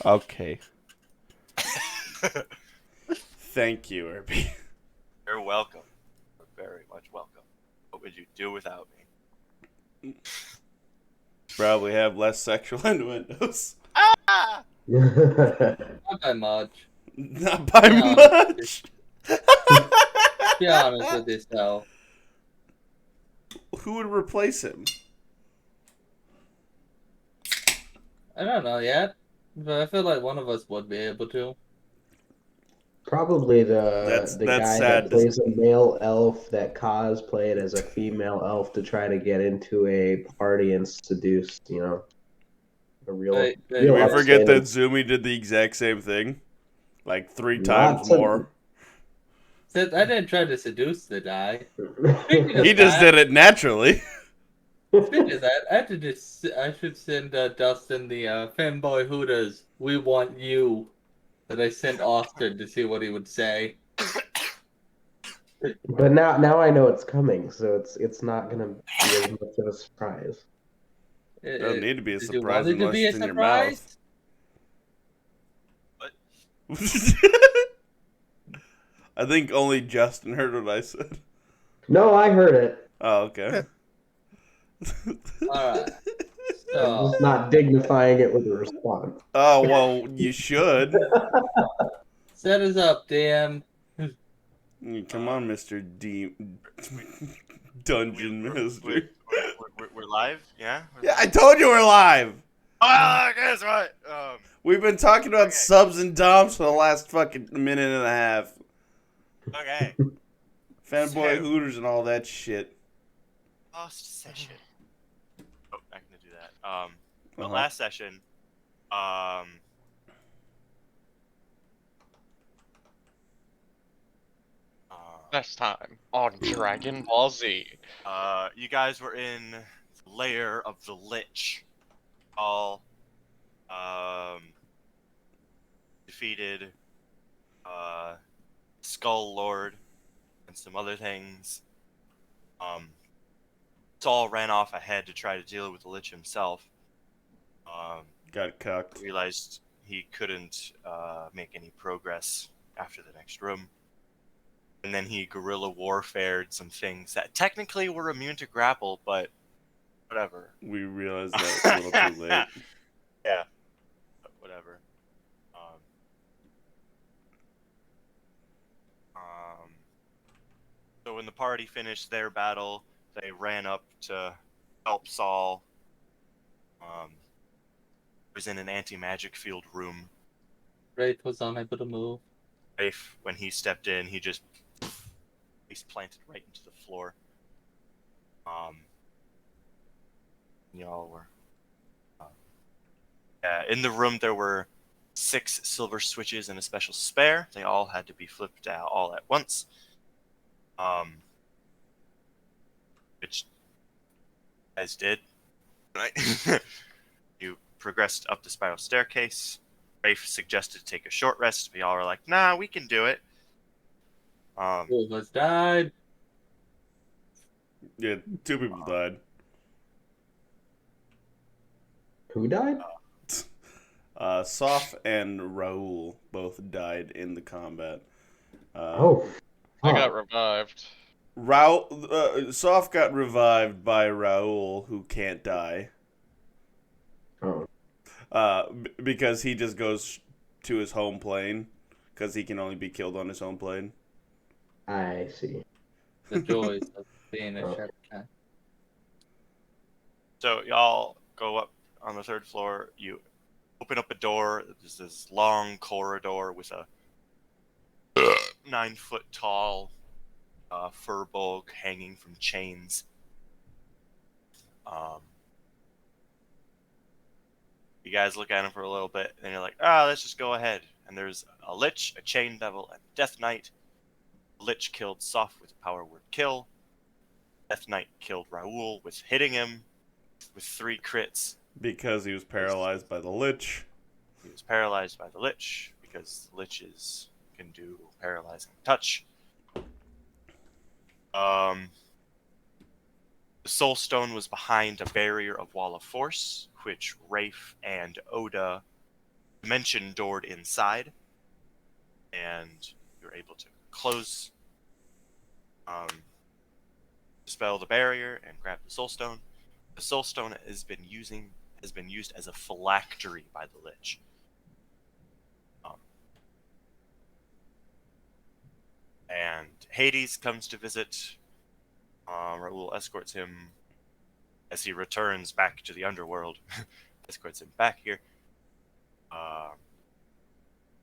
Okay. Thank you, Irby. You're welcome. You're very much welcome. What would you do without me? Probably have less sexual innuendos. Ah! Not by much. Not by Be honest. much. Be honest with yourself. Who would replace him? I don't know yet, but I feel like one of us would be able to. Probably the That's guy sad that to- plays a male elf that cosplayed as a female elf to try to get into a party and seduce, a real Wait, Did real we forget that upstanding. Zumi did the exact same thing? Like 3 Not times to- more. I didn't try to seduce the guy. He just did it naturally. Speaking of that, I should send Dustin the fanboy Hooters. We want you. That I sent Austin to see what he would say. But now I know it's coming, so it's not gonna be as much of a surprise. It doesn't need to be a Did you surprise want it to unless be a it's in your mouth. surprise? I think only Justin heard what I said. No, I heard it. Oh, okay. Alright. I'm So, just not dignifying it with a response. Oh, well, you should. set us up, Dan. Come on, Mr. Dungeon Master. We're live? Yeah? Yeah, I told you we're live. Oh, guess what? We've been talking about Okay. subs and doms for the last fucking minute and a half. Okay. Fanboy So- Hooters and all that shit. Last session. Oh, not gonna do that. But Uh-huh. last session, Next time on Dragon Ball Z. you guys were in the lair of the Lich. All, defeated, Skull Lord and some other things. Saul ran off ahead to try to deal with the Lich himself. Got cucked. Realized he couldn't make any progress after the next room. And then he guerrilla warfared some things that technically were immune to grapple, but whatever. We realized that a little too late. Yeah. But whatever. So when the party finished their battle, they ran up to help Saul. He was in an anti-magic field room. Wraith was unable to move. Rafe, when he stepped in, he just face planted right into the floor. Y'all were. In the room, there were 6 silver switches and a special spare. They all had to be flipped out all at once. Which, as did, right? You progressed up the spiral staircase. Rafe suggested to take a short rest, but y'all were like, "Nah, we can do it." Two of us died. Yeah, 2 people died. Who died? Soph and Raul both died in the combat. Oh, I fuck. got revived. Soph got revived by Raul, who can't die. Oh. Because he just goes to his home plane, because he can only be killed on his home plane. I see. The joys of being a Oh. Shepard. So y'all go up on the 3rd floor. You open up a door. There's this long corridor with a 9-foot tall fur bulk hanging from chains. You guys look at him for a little bit, and you're like, let's just go ahead. And there's a Lich, a Chain Devil, and a Death Knight. Lich killed Soph with a power word kill. Death Knight killed Raul with hitting him with 3 crits. Because he was paralyzed by the Lich. He was paralyzed by the Lich, because Liches can do paralyzing touch. The Soul Stone was behind a barrier of Wall of Force, which Rafe and Oda dimension doored inside, and you're able to close, dispel the barrier, and grab the soul stone. The soul stone has been used as a phylactery by the Lich. And Hades comes to visit. Raoul escorts him as he returns back to the underworld. Escorts him back here.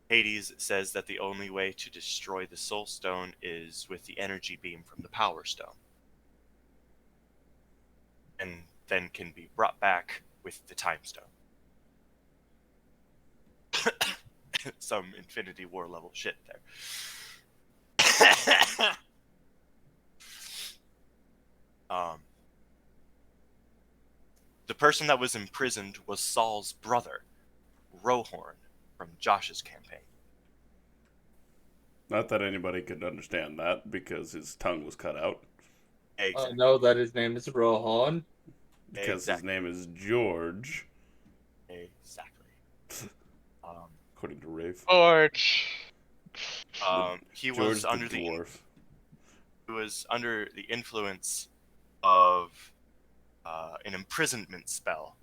Hades says that the only way to destroy the soul stone is with the energy beam from the power stone. And then can be brought back with the time stone. Some Infinity War level shit there. The person that was imprisoned was Saul's brother, Rohorn, from Josh's campaign. Not that anybody could understand that because his tongue was cut out. Exactly. know that his name is Rohan. Because his name is George, Exactly. according to Rafe. George. He George was the under the dwarf. influence of an imprisonment spell,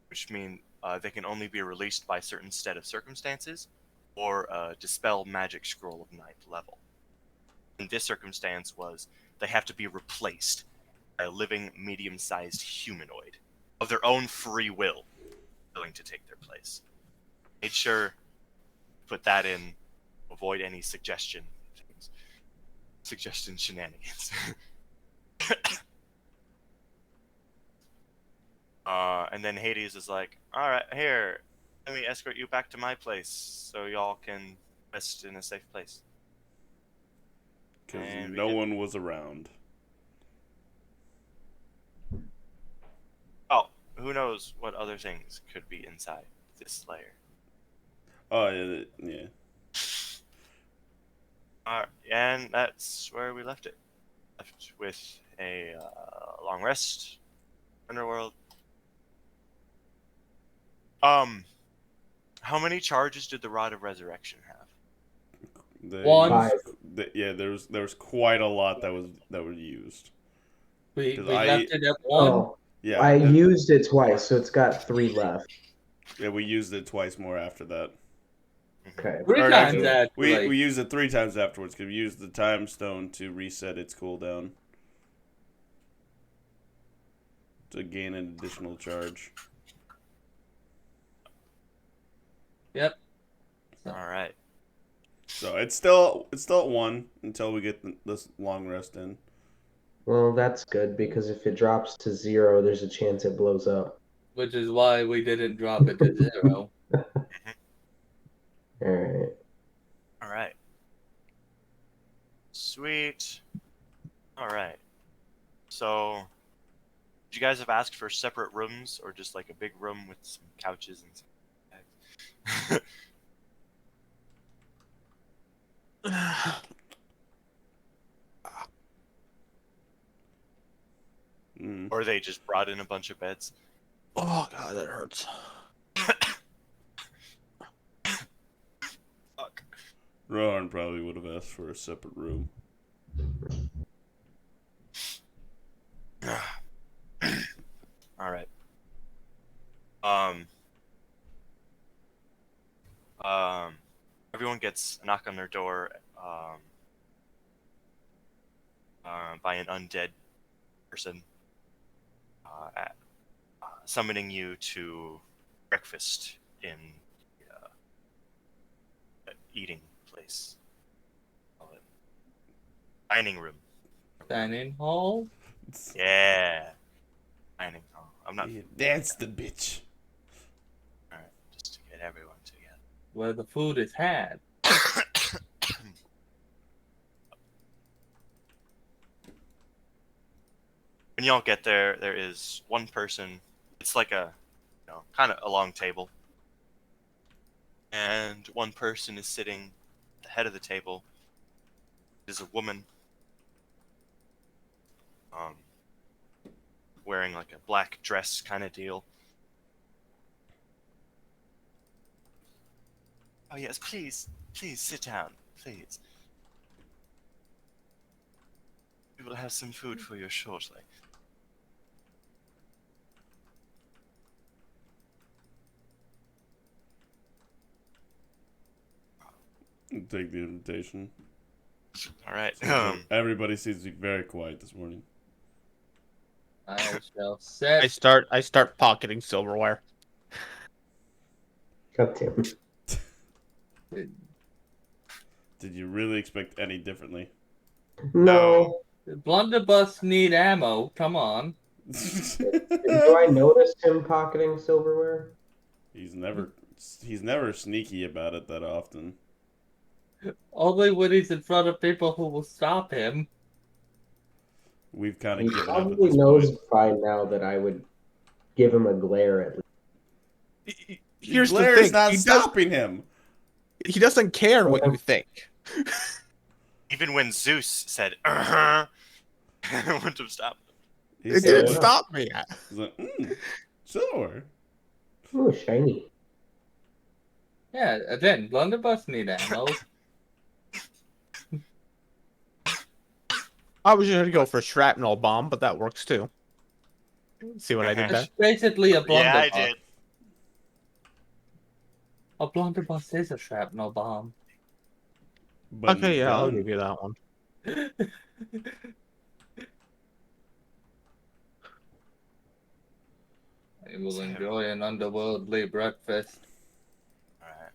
which means they can only be released by a certain set of circumstances, or dispel magic scroll of 9th level. And this circumstance was they have to be replaced by a living, medium-sized humanoid of their own free will, willing to take their place. Made sure to put that in, avoid any suggestion shenanigans. And then Hades is like, all right, here, let me escort you back to my place so y'all can rest in a safe place. Because And we no did. one was around. Oh, who knows what other things could be inside this layer. Oh, yeah. Alright, and that's where we left it. Left with a long rest, underworld. How many charges did the Rod of Resurrection have? They One. yeah, there was quite a lot that was used. We 'Cause left it at one. Oh, Yeah, I used it twice, so it's got 3 left. yeah, we used it twice more after that. Okay. Three Or times actually, actually. we used it 3 times afterwards because we used the time stone to reset its cooldown to gain an additional charge. Yep. Alright. So it's still at 1 until we get this long rest in. Well, that's good because if it drops to 0, there's a chance it blows up. Which is why we didn't drop it to 0. Alright. Alright. Sweet. Alright. So, did you guys have asked for separate rooms or just like a big room with some couches and some bags? Or they just brought in a bunch of beds? Oh god, that hurts. Fuck. Rohan probably would have asked for a separate room. Alright. Everyone gets a knock on their door by an undead person summoning you to breakfast in the eating place. Call it dining room. Dining hall? Yeah. Dining hall. I'm not. Yeah, that's the bitch. Alright, just to get everyone together. Where the food is had. When y'all get there, there is one person. It's like a, kind of a long table. And one person is sitting at the head of the table. It is a woman. Wearing like a black dress kind of deal. Oh yes, please, please sit down, please. We will have some food for you shortly. Take the invitation. All right. Everybody seems to be very quiet this morning. I shall set. I start pocketing silverware. God damn. Did you really expect any differently? No. Blunderbuss need ammo. Come on. Do I notice him pocketing silverware? He's never sneaky about it that often. Only when he's in front of people who will stop him. We've kind He of given up at probably this knows point. by now that I would give him a glare at least. Here's Glare the thing. is not stopping him. He doesn't care what you think. Even when Zeus said, I wouldn't have stopped him. He It said- didn't stop me. He's like, silver. Ooh, shiny. Yeah, again, Blunderbuss need ammo. I was going to go for a shrapnel bomb, but that works too. See what I did there? It's basically a blunderbuss. Yeah, I did. A blunderbuss is a shrapnel bomb. But Okay, he's yeah, I'll done. give you that one. I will enjoy an underworldly breakfast. Alright.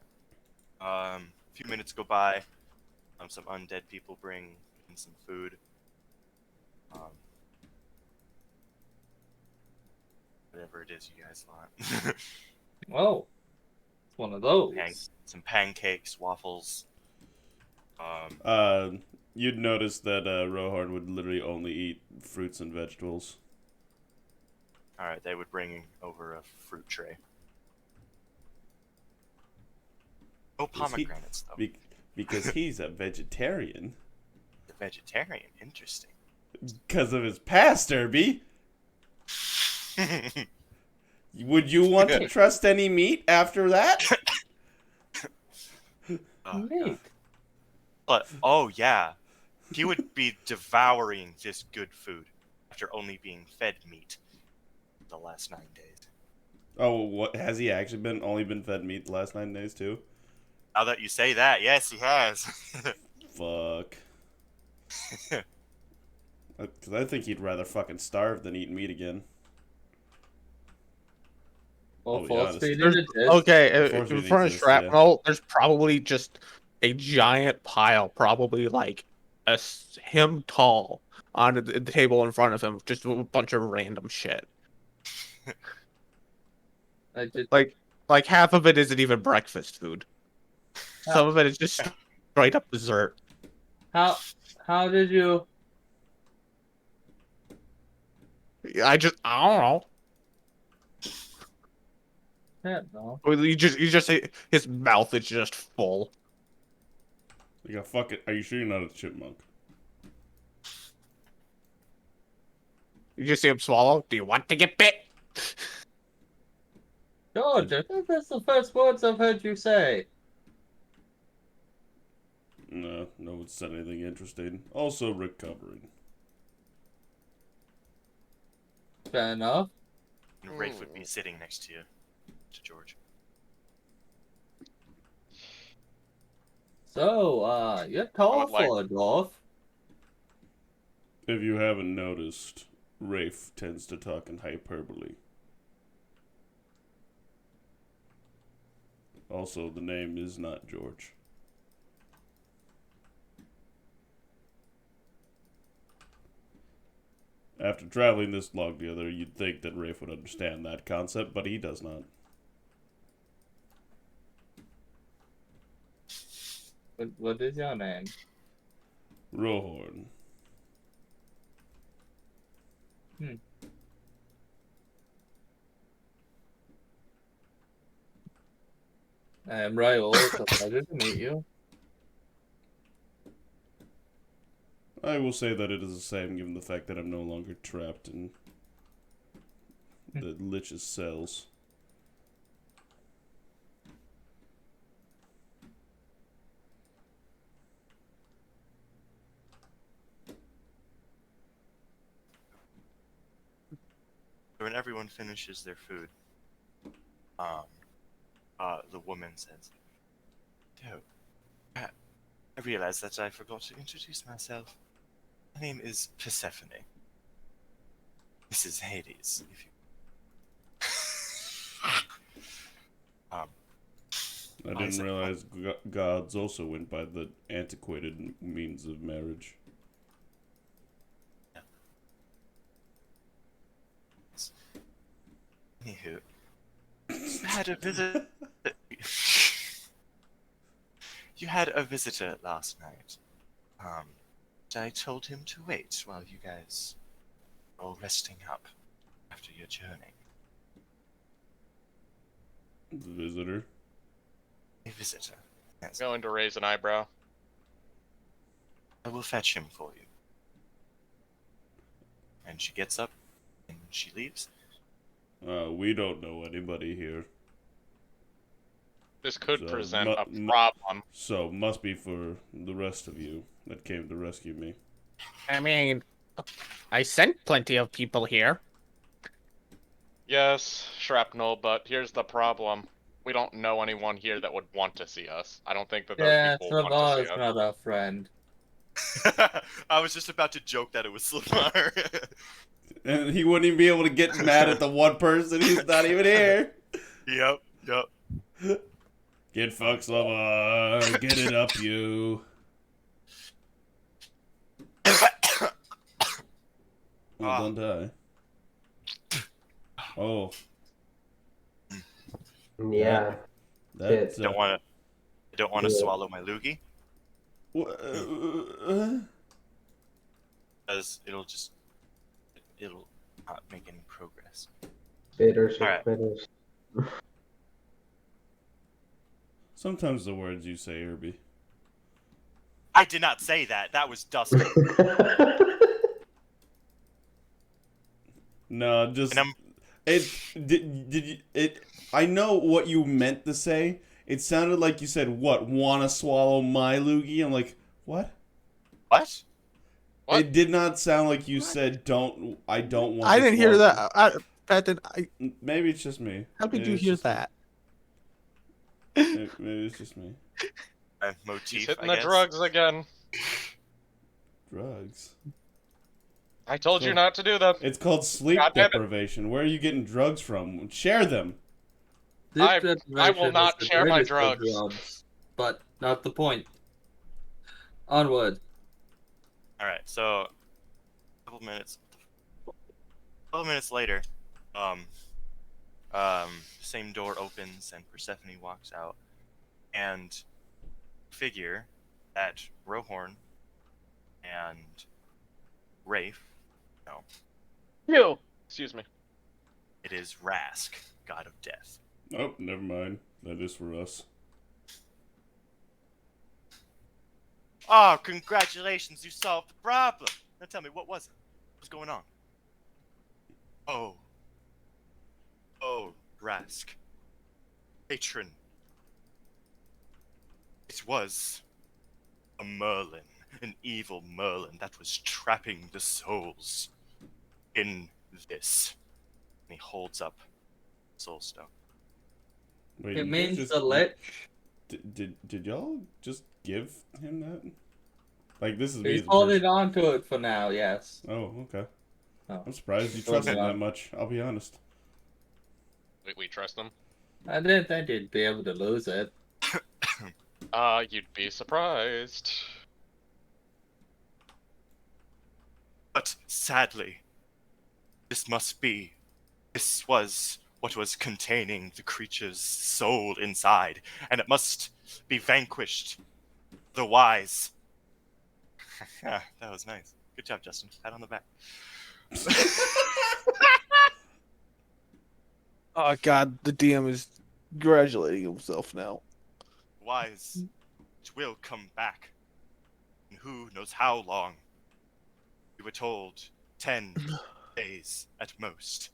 A few minutes go by. Some undead people bring in some food. Whatever it is you guys want. Oh, it's one of those. Some pancakes, waffles. You'd notice that Rohorn would literally only eat fruits and vegetables. Alright, they would bring over a fruit tray. No pomegranates, though. Because he's a vegetarian. The vegetarian, interesting. Because of his past, Irby. Would you want to trust any meat after that? Oh, Neat. God. But, oh yeah, he would be devouring this good food after only being fed meat the last 9 days. Oh, what has he actually only been fed meat the last 9 days too? Now that you say that, yes, he has. Fuck. Because I think he'd rather fucking starve than eat meat again. Well, I'll be force honest. feeding There's- it is. Okay, in Unfortunately, front of exists, yeah. shrapnel, there's probably just a giant pile, probably like him tall, on the table in front of him, just a bunch of random shit. I just, Like half of it isn't even breakfast food. Some of it is just straight up dessert. how did you? I don't know. Yeah, no. Well, you just his mouth is just full. You got fucking. Are you sure you're not a chipmunk? You just see him swallow. Do you want to get bit? George, I think that's the first words I've heard you say. No one said anything interesting. Also recovering. Fair enough. And Rafe would be sitting next to you, to George. So, you're tall would like- for a dwarf. If you haven't noticed, Rafe tends to talk in hyperbole. Also, the name is not George. After traveling this long together, you'd think that Rafe would understand that concept, but he does not. What is your name? Rohorn. I am Raoul. It's a pleasure to meet you. I will say that it is the same given the fact that I'm no longer trapped in the Lich's cells. when everyone finishes their food, the woman says, "Oh, I realized that I forgot to introduce myself. My name is Persephone. This is Hades, if you." I is didn't it- realize gods also went by the antiquated means of marriage. Anywho, you had a visit. You had a visitor last night. I told him to wait while you guys were all resting up after your journey. The visitor. A visitor. Yes. Going to raise an eyebrow. I will fetch him for you. And she gets up and she leaves. We don't know anybody here, This could So, present a mu- problem. so must be for the rest of you that came to rescue me. I mean, I sent plenty of people here. Yes, shrapnel, but here's the problem. We don't know anyone here that would want to see us. I don't think that those Yeah, people want to Slavar see is us. not our friend. I was just about to joke that it was Slavar. And he wouldn't even be able to get mad at the one person who's not even here. Yep. Get fucked, Slava. Get it up, you. Well, don't die. Oh, Yeah. that's I don't want to Yeah. swallow my loogie because it'll not make any progress. Bitters All or right. quitters. Sometimes the words you say, Irby. I did not say that. That was Dustin. No, just And I'm it. Did you it? I know what you meant to say. It sounded like you said, "What? Wanna swallow my loogie?" I'm like, what? what? What? It did not sound like you said, "Don't." I don't want. I to didn't hear swallow-" that. Patton, Maybe it's just me. how could Maybe you it's hear just me. that? Maybe it's just me. Motif. He's hitting I the guess. drugs again. Drugs. I told you So- not to do them. It's called sleep God damn it. deprivation. Where are you getting drugs from? Share them. I This will generation not is the share my greatest of drugs. but not the point. Onward. All right. So, a couple minutes later, same door opens and Persephone walks out, and figure that Rohorn and Rafe, no, You. Excuse me. it is Rask, god of death. Oh, never mind. That is for us. Oh, congratulations, you solved the problem. Now tell me, what was it? What's going on? Oh, Rask, patron. It was a Merlin, an evil Merlin that was trapping the souls in this. And he holds up Soulstone. Wait, It you means just- the lich. Did y'all just give him that? Like, this is me. He's as a holding person. on to it for now, yes. Oh, okay. Oh. I'm surprised you Well, trust him yeah. that much. I'll be honest. We trust them. I didn't think he'd be able to lose it. You'd be surprised. But sadly, this was what was containing the creature's soul inside, and it must be vanquished. Otherwise. Yeah, that was nice. Good job, Justin. Pat on the back. Oh God, the DM is congratulating himself now. Wise, it will come back. And who knows how long? We were told 10 days at most.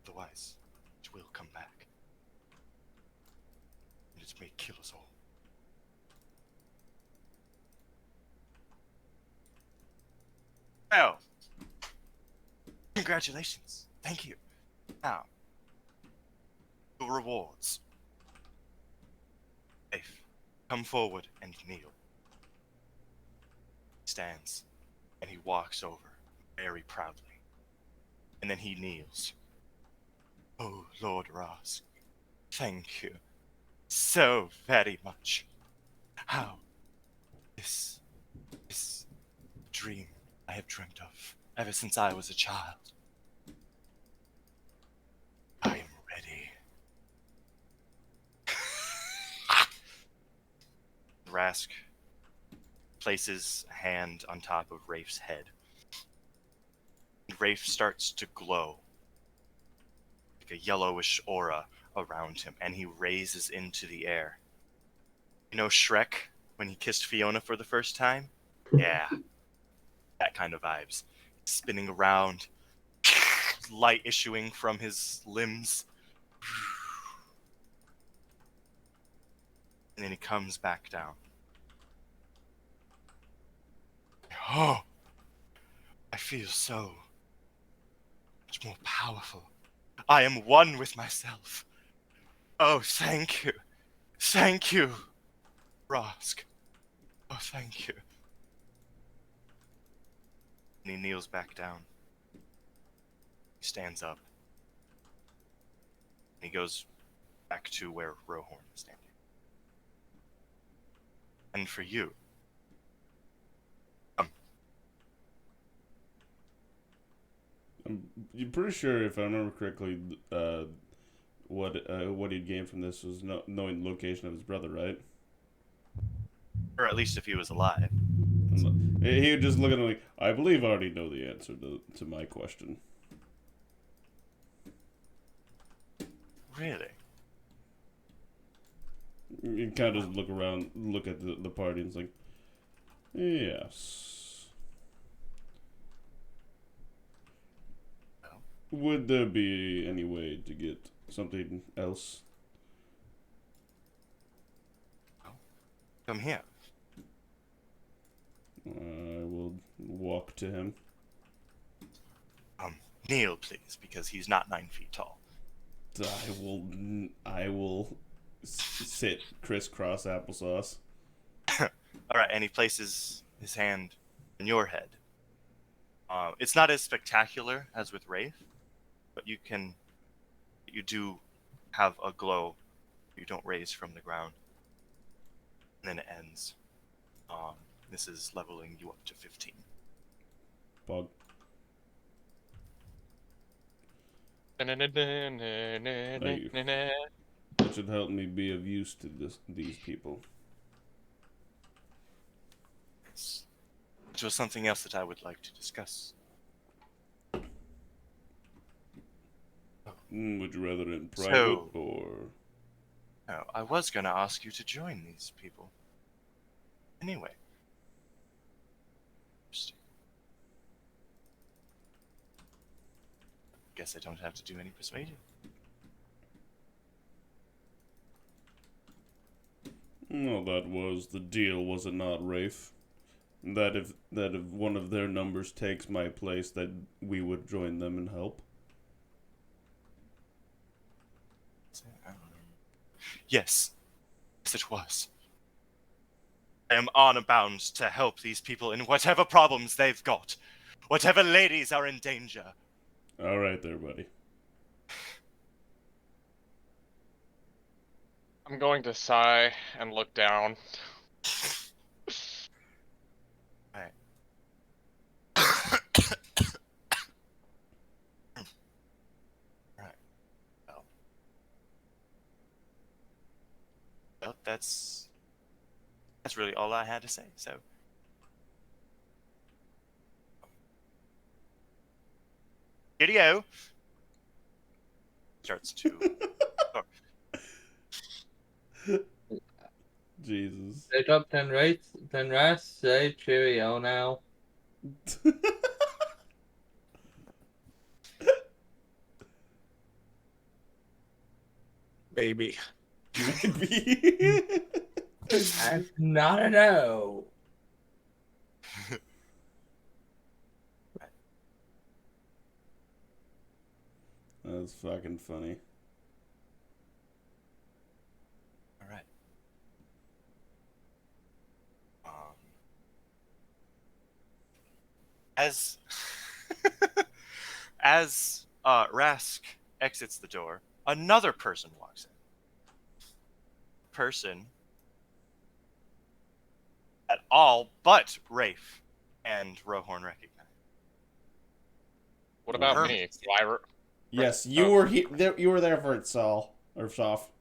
Otherwise, it will come back. And it may kill us all. Well, Congratulations. Thank you. Now, your rewards. Rafe, come forward and kneel. He stands, and he walks over very proudly. And then he kneels. Oh, Lord Rosk, thank you so very much. How this dream I have dreamt of ever since I was a child. I am ready. Rask places a hand on top of Rafe's head. Rafe starts to glow, like a yellowish aura around him, and he raises into the air. You know Shrek, when he kissed Fiona for the first time? Yeah, that kind of vibes. Spinning around, light issuing from his limbs. And then he comes back down. Oh, I feel so much more powerful. I am one with myself. Oh, thank you. Thank you, Rosk. Oh, thank you. And he kneels back down. He stands up. And he goes back to where Rohorn is standing. And for you, you're pretty sure, if I remember correctly, what he'd gained from this was knowing the location of his brother, right? or at least if he was alive. He would just look at him like, I believe I already know the answer to my question. Really? You kind of just look around, look at the party, and it's like, yes. Would there be any way to get something else? Come here. I will walk to him. Kneel, please, because he's not 9 feet tall. I will sit crisscross applesauce. Alright, and he places his hand on your head. It's not as spectacular as with Rafe, but you do have a glow you don't raise from the ground. And then it ends. This is leveling you up to 15. Bug. That should help me be of use to these people. Which was something else that I would like to discuss. Would you rather in private or? No, I was going to ask you to join these people. Anyway. Guess I don't have to do any persuading. Well, that was the deal, was it not, Rafe? That if one of their numbers takes my place, that we would join them and help. Yes. Yes, it was. I am honor bound to help these people in whatever problems they've got. Whatever ladies are in danger. All right there, buddy. I'm going to sigh and look down. Alright. Alright. Well, that's really all I had to say, so. Video starts to. Jesus. They drop 10 rates, 10 ras, say cheerio now. Maybe. Maybe. That's not a no. That's fucking funny. All right. As as Rask exits the door, another person walks in. Person at all but Rafe and Rohorn recognize. What about Hermes. me? Why? Yes, you Oh. were there. You were there for it, Saul or Soft.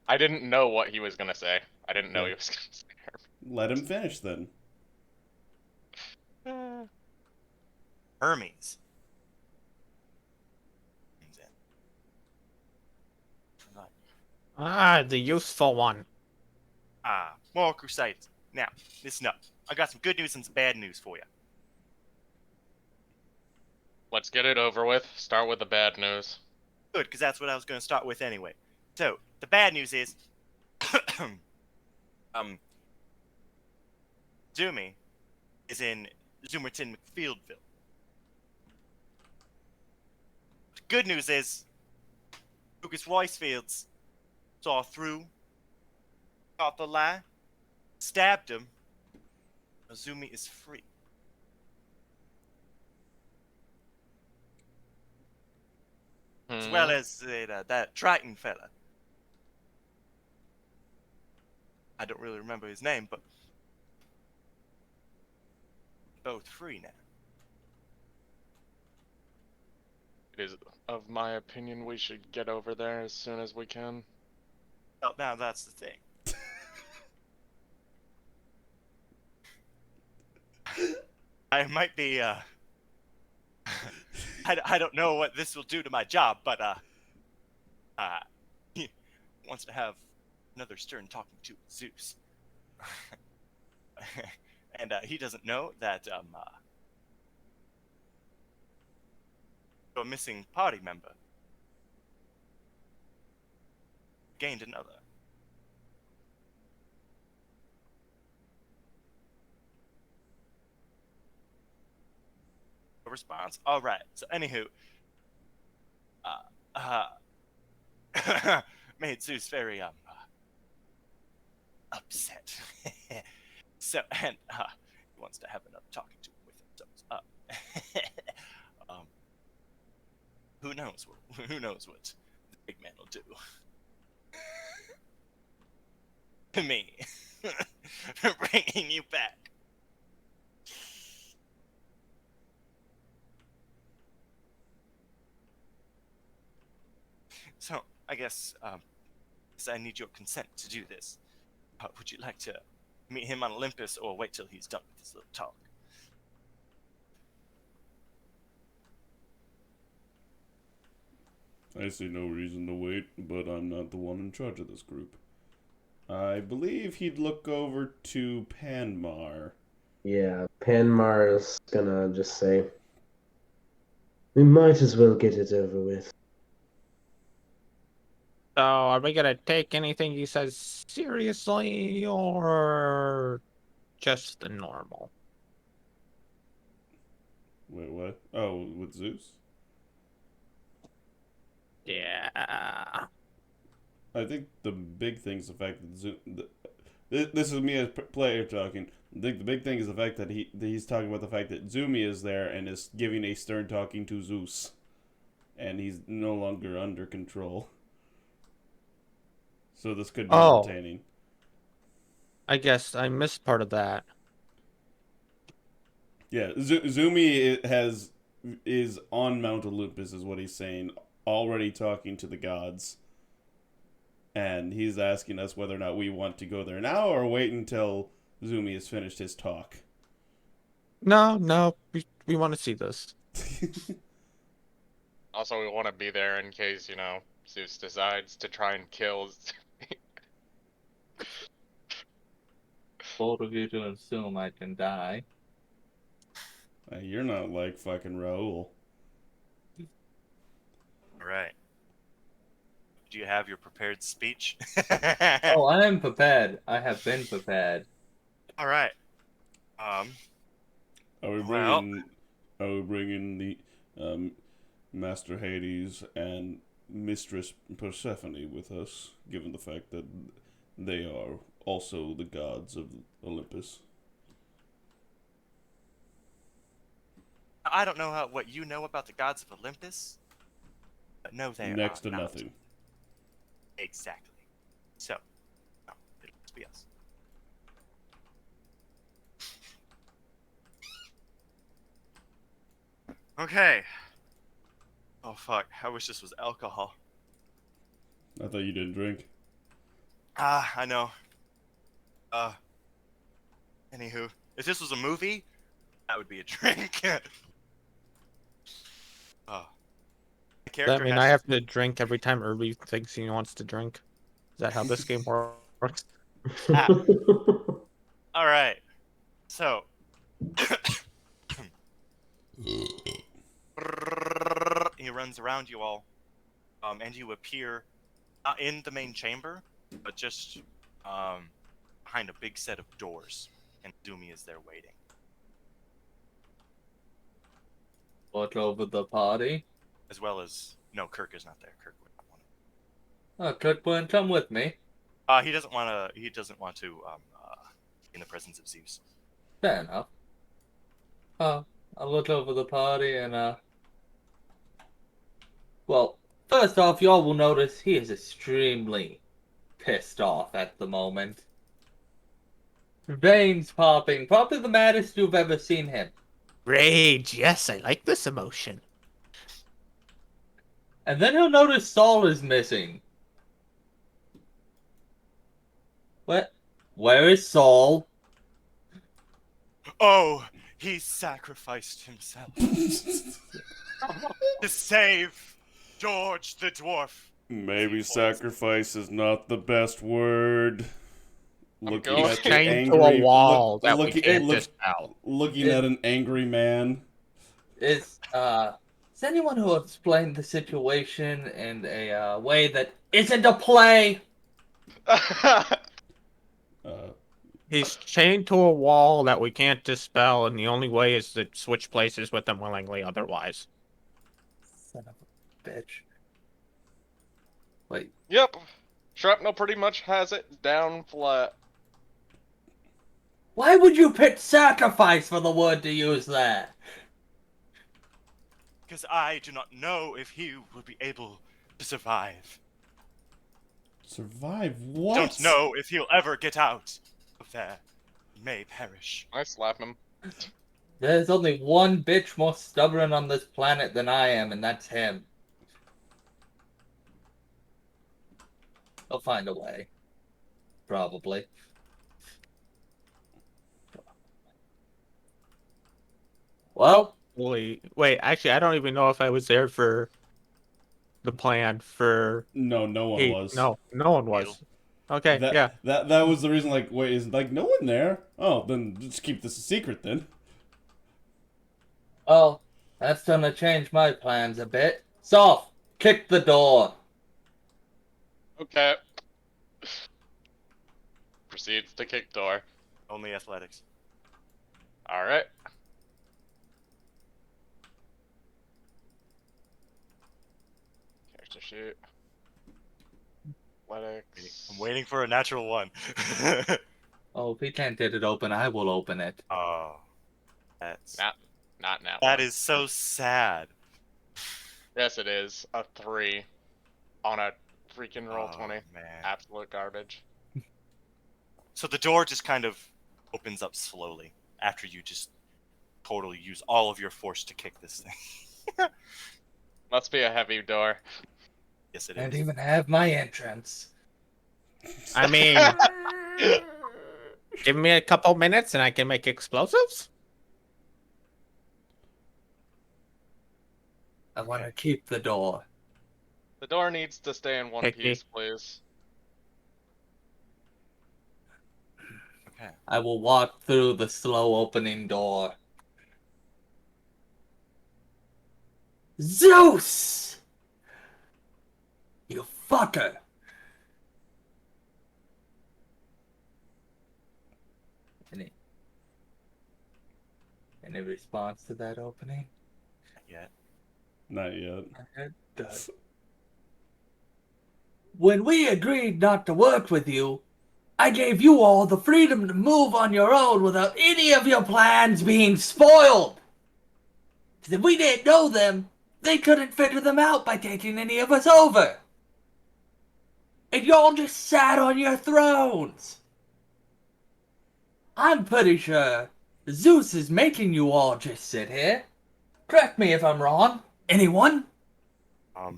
I didn't know what he was gonna say. I didn't know Okay. he was gonna say Let him finish then. Hermes. Hermes. comes in. Right. Ah, the useful one. More Crusaders. Now, listen up. I got some good news and some bad news for you. Let's get it over with. Start with the bad news. Good, because that's what I was going to start with anyway. So, the bad news is, Zumi is in Zoomerton McFieldville. The good news is, Lucas Weisfields saw through, caught the lie, stabbed him. Zumi is free. As well as that Triton fella. I don't really remember his name, but both free now. It is of my opinion we should get over there as soon as we can. Well, now that's the thing. I might be, I don't know what this will do to my job, but, he wants to have another stern talking to Zeus. And, he doesn't know that, a missing party member gained another. A response. All right. So, anywho, made Zeus very upset. So, and he wants to have another talking to with him. So, who knows what the big man will do to me for bringing you back. So, I guess I need your consent to do this. Would you like to meet him on Olympus or wait till he's done with his little talk? I see no reason to wait, but I'm not the one in charge of this group. I believe he'd look over to Panmar. Yeah, Panmar is gonna just say, we might as well get it over with. So, are we gonna take anything he says seriously, or just the normal? Wait, what? Oh, with Zeus? Yeah. I think the big thing is the fact that Zeus... This is me as player talking. I think the big thing is the fact that he's talking about the fact that Zumi is there and is giving a stern talking to Zeus. And he's no longer under control. So this could be entertaining. I guess I missed part of that. Yeah, Zumi is on Mount Olympus is what he's saying, already talking to the gods. And he's asking us whether or not we want to go there now or wait until Zumi has finished his talk. No, we want to see this. Also, we want to be there in case, Zeus decides to try and kill. Bold of you to assume I can die. You're not like fucking Raul. All right. Do you have your prepared speech? Oh, I am prepared. I have been prepared. All right. Are we bringing the Master Hades and Mistress Persephone with us, given the fact that they are also the gods of Olympus. I don't know what you know about the gods of Olympus, but no, they Next are to not. nothing. Exactly. So, no, it must be us. Okay. Oh fuck! I wish this was alcohol. I thought you didn't drink. Ah, I know. Anywho, if this was a movie, that would be a drink. Oh. The Does character that mean has I to- have to drink every time Irby thinks he wants to drink? Is that how this game works? Ah. All right. So. He runs around you all, and you appear not in the main chamber, but just behind a big set of doors, and Doomy is there waiting. What over the party? As well as no, Kirk is not there. Kirk would not want Oh, Kirkwood, come with me. to. He doesn't want to. He doesn't want to. In the presence of Zeus. Fair enough. I'll look over the party and well, first off, y'all will notice he is extremely pissed off at the moment. Veins popping, probably the maddest you've ever seen him. Rage, yes, I like this emotion. And then he'll notice Saul is missing. What? Where is Saul? Oh, he sacrificed himself to save George the dwarf. Maybe sacrifice is not the best word. Looking going at the Chained angry, to a wall that we looking, can't look- dispel. looking at an angry man. Is anyone who will explain the situation in a way that isn't a play? Uh, He's chained to a wall that we can't dispel, and the only way is to switch places with him willingly otherwise. Son of a bitch. Wait, Yep. Shrapnel pretty much has it down flat. why would you pick sacrifice for the word to use there? Because I do not know if he will be able to survive. survive what? Don't know if he'll ever get out of there. He may perish. I slap him. There's only one bitch more stubborn on this planet than I am, and that's him. He'll find a way. Probably. Well, Wait, actually, I don't even know if I was there for the plan for. No, no one Hey, was. no one was. Okay, That, yeah. that was the reason. Like, wait, is like no one there? Oh, then just keep this a secret then. well, that's gonna change my plans a bit. Soph, kick the door. Okay. Proceeds to kick door. Only athletics. Alright. Character shoot. Athletics. I'm waiting for a natural one. Oh, if he can't get it open, I will open it. Oh, that's Not now. that is so sad. Yes, it is. A 3 on a freaking roll Oh, 20. man. Absolute garbage. So the door just kind of opens up slowly after you just totally use all of your force to kick this thing. Must be a heavy door. Yes, it And is. even have my entrance. I mean, give me a couple minutes and I can make explosives. I want to keep the door. The door needs to stay in one Hickey. piece, please. Okay. I will walk through the slow opening door. Zeus! You fucker! Any response to that opening? Not yet. Not yet. When we agreed not to work with you, I gave you all the freedom to move on your own without any of your plans being spoiled. If we didn't know them, they couldn't figure them out by taking any of us over. And y'all just sat on your thrones. I'm pretty sure Zeus is making you all just sit here. Correct me if I'm wrong. Anyone?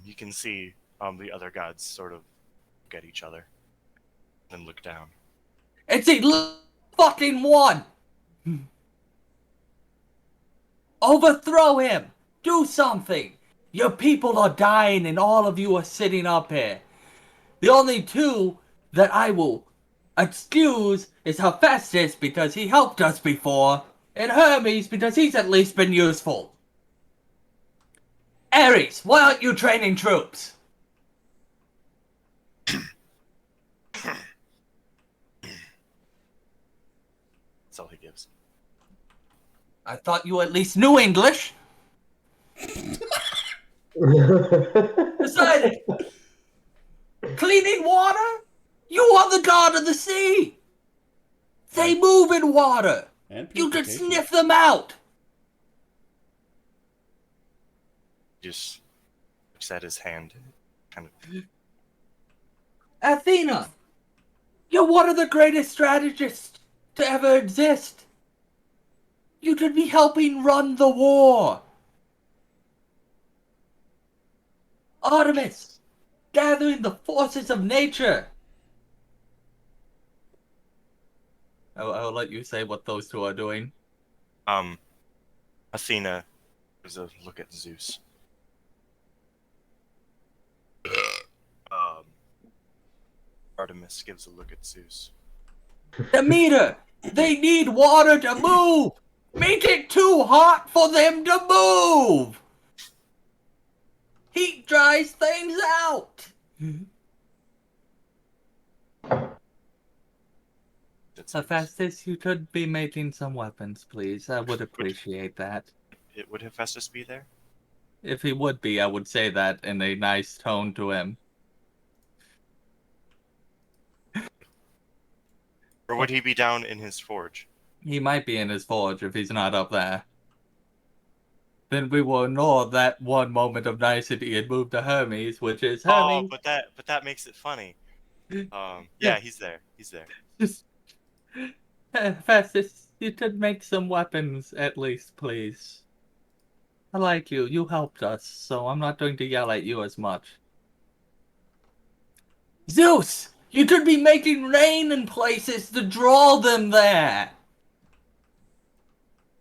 You can see the other gods sort of look at each other, then look down. It's fucking one. Overthrow him. Do something. Your people are dying and all of you are sitting up here. The only two that I will excuse is Hephaestus because he helped us before, and Hermes because he's at least been useful. Ares, why aren't you training troops? That's all he gives. I thought you at least knew English. Poseidon! Cleaning water? You are the god of the sea! They move in water! And You could purification. sniff them out! Just looks at his hand, kind of. Athena! You're one of the greatest strategists to ever exist! You should be helping run the war! Artemis! Gathering the forces of nature! I'll let you say what those two are doing. Athena gives a look at Zeus. Artemis gives a look at Zeus. Demeter! They need water to move! Make it too hot for them to move! Heat dries things out! Hephaestus, you could be making some weapons, please. I would appreciate that. Would Hephaestus be there? If he would be, I would say that in a nice tone to him. Or would he be down in his forge? He might be in his forge if he's not up there. Then we will ignore that one moment of nicety and move to Hermes, which is Oh, Hermes. but that makes it funny. Yeah, he's there. He's there. Just Festus, you could make some weapons at least, please. I like you. You helped us, so I'm not going to yell at you as much. Zeus! You could be making rain in places to draw them there!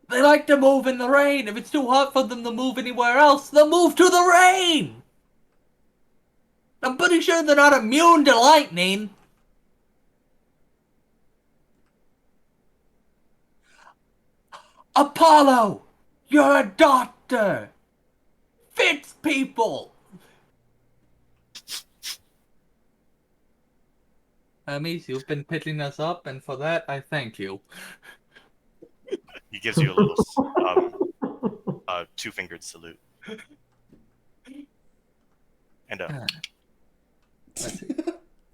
They like to move in the rain. If it's too hot for them to move anywhere else, they'll move to the rain! I'm pretty sure they're not immune to lightning. Apollo! You're a doctor! Fix people! Hermes, you've been picking us up, and for that, I thank you. He gives you a little two-fingered salute. And Let's see.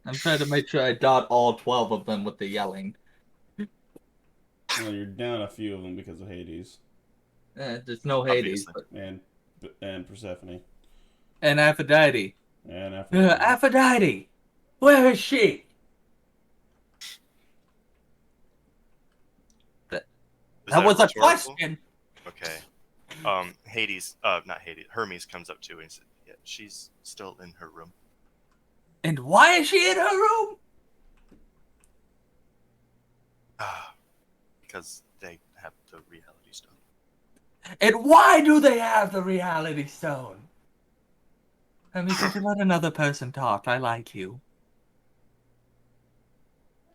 I'm trying to make sure I dot all 12 of them with the yelling. Well, you're down a few of them because of Hades There's no Hades. Obviously. and Persephone And Aphrodite. and Aphrodite. Aphrodite! Where is she? Is That was a rhetorical? question! Okay. Hades, not Hades, Hermes comes up too and says, yeah, she's still in her room. And why is she in her room? Because they have the reality stone. And why do they have the reality stone? I mean, could you let another person talk? I like you.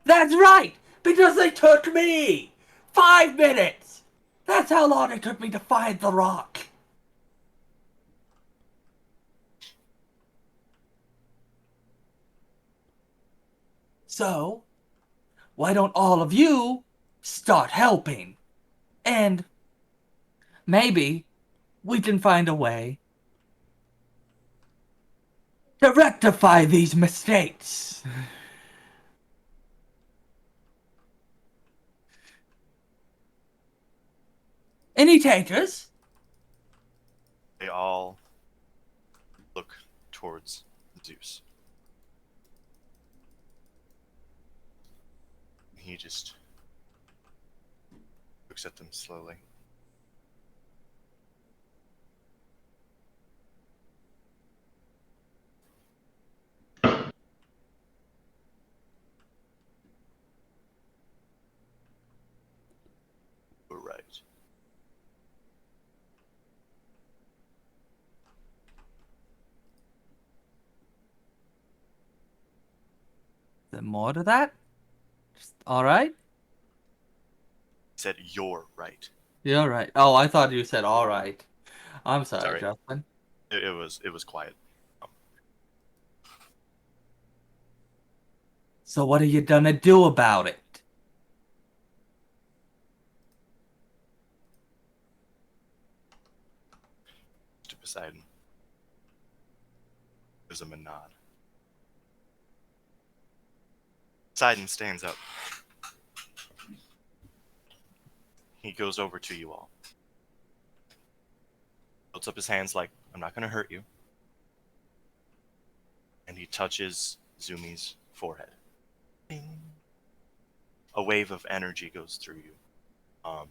That's right! Because they took me! 5 minutes! That's how long it took me to find the rock. So, why don't all of you start helping? And maybe we can find a way to rectify these mistakes. Any takers? They all look towards Zeus. He just looks at them slowly. We're right. Is there more to that? All right. He said, "You're right." You're right. Oh, I thought you said all right. I'm sorry, Sorry. Justin. It was quiet. So what are you gonna do about it? To Poseidon. Gives him a nod. Poseidon stands up. He goes over to you all. Puts up his hands like, "I'm not going to hurt you." And he touches Zumi's forehead. Ding. A wave of energy goes through you. Um,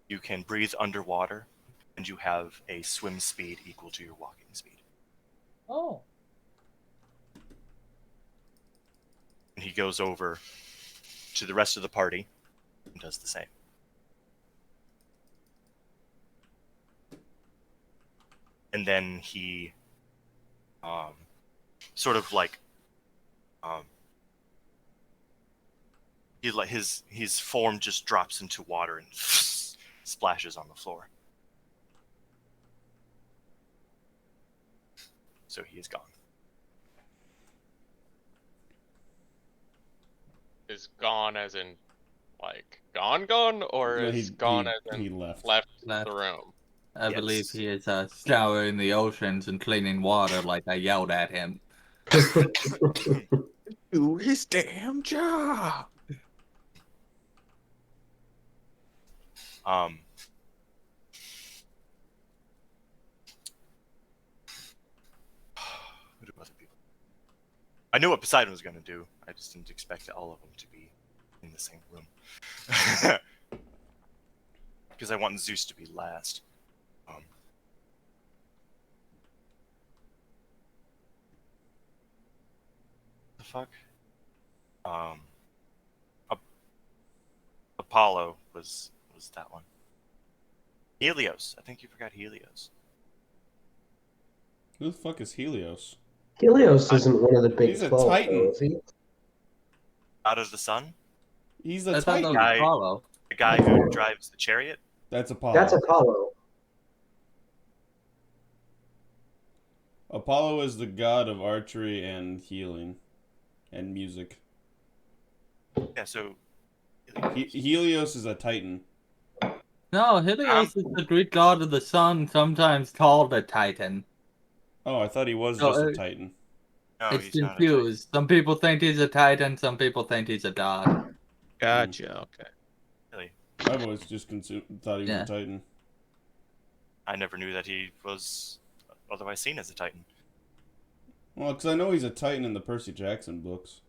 you can breathe underwater, and you have a swim speed equal to your walking speed. Oh. And he goes over to the rest of the party and does the same. And then he sort of like his form just drops into water and splashes on the floor. So he is gone. Is gone as in, like, gone, or No, is gone as he in left. left Left. the room? I Yes. believe he is scouring the oceans and cleaning water like I yelled at him. Do his damn job. Who do other people? I knew what Poseidon was going to do. I just didn't expect all of them to be in the same room. Because I want Zeus to be last. The fuck? Apollo was that one. Helios. I think you forgot Helios. Who the fuck is Helios? Helios isn't one of the big He's a 12, Titan. though, is he? Out of the sun? He's I a thought that Titan. was Guy- Apollo. The guy who drives the chariot? That's Apollo. That's Apollo. Apollo is the god of archery and healing and music. Yeah, so Helios is a Titan. No, Helios is the Greek god of the sun, sometimes called a Titan. Oh, I thought he was No, just a Titan. no, It's he's not a Titan. confused. Some people think he's a Titan, some people think he's a god. Gotcha. Okay. Really. I've always just thought he was Yeah. a Titan. I never knew that he was otherwise seen as a Titan. Well, because I know he's a Titan in the Percy Jackson books.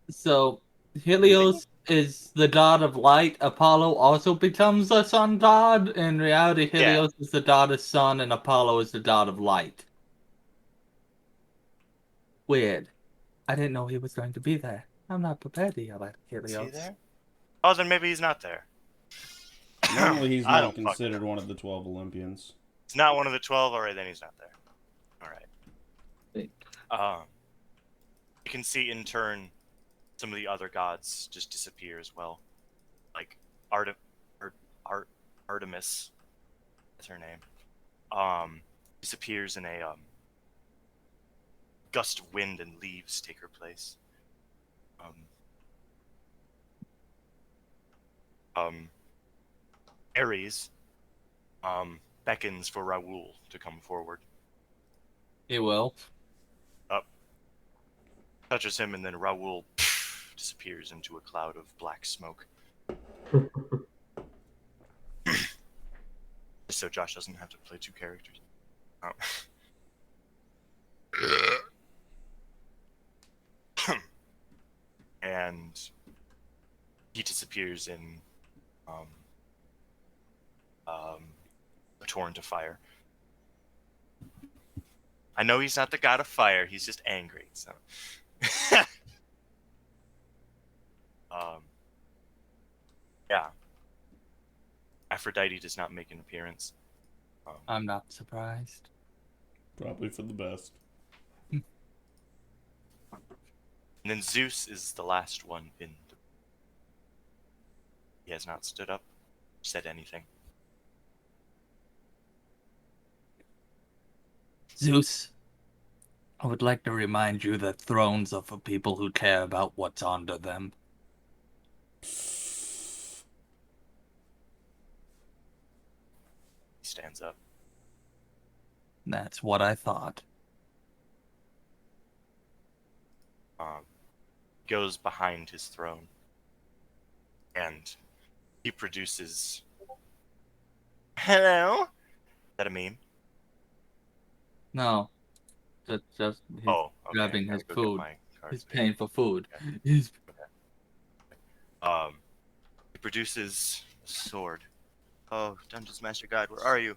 So, Helios is the god of light. Apollo also becomes a sun god. In reality, Helios is the god of sun, and Apollo is the god of light. Weird. I didn't know he was going to be there. I'm not prepared to yell at Is Helios. he there? Oh, then maybe he's not there. Normally, he's I not don't fucking considered know. one of the 12 Olympians. He's not one of the 12. All right, then he's not there. All right. Wait. You can see in turn some of the other gods just disappear as well, like Artemis. That's her name. Disappears in a gust of wind, and leaves take her place. Ares beckons for Raoul to come forward. He will. Touches him, and then Raoul disappears into a cloud of black smoke. So Josh doesn't have to play two characters. And he disappears in a torrent of fire. I know he's not the god of fire, he's just angry, so. Yeah. Aphrodite does not make an appearance. I'm not surprised. Probably for the best. And then Zeus is the last one in. He has not stood up, said anything. Zeus, I would like to remind you that thrones are for people who care about what's under them. He stands up. That's what I thought. Goes behind his throne. And he produces. Hello? Is that a meme? No. That's just he's Oh, okay. grabbing I his gotta go get food. my cards. He's paying for food. Okay. He's He produces a sword. Oh, Dungeons Master God, where are you?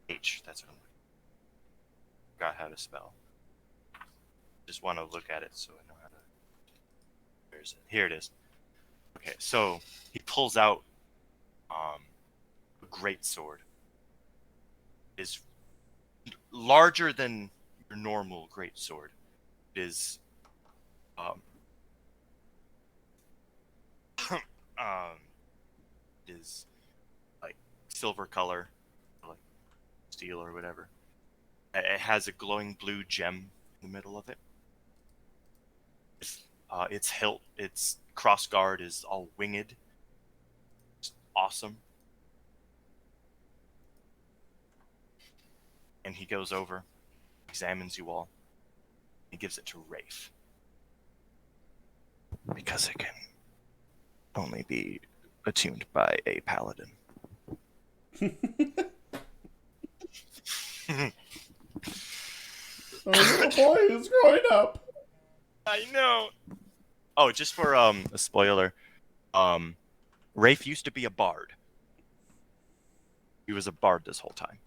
H, that's what I'm looking for. Forgot how to spell. Just want to look at it so I know how to. Where is it? Here it is. Okay, so he pulls out a great sword. It is larger than your normal great sword. It is it is like silver color, like steel or whatever. It has a glowing blue gem in the middle of it. Its hilt, its crossguard is all winged. It's awesome. And he goes over, examines you all. He gives it to Rafe. Because it can only be attuned by a paladin. Oh, the boy is growing up. I know. Oh, just for a spoiler, Rafe used to be a bard. He was a bard this whole time.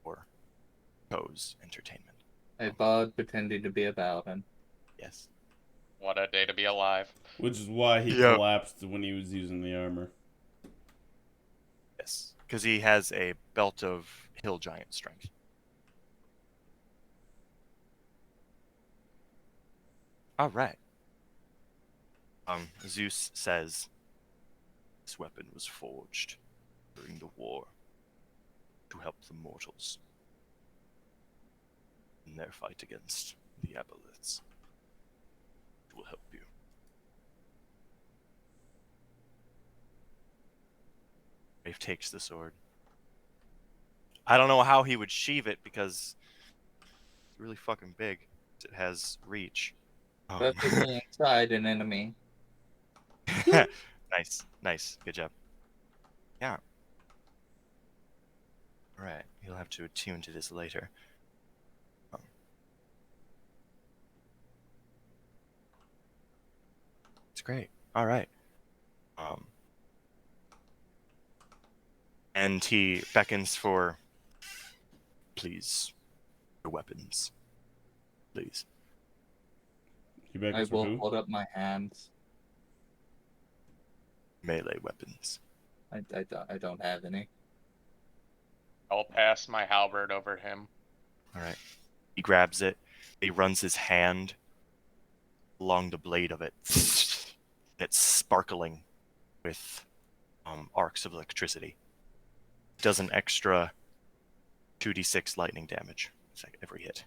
For Co's entertainment. a bard pretending to be a paladin. Yes. What a day to be alive. Which is why he Yeah. collapsed when he was using the armor. Yes. Because he has a belt of hill giant strength. All right. Zeus says, this weapon was forged during the war to help the mortals in their fight against the aboleths. It will help you. Rafe takes the sword. I don't know how he would sheave it because it's really fucking big. It has reach. Perfectly inside an enemy. Nice. Good job. Yeah. Alright, you'll have to attune to this later. It's great. Alright. And he beckons for, please, your weapons. Please. He I beckons for will who? hold up my hands. Melee weapons. I don't have any. I'll pass my halberd over him. Alright. He grabs it. He runs his hand along the blade of it. It's sparkling with arcs of electricity. Does an extra 2d6 lightning damage. It's like every hit.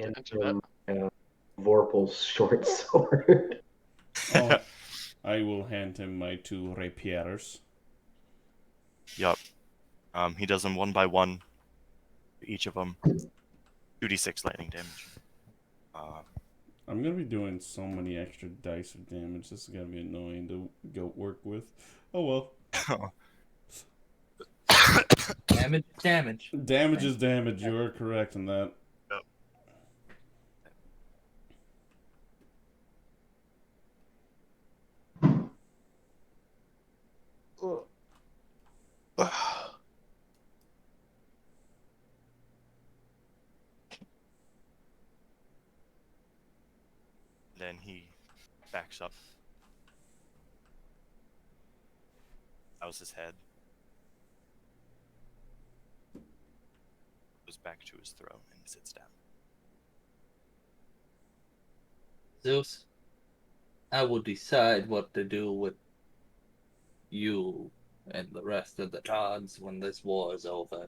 hand internet. him Vorpal's short sword. Oh, I will hand him my 2 rapiers. Yup. He does them one by one. Each of them 2d6 lightning damage. I'm gonna be doing so many extra dice of damage. This is gonna be annoying to go work with. Oh well. Damage, damage. Damage is damage. You are correct in that. Then he backs up. Bows his head. Goes back to his throne and sits down. Zeus, I will decide what to do with you and the rest of the Tods when this war is over.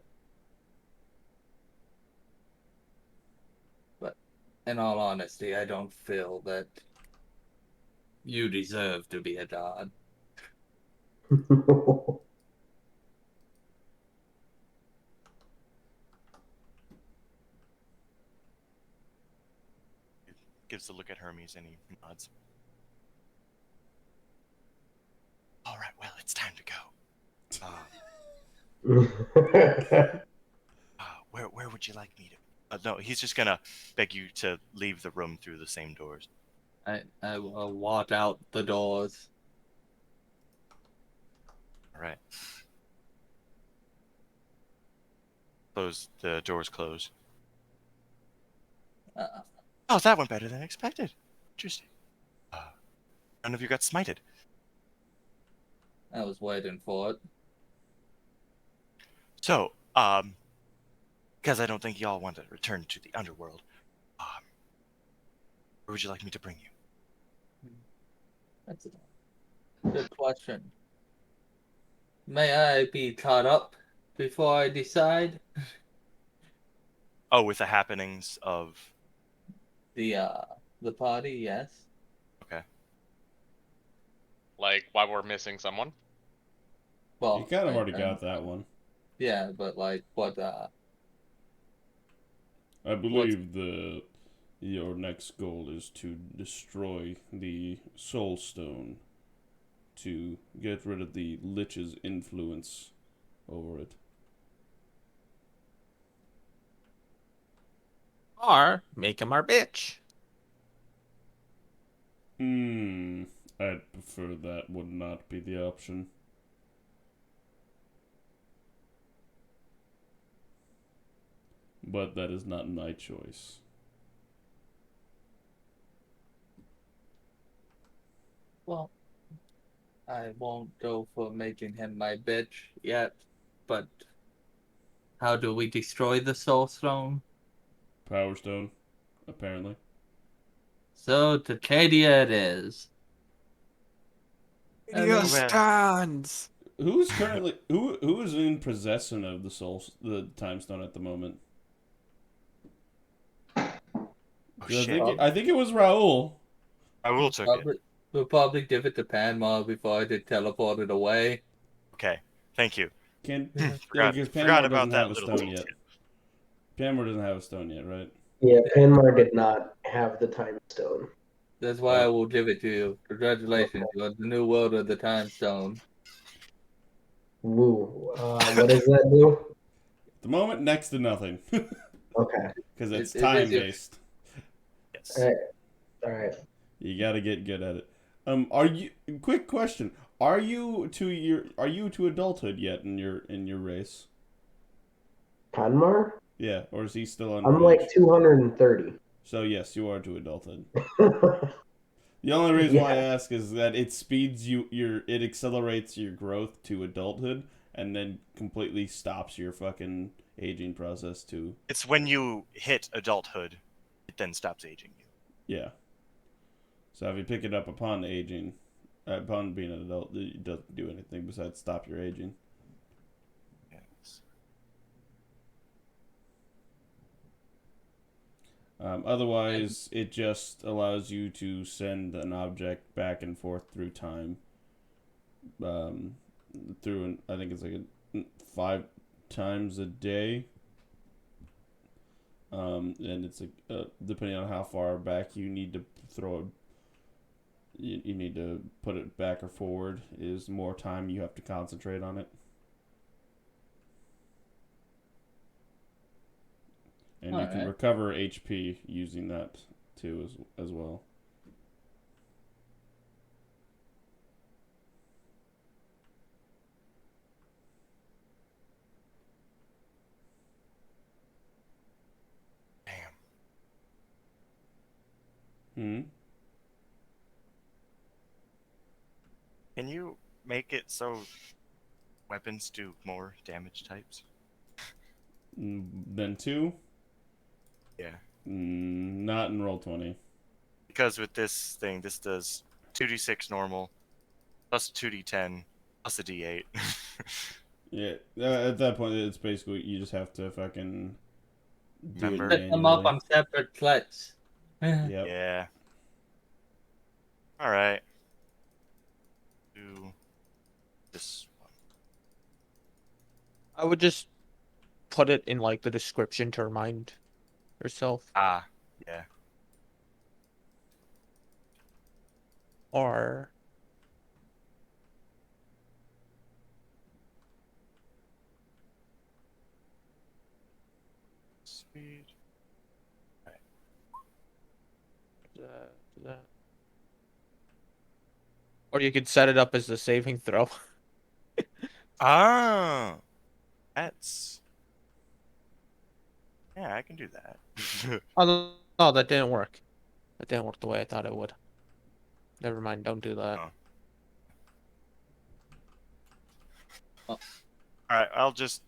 But in all honesty, I don't feel that you deserve to be a Tod. Gives a look at Hermes and he nods. All right, well, it's time to go. Where would you like me to? No, he's just gonna beg you to leave the room through the same doors. I will walk out the doors. All right. Close the doors. Close. Oh, that went better than expected. Interesting. None of you got smited. I was waiting for it. So, because I don't think y'all want to return to the underworld, where would you like me to bring you? That's a good question. May I be caught up before I decide? Oh, with the happenings of... The party, yes. Okay. Like, why we're missing someone? Well, You kind of already got that one. Yeah, but like, what? I believe your next goal is to destroy the Soul Stone to get rid of the Lich's influence over it. Or make him our bitch. I'd prefer that would not be the option. But that is not my choice. Well, I won't go for making him my bitch yet, but how do we destroy the Soul Stone? Power Stone, apparently. So, to Cadia it is. Stands. Who's currently who is in possession of the Time Stone at the moment? Oh, 'Cause shit. I think it was Raul. I will check it. We'll probably give it to Panma before I get teleported away. Okay, thank you. Because Forgot Panmure about doesn't that have a little stone detail. yet. Panmure doesn't have a stone yet, right? Yeah, Panmar did not have the time stone. That's why I will give it to you. Congratulations, you are the new world of the Time Stone. Woo. What does that do? At the moment, next to nothing. Okay. Because it's It is time your- based. Yes. All right. You gotta get good at it. Are you? Quick question: Are you to adulthood yet in your race? Panmar? Yeah, or is he still underage? I'm like 230. So yes, you are to adulthood. The only reason why I ask is that it speeds it accelerates your growth to adulthood, and then completely stops your fucking aging process too. It's when you hit adulthood, it then stops aging you. Yeah. So if you pick it up upon aging, upon being an adult, it doesn't do anything besides stop your aging. Yes. Otherwise, it just allows you to send an object back and forth through time. I think it's like 5 times a day. And it's like depending on how far back you need to throw it, you need to put it back or forward. Is more time you have to concentrate on it. And you can Alright. recover HP using that too as well. Damn. Hmm. Can you make it so weapons do more damage types? Then 2. Yeah. Not in Roll20. Because with this thing, this does 2d6 normal, plus 2d10, plus a d8. Yeah. At that point, it's basically you just have to fucking do Remember. it Set them up manually. on separate slots. Yep. Yeah. Alright. Do this one. I would just put it in like the description to remind yourself, Ah, yeah. or Speed. that. Or you could set it up as the saving throw. Ah, that's. Yeah, I can do that. Oh no, that didn't work. That didn't work the way I thought it would. Never mind, don't do that. Oh. Alright, I'll just.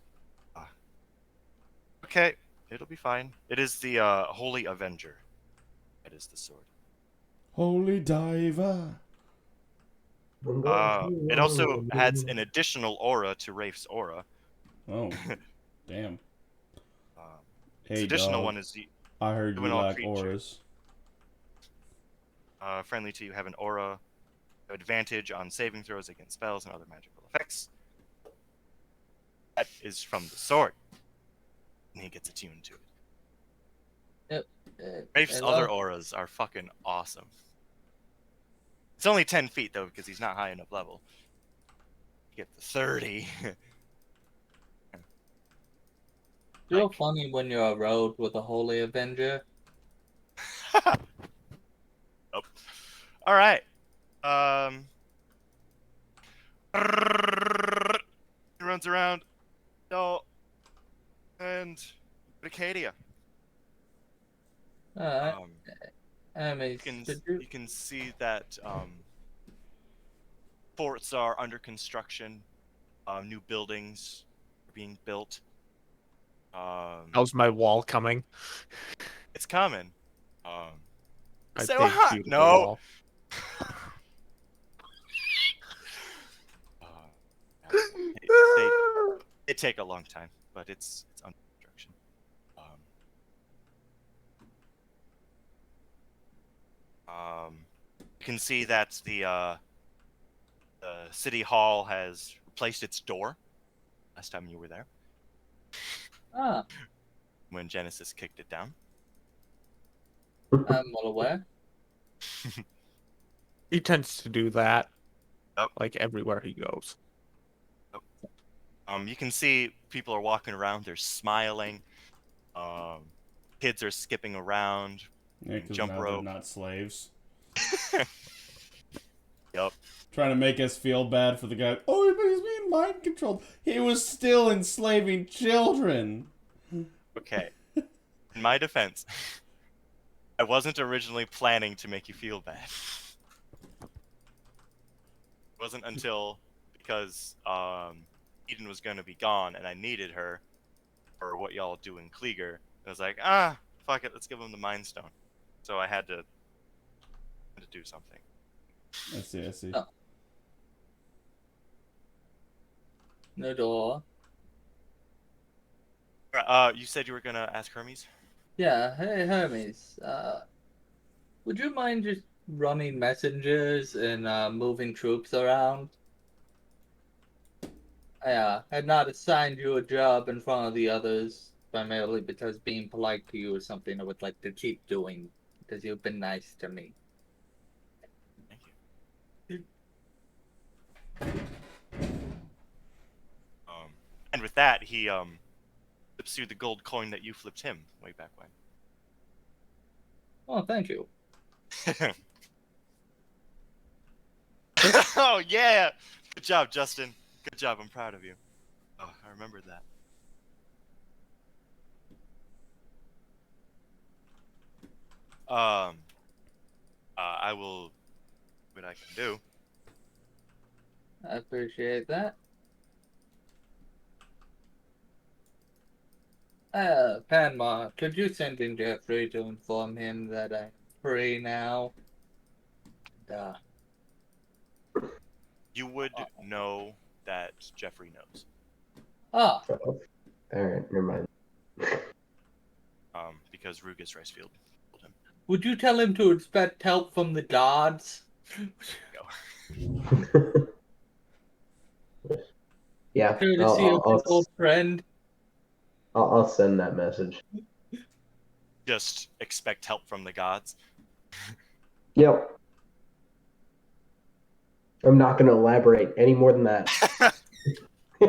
Okay, it'll be fine. It is the Holy Avenger. That is the sword. Holy diver. It also adds an additional aura to Rafe's aura. Oh, damn. This Hey, additional dog. one is the I heard Doing you all like creatures. auras. friendly to you have an aura, advantage on saving throws against spells and other magical effects. That is from the sword. And he gets attuned to it. Rafe's I other love- auras are fucking awesome. It's only 10 feet though, because he's not high enough level. You get the 30. Real funny when you're a road with a Holy Avenger. Nope. All right. He runs around. No. And Acadia. Alright. I mean, You can see that forts are under construction. New buildings are being built. How's my wall coming? It's coming. My So big, hot. beautiful No. wall. It take a long time, but it's under construction. You can see that the city hall has replaced its door. Last time you were there, Ah, when Genesis kicked it down. I'm well aware. He tends to do that. Yep. Like everywhere he goes. You can see people are walking around. They're smiling. Kids are skipping around. Yeah, because Jump now rope. they're not slaves. Yup. Trying to make us feel bad for the guy. Oh, but he's being mind controlled. He was still enslaving children. Okay. In my defense, I wasn't originally planning to make you feel bad. It wasn't until because Eden was going to be gone and I needed her for what y'all do in Kleeger. I was like, fuck it, let's give him the Mind Stone. So I had to do something. I see, I see. Oh. No door. You said you were gonna ask Hermes? Yeah, hey Hermes, would you mind just running messengers and moving troops around? I had not assigned you a job in front of the others, primarily because being polite to you is something I would like to keep doing, because you've been nice to me. Thank you. And with that, he flips you the gold coin that you flipped him way back when. Oh, thank you. Oh yeah! Good job, Justin. Good job. I'm proud of you. Oh, I remembered that. I will. What I can do. I appreciate that. Panma, could you send in Jeffrey to inform him that I'm free now? Uh, You would know that Jeffrey knows. ah, All right, never mind. Because Rugus Ricefield told him. would you tell him to expect help from the gods? Go. Yeah, Courtesy of his old friend. I'll send that message. Just expect help from the gods. Yep. I'm not going to elaborate any more than that. He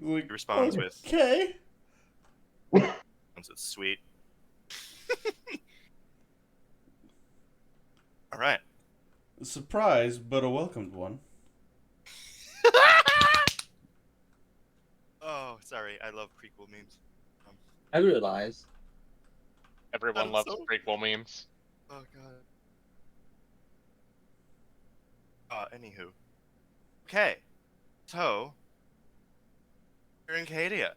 Like, responds with, okay. sweet. All right. A surprise, but a welcomed one. Oh, sorry. I love prequel memes. I realize. Everyone I'm loves so- prequel memes. Oh god. Anywho. Okay. So, you're in Cadia.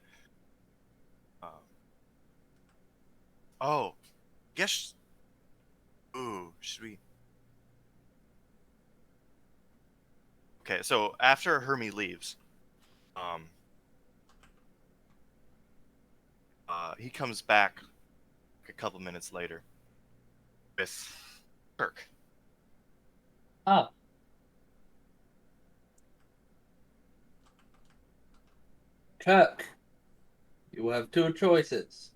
Oh, guess. Ooh, should we? Okay, so after Hermie leaves, he comes back a couple minutes later with Kirk. Ah. Kirk, you have two choices.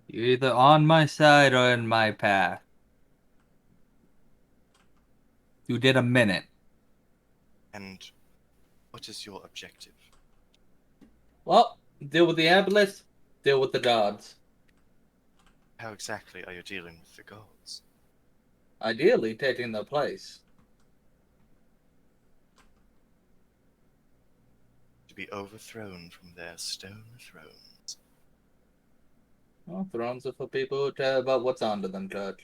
You're either on my side or in my path. You did a minute. And what is your objective? Well, deal with the Aboleths, deal with the gods. How exactly are you dealing with the gods? Ideally, taking their place. To be overthrown from their stone thrones. Well, thrones are for people who care about what's under them, Kirk.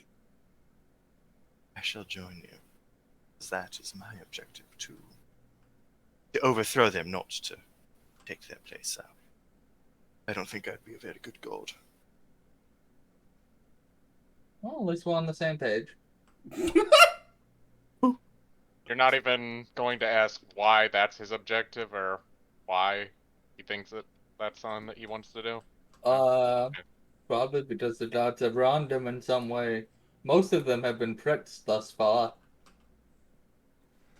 I shall join you, as that is my objective too. To overthrow them, not to take their place out. I don't think I'd be a very good god. Well, at least we're on the same page. You're not even going to ask why that's his objective or why he thinks that that's something that he wants to do? Probably because the gods have wronged him in some way. Most of them have been pricks thus far.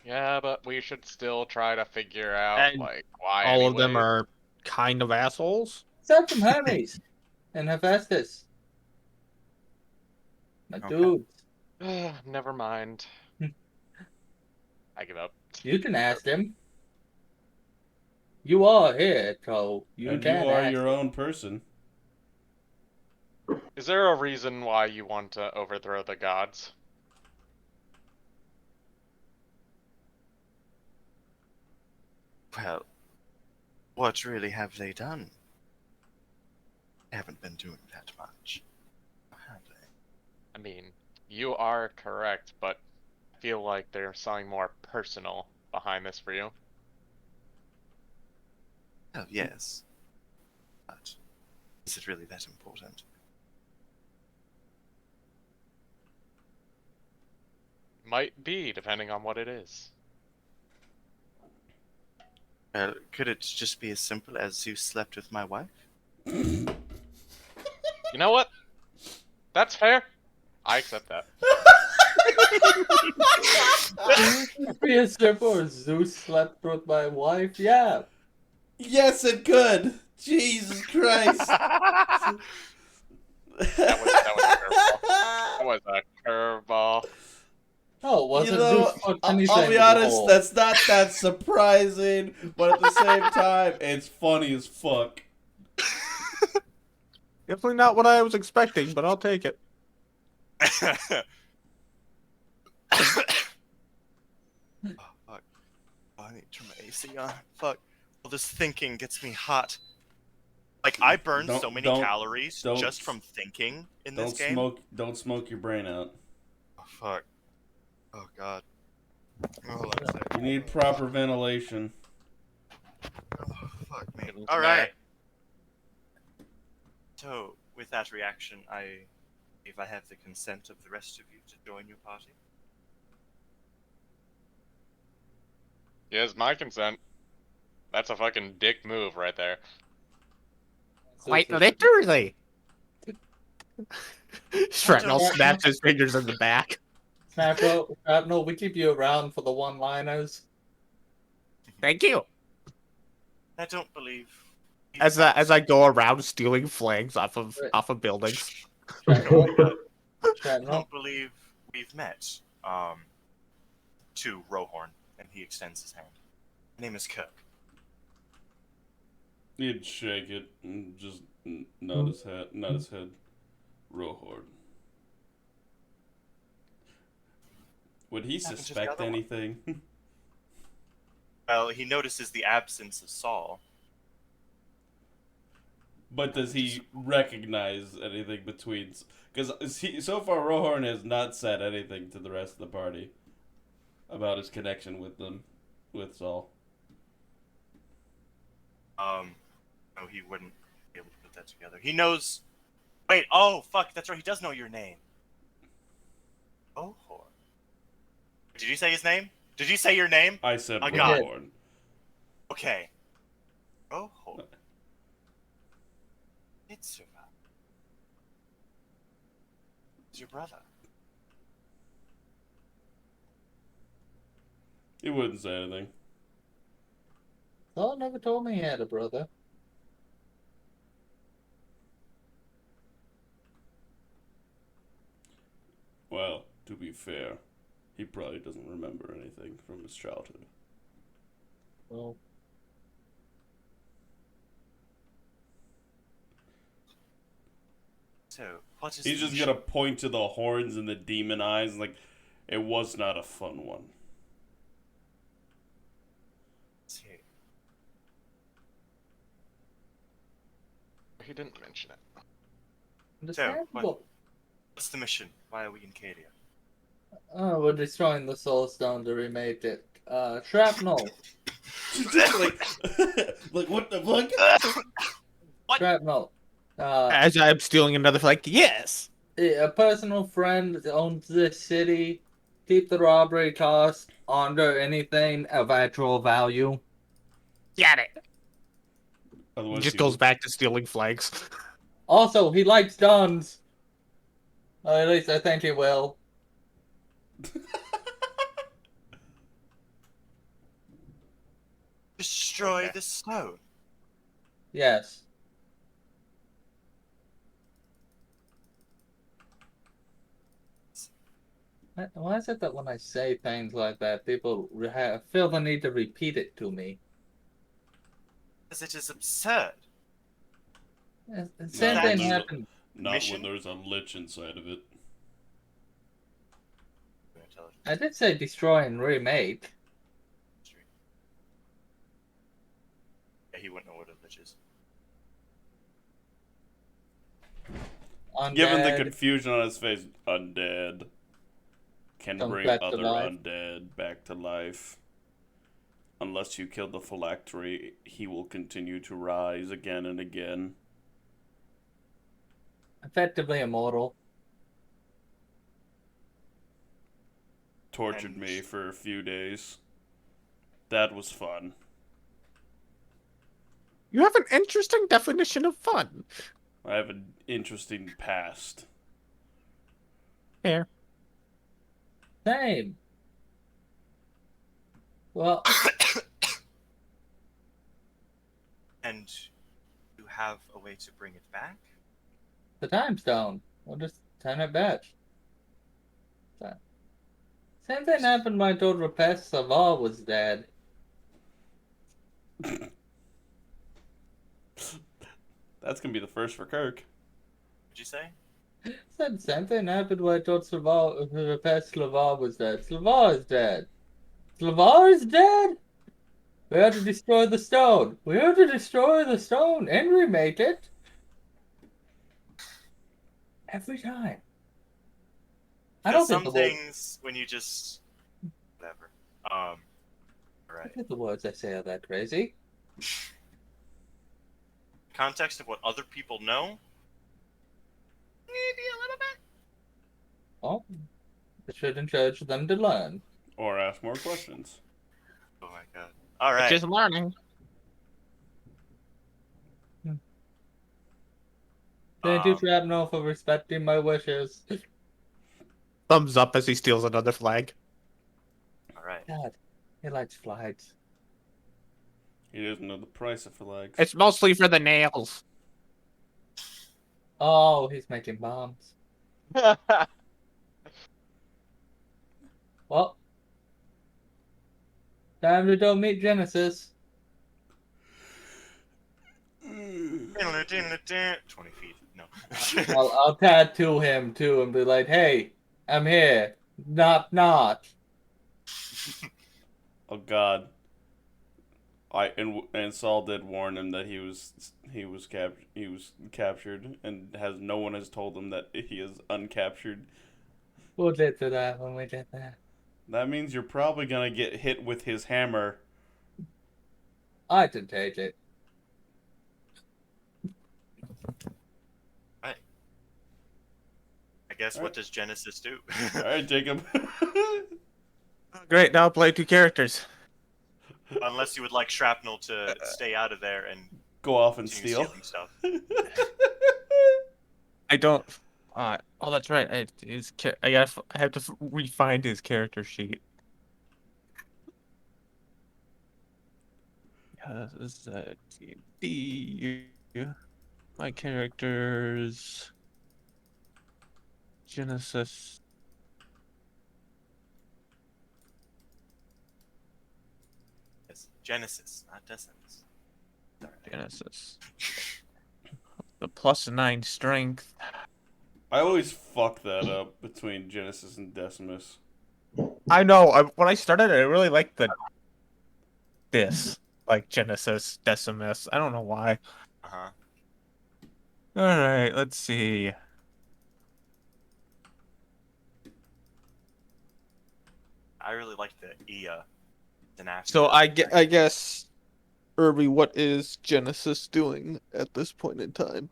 Yeah, but we should still try to figure out, And like, why All of them anyway. are kind of assholes. Except from Hermes and Hephaestus. My Okay. dudes. Never mind. I give up. You can ask him. You are here, so you And can you are ask your him. own person. Is there a reason why you want to overthrow the gods? Well, what really have they done? They haven't been doing that much, have they? I mean, you are correct, but I feel like there's something more personal behind this for you. Oh, yes. But is it really that important? Might be, depending on what it is. Could it just be as simple as you slept with my wife? You know what? That's fair. I accept that. Be a stripper. Zeus slept with my wife. Yeah. Yes, it could. Jesus Christ. That was a curveball. No, it wasn't. You know, Zeus fucked anything I'll be with a honest, hole. that's not that surprising, but at the same time, it's funny as fuck. Definitely not what I was expecting, but I'll take it. Oh, fuck. Oh, I need to turn my AC on. Fuck. All this thinking gets me hot. Like, I burned so many calories just from thinking in this game. Don't smoke your brain out. Oh, fuck. Oh, God. Oh, hold on a sec. You need proper ventilation. Oh, fuck me. Getting Alright. So, with that reaction, if I have the consent of the rest of you to join your party. Yes, my consent. That's a fucking dick move right there. Quite literally. Shrapnel snaps his fingers in the back. Shrapnel, we keep you around for the one-liners. Thank you. I don't believe. As I go around stealing flags off of buildings. Shrapnel, I Shrapnel. don't believe we've met. To Rohorn, and he extends his hand. My name is Kirk. He'd shake it and just nod his head. Rohorn. Would he Happened just suspect the other one. anything? Well, he notices the absence of Saul. But does he recognize anything between? Because so far Rohorn has not said anything to the rest of the party about his connection with Saul. No, he wouldn't be able to put that together. He knows. Wait, oh fuck, that's right. He does know your name. Rohorn. Did you say his name? Did you say your name? I said I got it. Rohorn. Okay. Rohorn. Mitsuva. It's your brother. He wouldn't say anything. Saul never told me he had a brother. Well, to be fair, he probably doesn't remember anything from his childhood. Well, So, what is He's the just mission? gonna point to the horns and the demon eyes, like, it was not a fun one. Let's see. He didn't mention it. understandable. What's the mission? Why are we in Cadia? Oh, we're destroying the Soul Stone to remake it. Shrapnel. like, like, what the fuck? What? Shrapnel. As I'm stealing another flag, yes. A personal friend owns this city. Keep the robbery cost under anything of actual value. Got it. Otherwise, Just he goes would- back to stealing flags. Also, he likes guns. At least I think he will. Destroy Okay. the stone. Yes. Why is it that when I say things like that, people feel the need to repeat it to me? Because it is absurd. Same No, thing no, no. happened. Not Mission? when there's a lich inside of it. Intelligence. I did say destroy and remake. Yeah, he wouldn't know what a lich is. Given the Undead. confusion on his face, undead can Comes bring back to other life. undead back to life. Unless you kill the phylactery, he will continue to rise again and again. Effectively immortal. Tortured And- me for a few days. That was fun. You have an interesting definition of fun. I have an interesting past. Fair. Same. Well, And you have a way to bring it back? the time stone. We'll just turn it back. So- Same thing happened when I told Rapesh Saval was dead. That's gonna be the first for Kirk. What'd you say? Said same thing happened when I told Rapesh Slavar was dead. Slavar is dead. Slavar is dead? We had to destroy the stone. We had to destroy the stone and remake it. Every time. I don't Some think the words, things when you just whatever. I Right. think the words I say are that crazy. Context of what other people know? Maybe a little bit. Oh, I should encourage them to learn. Or ask more questions. Oh my god. Alright. Just learning. Thank you, Shrapnel, for respecting my wishes. Thumbs up as he steals another flag. Alright. God, he likes flags. He doesn't know the price of flags. It's mostly for the nails. Oh, he's making bombs. Well, time to go meet Genesis. 20 feet. No. I'll tattoo him too and be like, "Hey, I'm here. Knock, knock." Oh God. And Saul did warn him that he was captured, and no one has told him that he is uncaptured. We'll get to that when we get there. That means you're probably gonna get hit with his hammer. I can take it. I guess what does Genesis do? All right, Jacob. Great, now play 2 characters. Unless you would like Shrapnel to stay out of there and Go off and continue steal. stealing stuff. I don't. Oh, that's right. I have to refine his character sheet. Yeah, this is D. My characters. Genesis. Yes, Genesis, not Decimus. Genesis. The +9 strength. I always fuck that up between Genesis and Decimus. I know. When I started, I really liked this, like Genesis, Decimus. I don't know why. Uh-huh. All right, let's see. I really like the Ia dynasty. So I guess, Irby, what is Genesis doing at this point in time?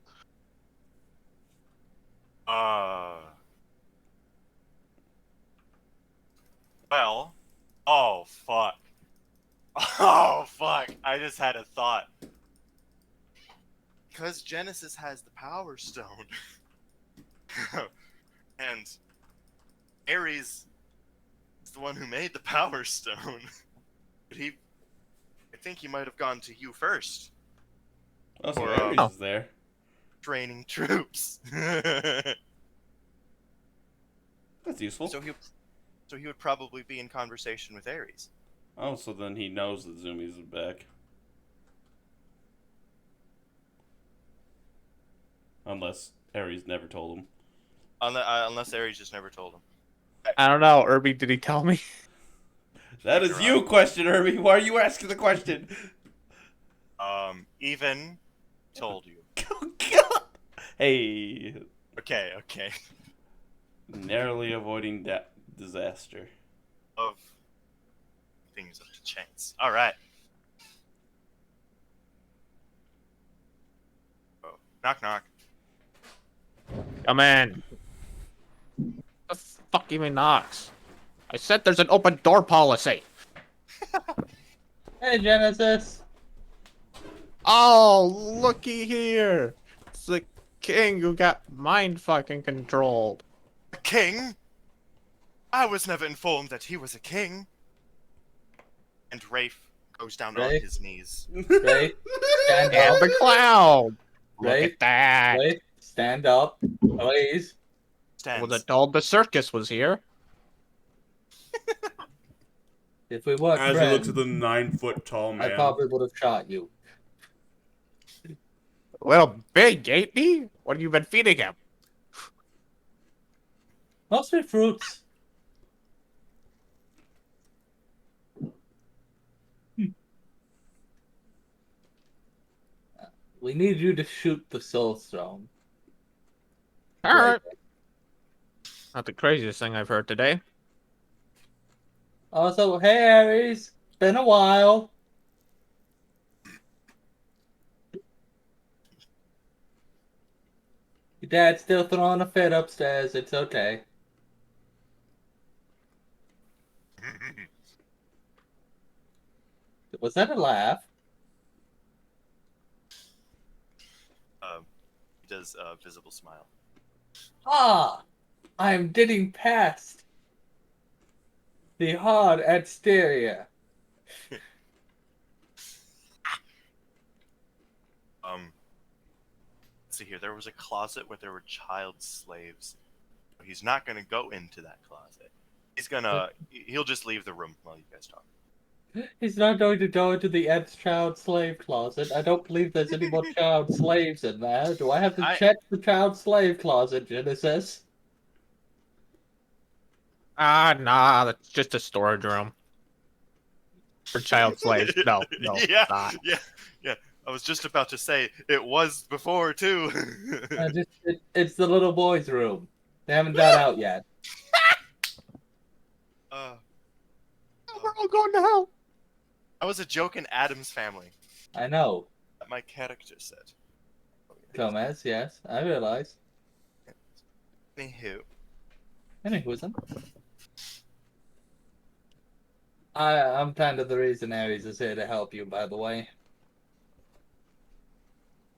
Well, oh fuck. Oh fuck. I just had a thought. Because Genesis has the Power Stone. And Ares is the one who made the Power Stone. But I think he might have gone to you first. Oh, so Or, Ares is there. Training troops. That's useful. So he would probably be in conversation with Ares. Oh, so then he knows that Zoomies is back. Unless Ares never told him. Unless Ares just never told him. I don't know, Irby. Did he tell me? That is you question, Irby. Why are you asking the question? Even told you. Oh, God. Hey, Okay. narrowly avoiding that disaster. Of things up to chance. All right. Oh, knock knock. Come in. The fuck even knocks? I said there's an open door policy. Hey, Genesis. Oh, looky here. It's the king who got mind fucking controlled. A king? I was never informed that he was a king. And Rafe goes down on Rafe? his knees. Right? Stand And up. the cloud. Look Right? at that. Right? Stand up, please. Was Stands. told the circus was here. If we weren't As he friends, looks at the 9-foot tall I man. probably would have shot you. Well, big, ain't he? What have you been feeding him? Mostly fruits. We need you to shoot the soul stone. Alright. Not the craziest thing I've heard today. Also, hey Aries, been a while. Your dad's still throwing a fit upstairs. It's okay. Was that a laugh? He does a visible smile. Ah, I'm getting past the hard exterior. Let's see here. There was a closet where there were child slaves. He's not gonna go into that closet. He'll just leave the room while you guys talk. He's not going to go into the ex-child slave closet. I don't believe there's any more child slaves in there. Do I have to check the child slave closet, Genesis? Nah, that's just a storage room. For child slaves. No, yeah, not. yeah. I was just about to say it was before too. It's the little boy's room. They haven't got out yet. We're all going to hell. That was a joke in Adam's Family I know. that my character said. Gomez, yes, I realize. Anywho, Anywhoism. I'm kind of the reason Aries is here to help you, by the way.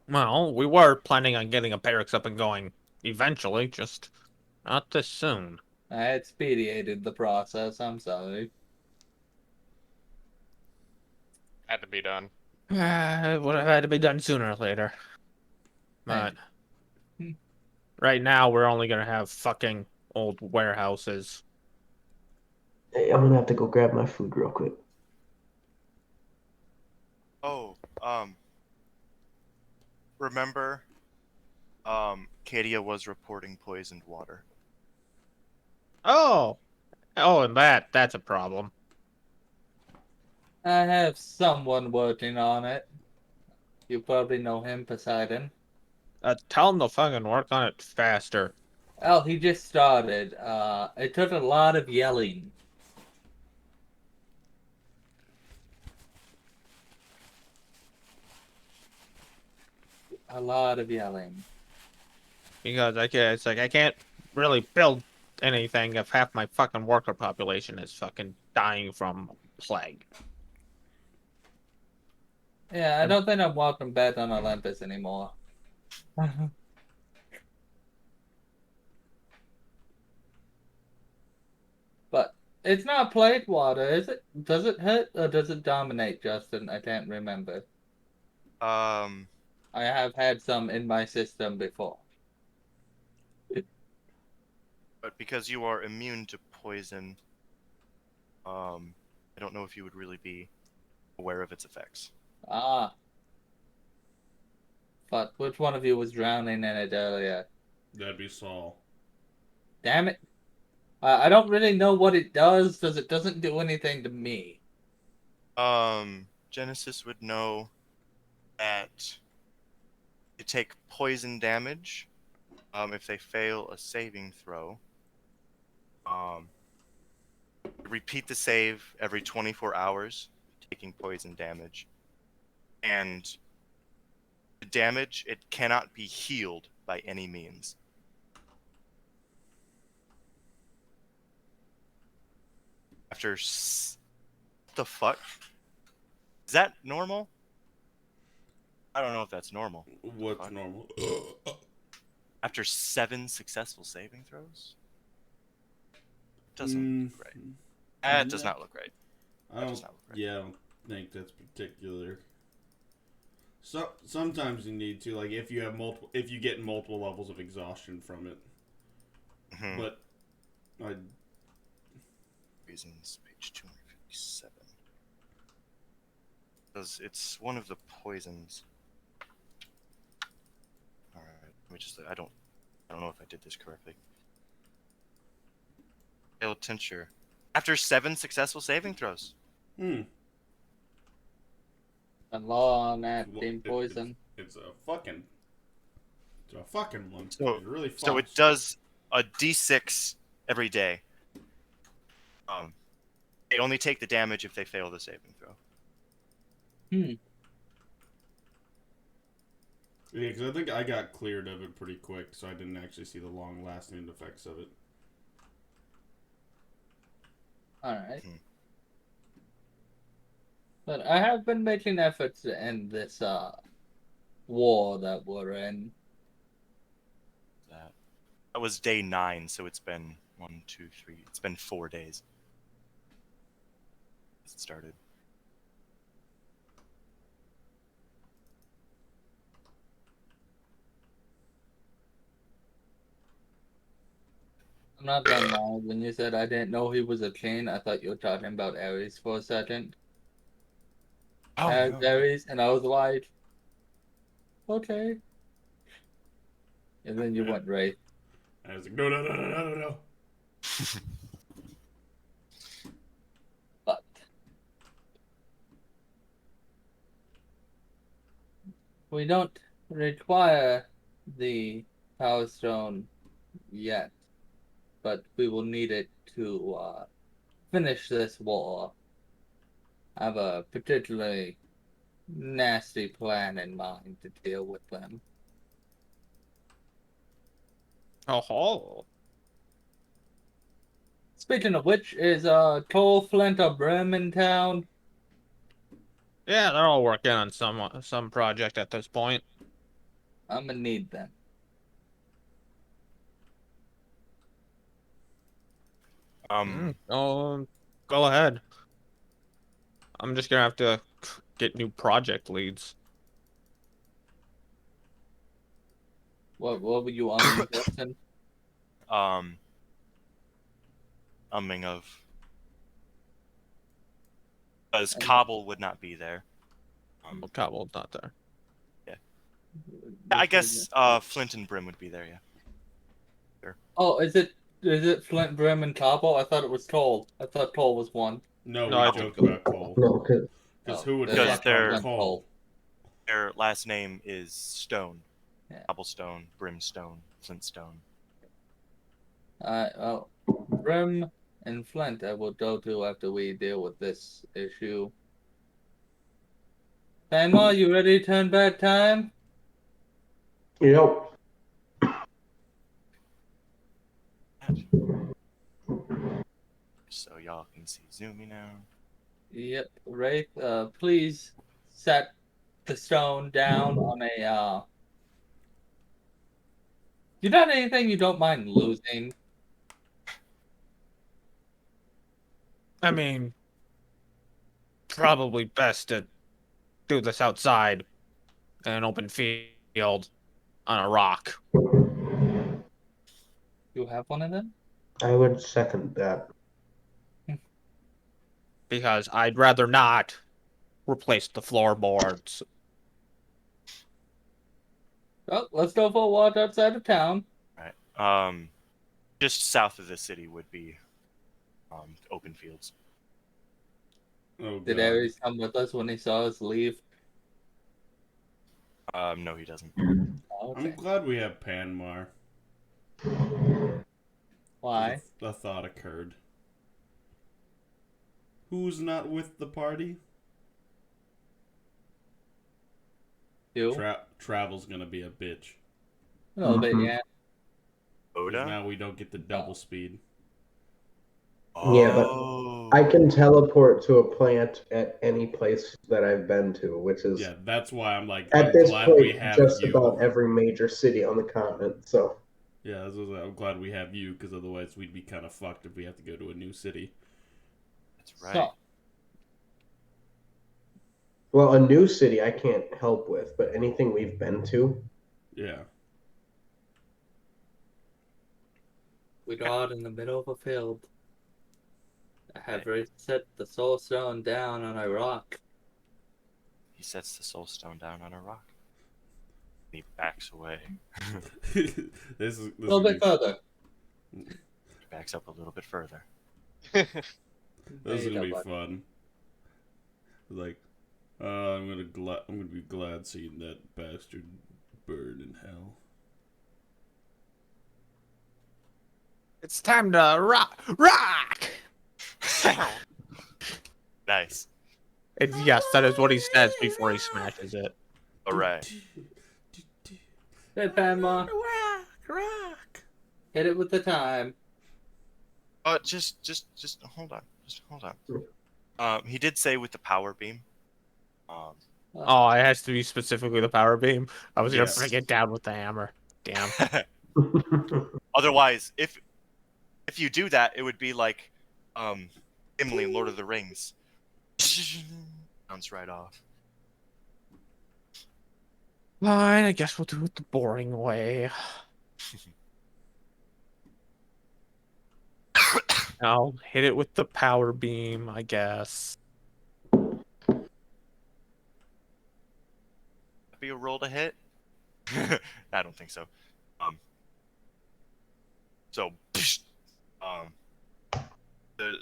Well, we were planning on getting a barracks up and going eventually, just not this soon. I expedited the process, I'm sorry. Had to be done. It would have had to be done sooner or later. But Hmm. right now, we're only gonna have fucking old warehouses. Hey, I'm gonna have to go grab my food real quick. remember, Kadia was reporting poisoned water. Oh, and that's a problem. I have someone working on it. You probably know him, Poseidon. Tell him to fucking work on it faster. Oh, he just started. It took a lot of yelling. A lot of yelling. Because I can't really build anything if half my fucking worker population is fucking dying from plague. Yeah, I don't think I'm welcome back on Olympus anymore. But it's not plague water, is it? Does it hurt or does it dominate, Justin? I can't remember. I have had some in my system before. But because you are immune to poison, I don't know if you would really be aware of its effects. Ah. But which one of you was drowning in it earlier? That'd be Saul. Damn it. I don't really know what it does, because it doesn't do anything to me. Genesis would know that you take poison damage if they fail a saving throw. Repeat the save every 24 hours, taking poison damage. And the damage, it cannot be healed by any means. After what the fuck? Is that normal? I don't know if that's normal. What's Fuck. normal? After 7 successful saving throws? Doesn't look right. That does not look right. I That does don't. not look right. Yeah, I don't think that's particular. So sometimes you need to, like, if you get multiple levels of exhaustion from it. Mhm. But I Reasons, page 257. Because it's one of the poisons. Alright, let me just. I don't know if I did this correctly. Pale tincture. After 7 successful saving throws. A law on that Well, being poison. It's a fucking one. So- It really So it fucks. does a d6 every day. They only take the damage if they fail the saving throw. Yeah, because I think I got cleared of it pretty quick, so I didn't actually see the long-lasting effects of it. Alright. Hmm. But I have been making efforts to end this war that we're in. That was day 9, so it's been 1, 2, 3. It's been 4 days. It started. I'm not gonna lie, when you said I didn't know he was a king, I thought you were talking about Ares for a second. Oh, no. Ares, and I was like, okay. And then you went Wraith. And I was like, no. But we don't require the Power Stone yet, but we will need it to finish this war. I have a particularly nasty plan in mind to deal with them. Oh, Speaking of which, is Toll, Flint, or Brim in town? yeah, they're all working on some project at this point. I'm gonna need them. Oh, go ahead. I'm just gonna have to get new project leads. What were you on, Justin? Umming of. Because Cobble would not be there. Oh, Cobble's not there. I guess Flint and Brim would be there, yeah. Oh, is it Flint, Brim, and Cobble? I thought it was Toll. I thought Toll was one. No, No, we I joke think- about Cole. No, 'cause- Because Oh, who would that's Because fuck they're- on Cole? Their last name is Stone. Yeah. Cobblestone, Brimstone, Flintstone. Well, Brim and Flint I will go to after we deal with this issue. Fanma, you ready to turn back time? Yep. So y'all can see Zoomy now. Yep, Wraith, please set the stone down on a, You got anything you don't mind losing? I mean, probably best to do this outside in an open field on a rock. You have one of them? I would second that. Because I'd rather not replace the floorboards. Well, let's go for a walk outside of town. Right. Just south of the city would be open fields. Oh, Did God. Ares come with us when he saw us leave? No, he doesn't. Oh, I'm okay. glad we have Panmar. Why? The thought occurred. Who's not with the party? You? Travel's gonna be a bitch. A little bit, Mhm. yeah. 'Cause Oda? now we don't get the double speed. Yeah, but- Oh. I can teleport to a plant at any place that I've been to, which is Yeah, that's why I'm like, at I'm this glad we point have just you. about every major city on the continent. So Yeah, that's what I'm glad we have you, because otherwise we'd be kind of fucked if we have to go to a new city. That's right. So, well, a new city I can't help with, but anything we've been to, Yeah. we go out in the middle of a field. I have set the soul stone down on a rock. He sets the soul stone down on a rock. He backs away. this is A little bit further. He backs up a little bit further. This is There you gonna go, be bud. fun. Like, I'm gonna be glad seeing that bastard burn in hell. It's time to rock. Nice. And yes, that is what he says before he smashes it. Alright. Hey, Panma, Rock. hit it with the time. Just hold on. Just hold on. He did say with the power beam. Oh, it has to be specifically the power beam. I was Yes. gonna bring it down with the hammer. Damn. Otherwise, if you do that, it would be like Gimli in Lord of the Rings. Bounce right off. Fine, I guess we'll do it the boring way. I'll hit it with the power beam, I guess. Be a roll to hit? I don't think so. So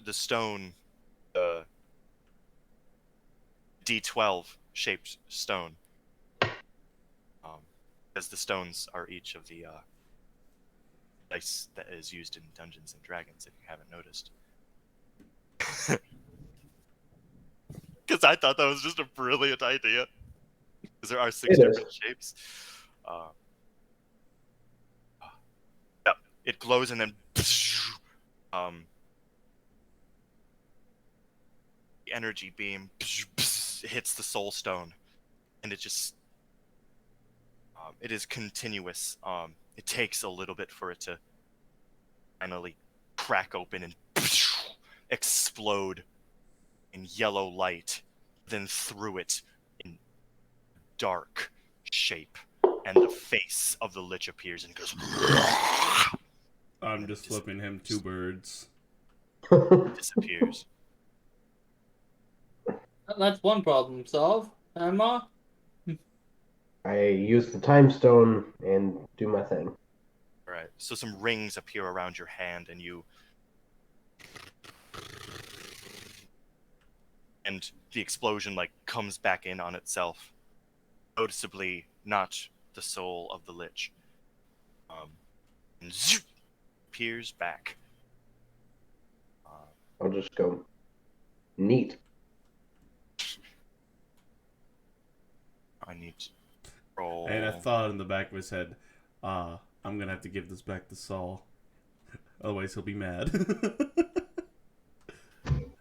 the stone, the D12 shaped stone, as the stones are each of the dice that is used in Dungeons and Dragons, if you haven't noticed. Because I thought that was just a brilliant idea. Because there are 6 different shapes. Yep, it glows and then the energy beam hits the soul stone, and it just it is continuous. It takes a little bit for it to finally crack open and explode in yellow light, then through it in dark shape, and the face of the Lich appears and goes. I'm just flipping him 2 birds. Disappears. That's one problem solved. Panma? I use the time stone and do my thing. Right. So some rings appear around your hand, and and the explosion like comes back in on itself. Noticeably not the soul of the Lich. And zoop, appears back. I'll just go. Neat. I need to roll. And a thought in the back of his head, I'm gonna have to give this back to Saul. Otherwise he'll be mad.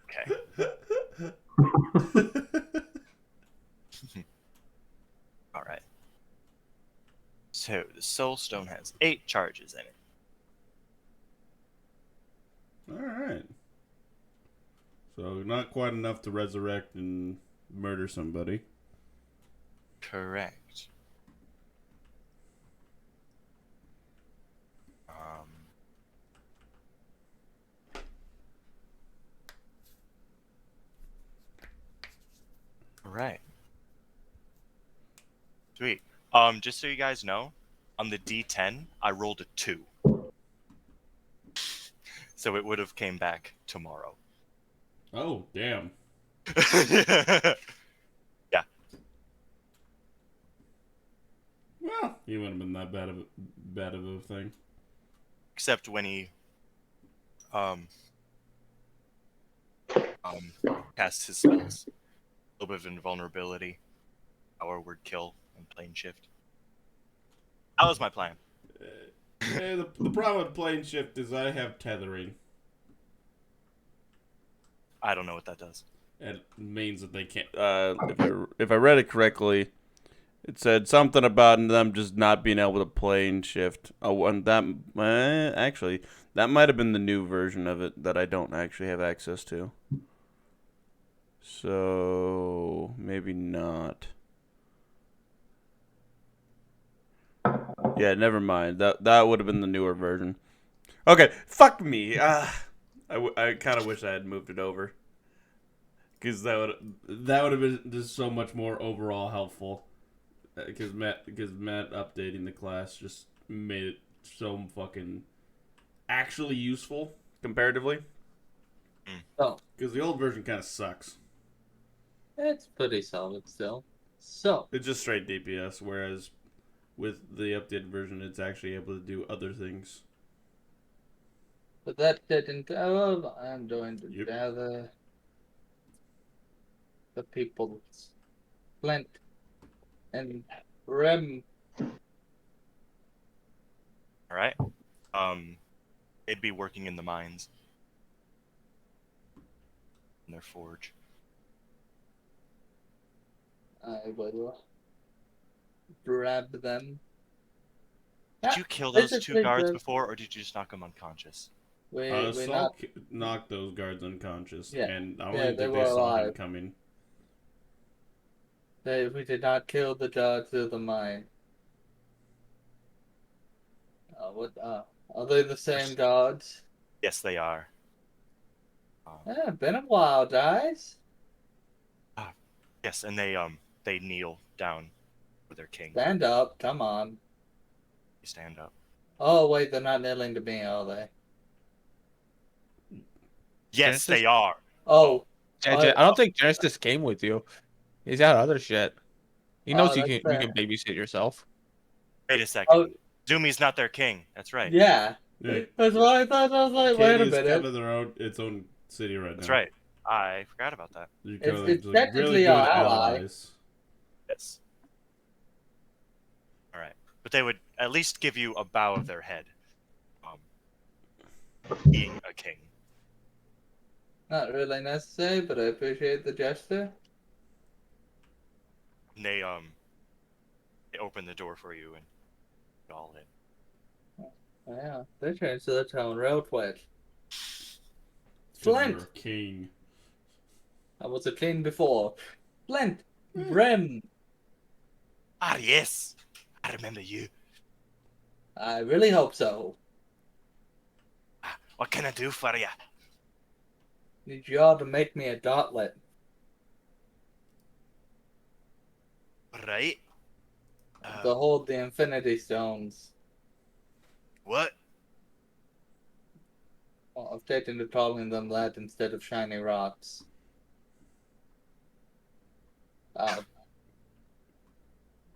Okay. All right. So the Soul Stone has 8 charges in it. Alright. So not quite enough to resurrect and murder somebody. Correct. Right. Sweet. Just so you guys know, on the D10, I rolled a 2. So it would have came back tomorrow. Oh, damn. Yeah. Well, he wouldn't have been that bad of a thing. Except when he casts his spells. A little bit of invulnerability, power word kill, and plane shift. That was my plan. The problem with plane shift is I have tethering. I don't know what that does. It means that they can't. If I read it correctly, it said something about them just not being able to play and shift. Oh, and that actually that might have been the new version of it that I don't actually have access to. So maybe not. Yeah, never mind. That would have been the newer version. Okay, fuck me. I kind of wish I had moved it over. Because that would have been just so much more overall helpful. Because Matt updating the class just made it so fucking actually useful comparatively. Oh, Because the old version kind of sucks. it's pretty solid still. So, It's just straight DPS, whereas with the updated version, it's actually able to do other things. but that didn't. Oh, I'm going to Yep. gather the people's Flint and Rem. All right. They'd be working in the mines. In their forge. I will grab them. Did you kill this those is two pretty guards good. before, or did you just knock them unconscious? We Saul knocked those guards unconscious, Yeah. and I don't Yeah, even they think were they saw him alive. coming. we did not kill the guards of the mine. Are they the same guards? Yes, they are. Been a while, guys. Yes, and they kneel down for their king. Stand up, come on. They stand up. Oh wait, they're not kneeling to me, are they? Yes, Genesis? they are. Oh, I don't think Genesis came with you. He's got other shit. He knows that's you fair. can babysit yourself. Wait a second. Oh, Zumi's not their king. That's right. yeah. Yeah. That's what I thought. I was like, wait a Katie is minute. kind of its own city right That's now. right. I forgot about that. You're It's- kind it's of technically really good our ally. allies. Yes. All right, but they would at least give you a bow of their head. Being a king. Not really necessary, but I appreciate the gesture. And they open the door for you and get all in. Yeah, they changed the tone real quick. You're Flint, a king. I was a king before. Flint, Rem, Ah yes, I remember you. I really hope so. What can I do for you? Need y'all to make me a gauntlet. Right. To hold the Infinity Stones. What? Well, I've taken to calling them that instead of shiny rocks.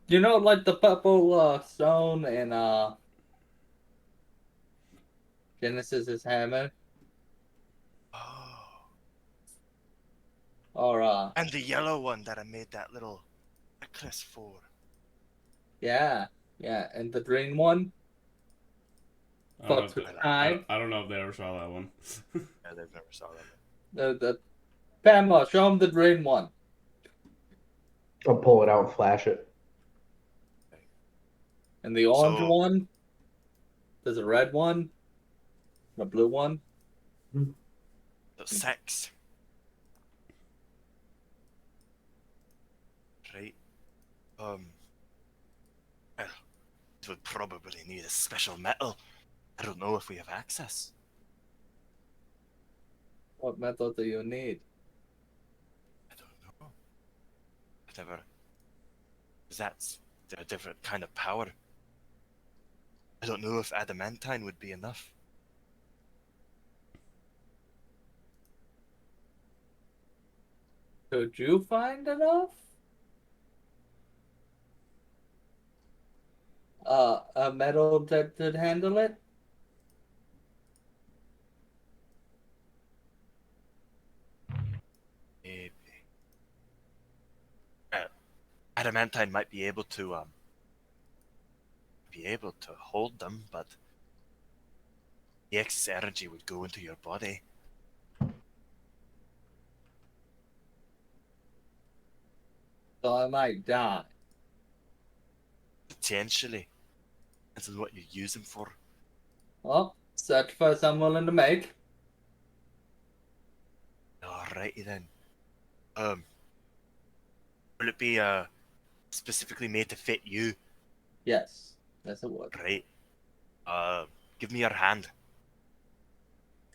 You know, like the purple stone in Genesis's hammer, Oh. or And the yellow one that I made that little necklace for. yeah, and the green one. I don't, know Fucks if with they, time. I don't know if they ever saw that one. Yeah, they've never saw that. The Pamela, show him the green one. I'll pull it out and flash it. And the orange So- one. There's a red one. And a blue one. The sex. Right. Well, it would probably need a special metal. I don't know if we have access. What metal do you need? I don't know. Whatever. That's a different kind of power. I don't know if adamantine would be enough. Could you find enough? A metal that could handle it? Maybe. Adamantine might be able to hold them, but the excess energy would go into your body. so I might die. Potentially. This is what you use him for. Well, sacrifice I'm willing to make. Alrighty then. Will it be specifically made to fit you? Yes, yes it would. Right. Give me your hand.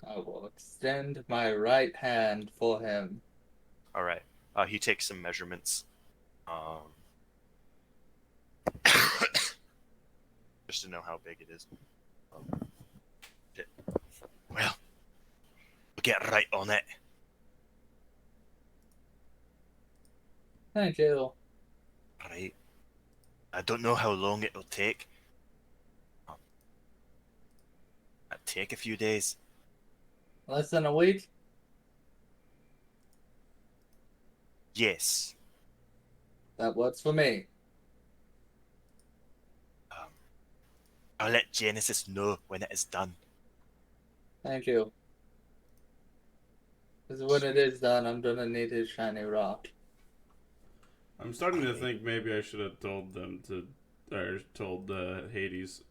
I will extend my right hand for him. Alright. He takes some measurements. Just to know how big it is. Shit. Well, we'll get right on it. Thank you. Right. I don't know how long it'll take. It'll take a few days. Less than a week? Yes. That works for me. I'll let Genesis know when it is done. Thank you. Because when it is done, I'm gonna need his shiny rock. I'm starting to think maybe I should have told them to, or told Hades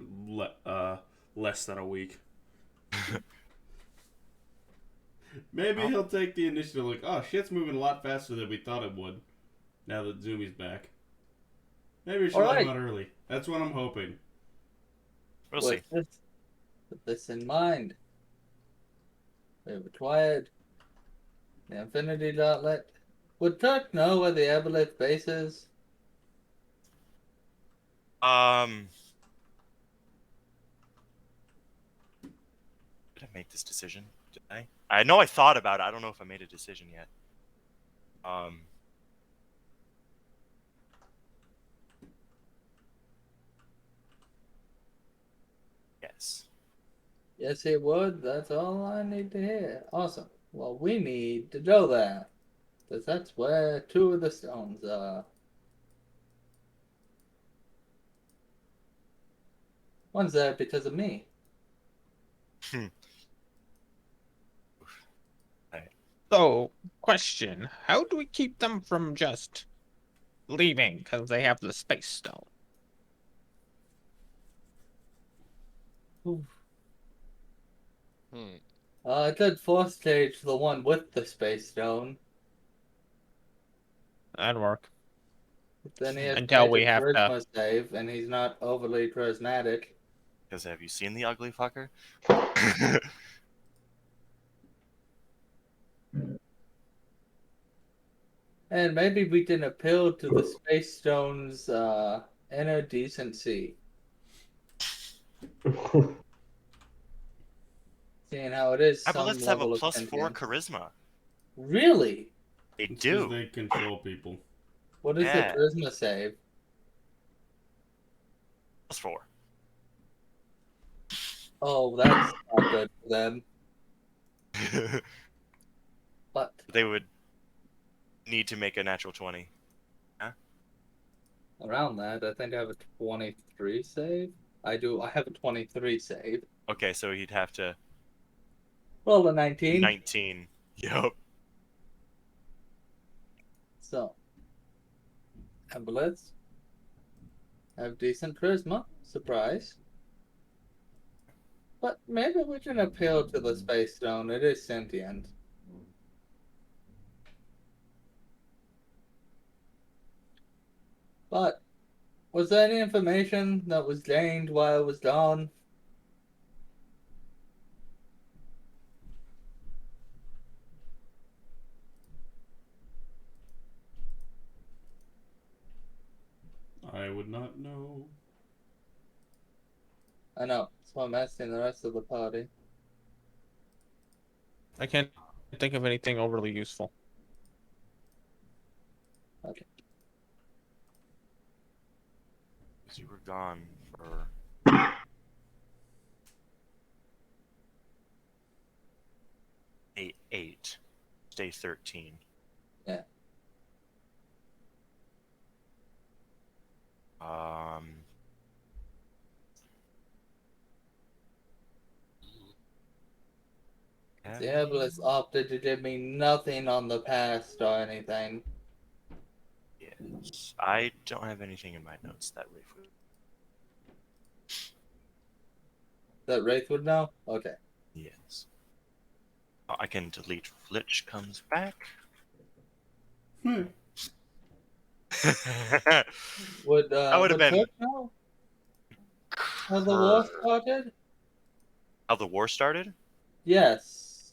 less than a week. Maybe he'll take the initiative. Like, oh, shit's moving a lot faster than we thought it would. Now that Zumi's back, maybe we should let him out early. That's what I'm hoping. We'll see. With this in mind, we required the Infinity Gauntlet. Would Turk know where the Aboleth base is? Did I make this decision? Did I? I know I thought about it. I don't know if I made a decision yet. Yes. Yes, it would. That's all I need to hear. Awesome. Well, we need to go there. Because that's where two of the stones are. One's there because of me. So, question: how do we keep them from just leaving because they have the space stone? I did force stage the one with the space stone. That'd work. But then he has Until to we make a have to- charisma save, and he's not overly charismatic. Because have you seen the ugly fucker? And maybe we can appeal to the space stone's inner decency. Seeing how it is some Aboleths have a level of +4 sentience. charisma. Really? They It's 'cause do. they control people. What is Yeah. the charisma save? +4. Oh, that's not good for them. But They would need to make a natural 20. around that, I think I have a 23 save. I do. I have a 23 save. Okay, so he'd have to Roll a 19. 19. Yup. So, Aboleths have decent charisma. Surprise. But maybe we can appeal to the space stone. It is sentient. But was there any information that was gained while it was gone? I would not know. I know. So I'm asking the rest of the party. I can't think of anything overly useful. Okay. Because you were gone for... eight. Stay 13. Yeah. The Aboleths opted to give me nothing on the past or anything. Yeah. I don't have anything in my notes that Rafe would. That Wraith would know? Okay. Yes. Oh, I can delete Lich comes back. Hmm. Would That would've been- Turk know how the war started? How the war started? Yes.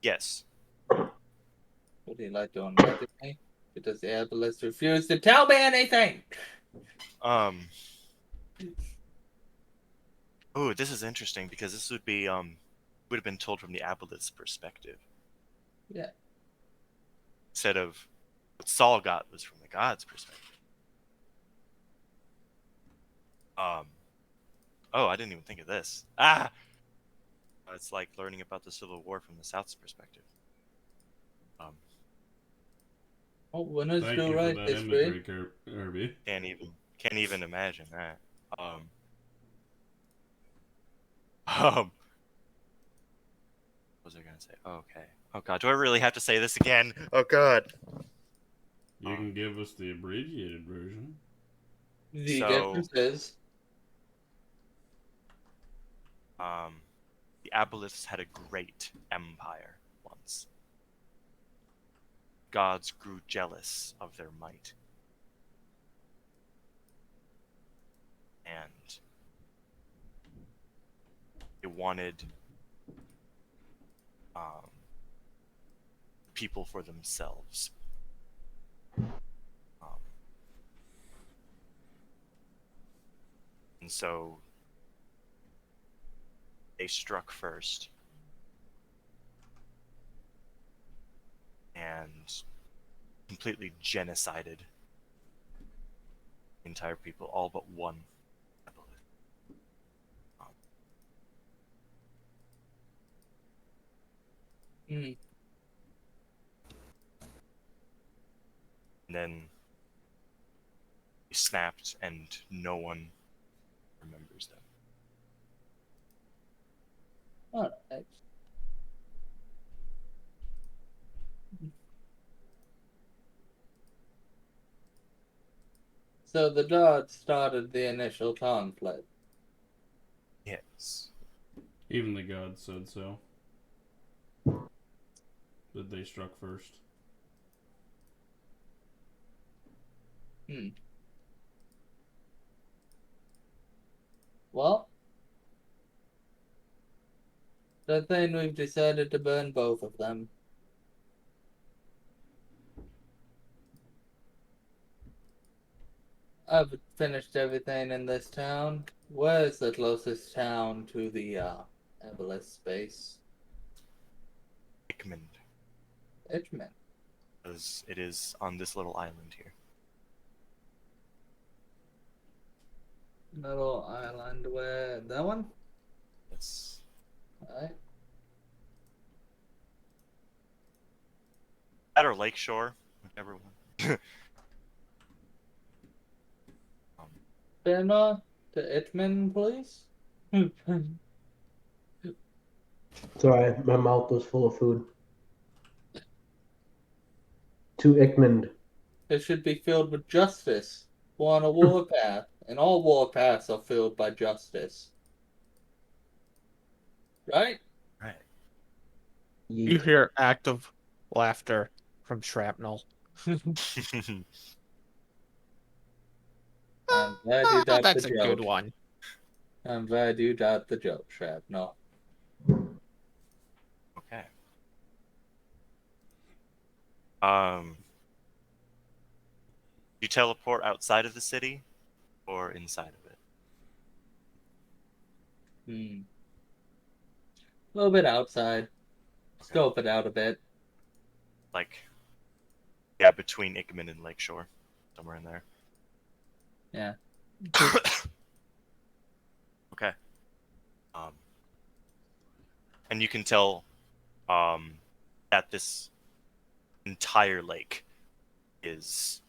Yes. Would he like to enlighten me? Because the Abolist refused to tell me anything! Oh, this is interesting because this would be would have been told from the Aboleth's perspective. Yeah. Instead of what Saul got was from the God's perspective. Oh, I didn't even think of this. It's like learning about the Civil War from the South's perspective. Oh, winners Thank do you for right that history. imagery, Kirby. Can't even imagine that. What was I gonna say? Okay. Oh god, do I really have to say this again? Oh god. You can give us the abbreviated version. The So- difference is, The Aboleths had a great empire once. Gods grew jealous of their might. And they wanted people for themselves. And so they struck first and completely genocided the entire people, all but one. mm, And then they snapped, and no one remembers them. alright. So the gods started the initial conflict. Yes. Even the gods said so. That they struck first. Well, I think we've decided to burn both of them. I've finished everything in this town. Where's the closest town to the Aboleth space? Hickman, Edgemont. because it is on this little island here. Little island where that one? Yes. Alright. That or Lakeshore, whichever one. Bema to Edgemont, please. Sorry, my mouth was full of food. To Ickmond. It should be filled with justice. We're on a warpath, and all warpaths are filled by justice. Right? Right. You hear active laughter from Shrapnel. I'm glad you got That's the a joke. good one. I'm glad you got the joke, Shrapnel. Okay. You teleport outside of the city or inside of it? A little bit outside. Scope it out a bit. Like, yeah, between Ickman and Lakeshore, somewhere in there. Yeah. Okay. And you can tell that this entire lake is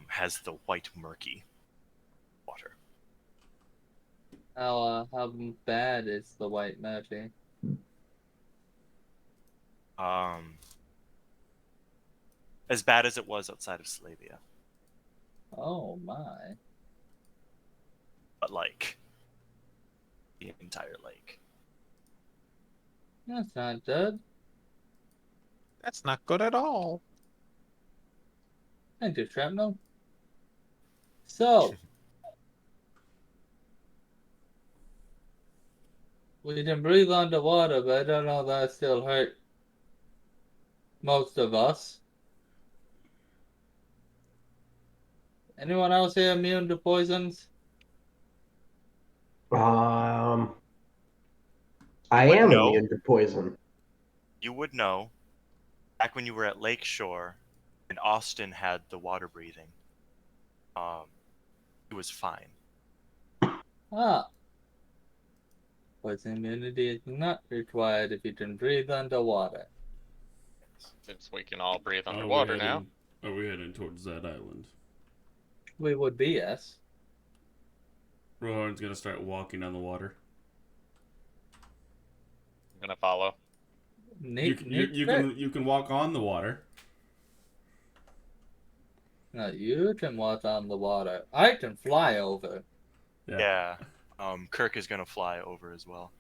has the white murky water. How bad is the white murky? As bad as it was outside of Slavia. Oh my. But like the entire lake. That's not good. That's not good at all. Thank you, Shrapnel. So, we can breathe underwater, but I don't know if that still hurt most of us. Anyone else here immune to poisons? I would am know. immune to poison. You would know back when you were at Lakeshore and Austin had the water breathing. It was fine. Ah. Poison immunity is not required if you can breathe underwater. Since we can all breathe Are we underwater now. heading- Are we heading towards that island? We would be, yes. Rohan's gonna start walking on the water. I'm gonna follow. You can walk on the water. No, you can walk on the water. I can fly over. Yeah. Kirk is gonna fly over as well.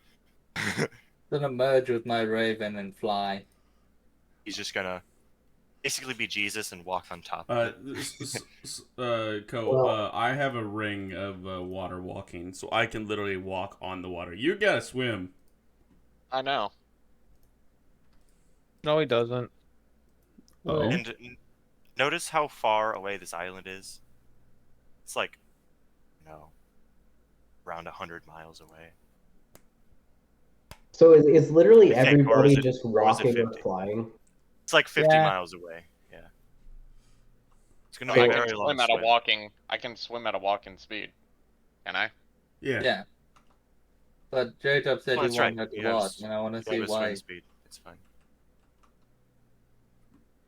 Gonna merge with my raven and fly. He's just gonna basically be Jesus and walk on top. I have a ring of water walking, so I can literally walk on the water. You gotta swim. I know. No, he doesn't. Uh-oh. And notice how far away this island is. It's like, around 100 miles away. So is literally I think, or everybody is it- just or is it walking or 50? flying? It's like 50 Yeah. miles away. Yeah. It's gonna So be I a can very long swim at a swim. walking. I can swim at a walking speed. Can I? Yeah. Yeah. But Jacob said Oh, he that's right. wanted You to have walk, and I want to You see have a swim why. speed. It's fine.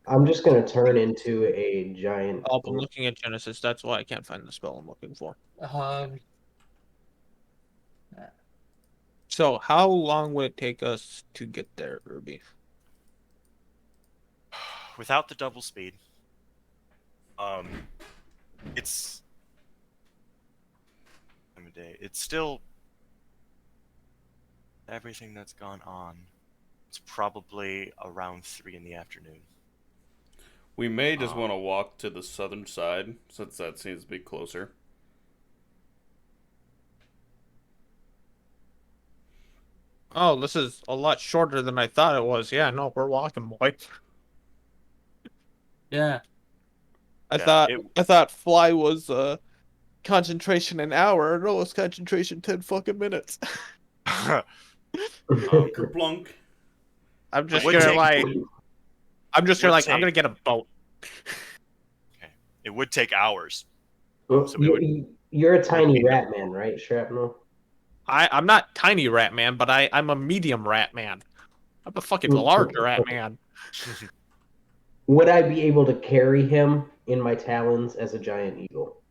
I'm just gonna turn into a giant. Oh, I'm looking at Genesis. That's why I can't find the spell I'm looking for. So, how long would it take us to get there, Ruby? Without the double speed, it's time of day. It's still everything that's gone on. It's probably around 3 in the afternoon. We may just want to walk to the southern side, since that seems to be closer. Oh, this is a lot shorter than I thought it was. Yeah, no, we're walking, boy. Yeah. I Yeah, thought fly was concentration an hour. No, it's concentration 10 fucking minutes. Kerplunk. I'm just would gonna take- like. I'm just would gonna like. I'm take- gonna get a boat. It would take hours. Well, So we would- you're a tiny be- rat man, right, Shrapnel? I'm not tiny rat man, but I'm a medium rat man. I'm a fucking Mm. large rat man. Would I be able to carry him in my talons as a giant eagle?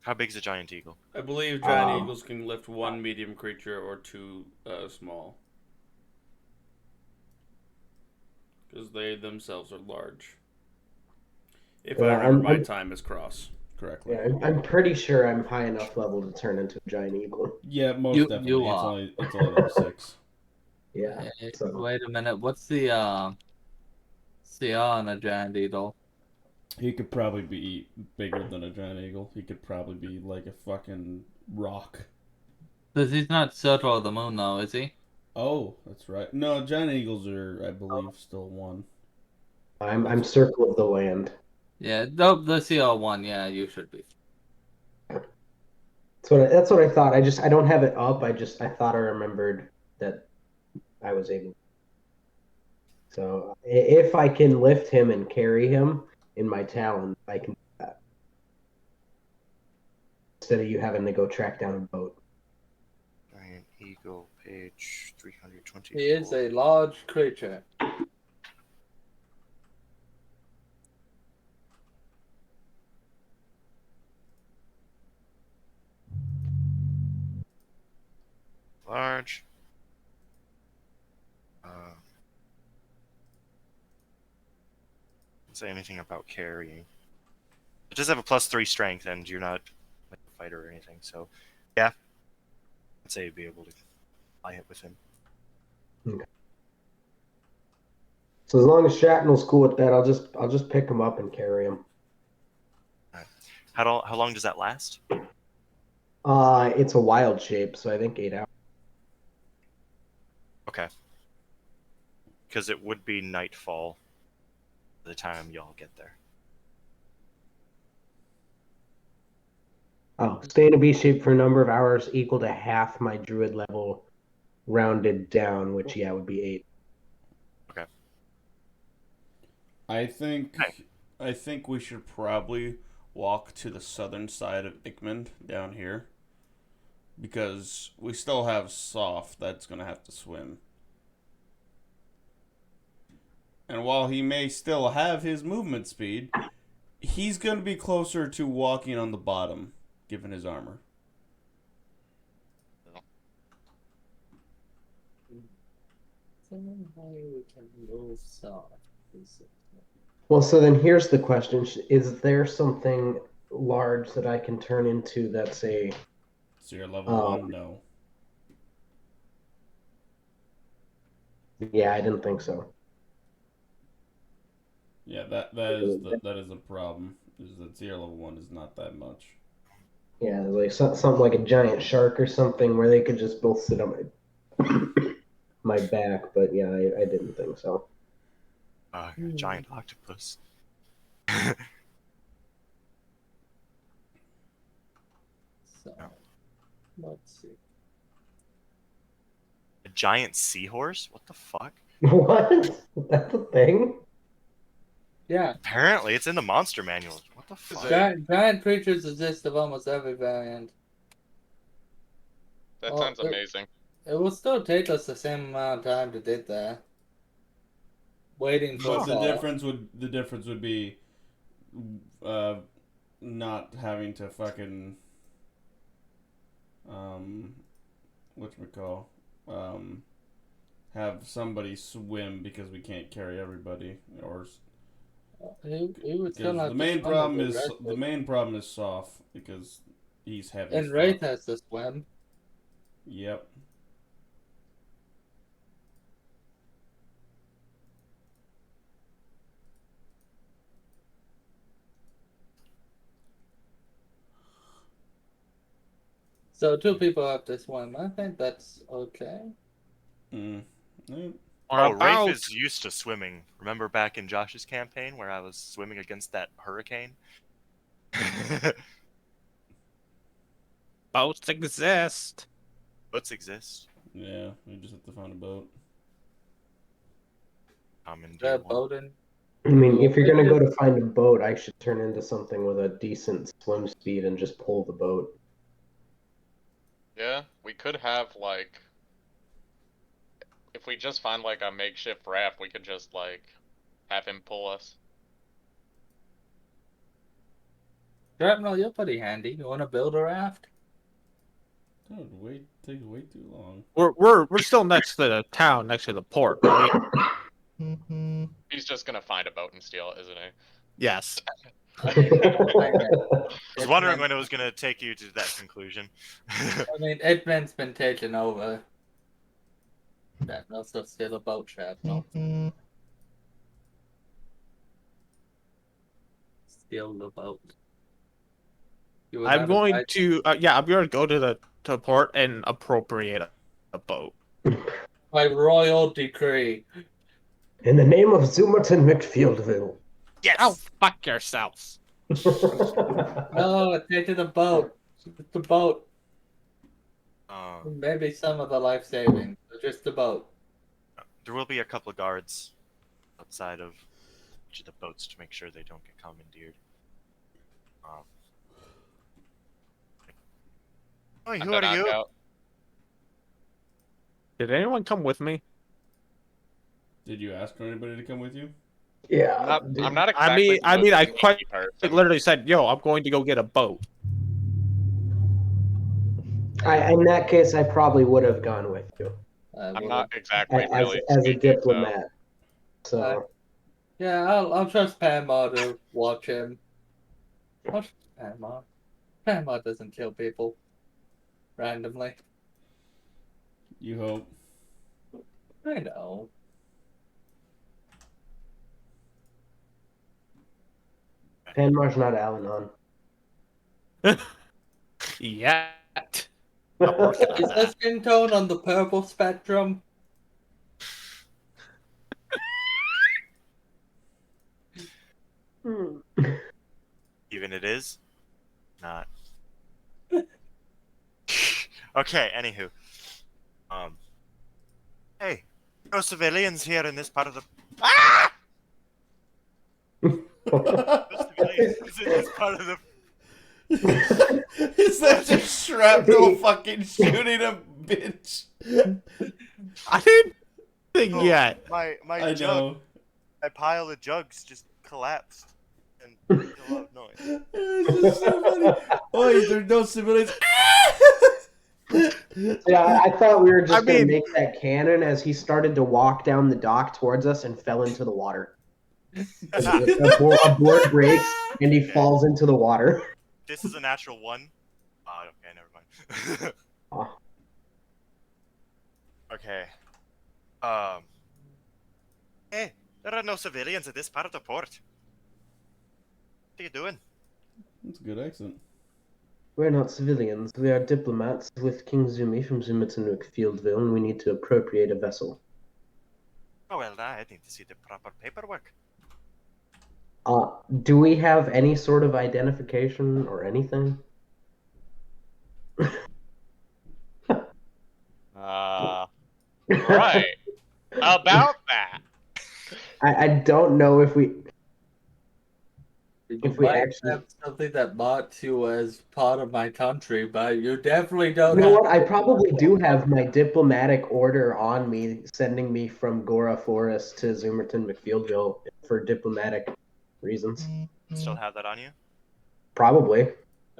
How big is a giant eagle? I believe giant Um, eagles can lift one medium creature or two small. Because they themselves are large. If I Yeah, remember I'm- my time is cross correctly. Yeah, I'm pretty sure I'm high enough level to turn into a giant eagle. Yeah, most You definitely. are. It's only level 6. Yeah. So Wait a minute. What's the CR on a giant eagle? He could probably be bigger than a giant eagle. He could probably be like a fucking rock. Because he's not Circle of the Moon, though, is he? Oh, that's right. No, giant eagles are, I believe, still one. I'm circle of the land. Yeah, the CR one. Yeah, you should be. That's what I thought. I don't have it up. I thought I remembered that I was able. So if I can lift him and carry him in my talon, I can do that. Instead of you having to go track down a boat. Giant eagle, page 324. He is a large creature. Large. Say anything about carrying. It does have a +3 strength, and you're not like a fighter or anything. So, yeah, I'd say you'd be able to fly it with him. So as long as Shatnell's cool with that, I'll just pick him up and carry him. How long does that last? It's a wild shape, so I think 8 hours. Okay. Because it would be nightfall by the time y'all get there. Oh, stay in a beast shape for a number of hours equal to half my druid level, rounded down, which would be 8. Okay. I think we should probably walk to the southern side of Ikmond down here, because we still have Soph that's gonna have to swim. And while he may still have his movement speed, he's gonna be closer to walking on the bottom, given his armor. Well, so then here's the question: is there something large that I can turn into that's a? So you're level 1? No. Yeah, I didn't think so. Yeah, that is a problem. Is that tier level 1 is not that much. Yeah, like something like a giant shark or something where they could just both sit on my back. But yeah, I didn't think so. Giant octopus. So, let's see. A giant seahorse? What the fuck? What? That's a thing? Yeah, Apparently, it's in the monster manual. What the fuck? giant creatures exist of almost every variant. That Oh, sounds amazing. It will still take us the same amount of time to get there. Waiting for But the fall. difference would be not having to fucking whatchamacall, have somebody swim because we can't carry everybody, or He would still have the main to swim problem with is Wraith. the main problem is Soph because he's heavy. And as Wraith fuck. has to swim. Yep. So 2 people have to swim. I think that's okay. Mm. Oh, About- Rafe is used to swimming. Remember back in Josh's campaign where I was swimming against that hurricane? Boats exist. Boats exist. Yeah, we just have to find a boat. Commandeer That one. Bowden. I mean, if you're gonna go to find a boat, I should turn into something with a decent swim speed and just pull the boat. Yeah, we could have like, if we just find like a makeshift raft, we could just like have him pull us. Shrapnel, you're pretty handy. You want to build a raft? Dude, take way too long. We're still next to the town, next to the port, right? He's just gonna find a boat and steal it, isn't he? Yes. I mean, I was wondering when it was going to take you to that conclusion. Edmund's been taken over. Shrapnel's still a boat, Shrapnel. Steal the boat. You would I'm have going advised- to I'm going to go to the port and appropriate a boat. By royal decree. In the name of Zumerton McFieldville. Yes! Oh, fuck yourselves. No, take to the boat. Just the boat. Maybe some of the life saving, but just the boat. There will be a couple of guards outside of each of the boats to make sure they don't get commandeered. Hey, who are you? Knockout. Did anyone come with me? Did you ask for anybody to come with you? Yeah. I'm not I exactly. mean, I the quite sneaky person. It literally said, "Yo, I'm going to go get a boat." In that case, I probably would have gone with you I'm not exactly as really a sneaky, diplomat. So Yeah, I'll trust Panma to watch him. What? Panama. Panama doesn't kill people randomly. You hope. I know. Panmar's not Al-Anon. Yet. I'm working on Is the that. skin tone on the purple spectrum? Even it is not. Okay. Anywho, hey, no civilians here in this part of the. Ah! No civilians in this part of the. Is that just shrapnel fucking shooting a bitch? I didn't think Oh, yet. My I jug, know. my pile of jugs just collapsed and made a lot of noise. It's just so funny. Oh, there's no civilians. Yeah, I thought we were just I gonna mean- make that canon as he started to walk down the dock towards us and fell into the water. A board breaks and he falls into the water. This is a natural one. Oh, okay, never mind. Oh. Okay. Hey, there are no civilians at this part of the port. What are you doing? That's a good accent. We're not civilians. We are diplomats with King Zumi from Zumatanuk Fieldville, and we need to appropriate a vessel. Oh well, I need to see the proper paperwork. Do we have any sort of identification or anything? Right. About that. I don't know if we. You If we might actually- have something that marks you as part of my country, but you definitely don't You know have. what? I probably do have my diplomatic order on me, sending me from Gora Forest to Zumerton McFieldville for diplomatic reasons. Still have that on you? Probably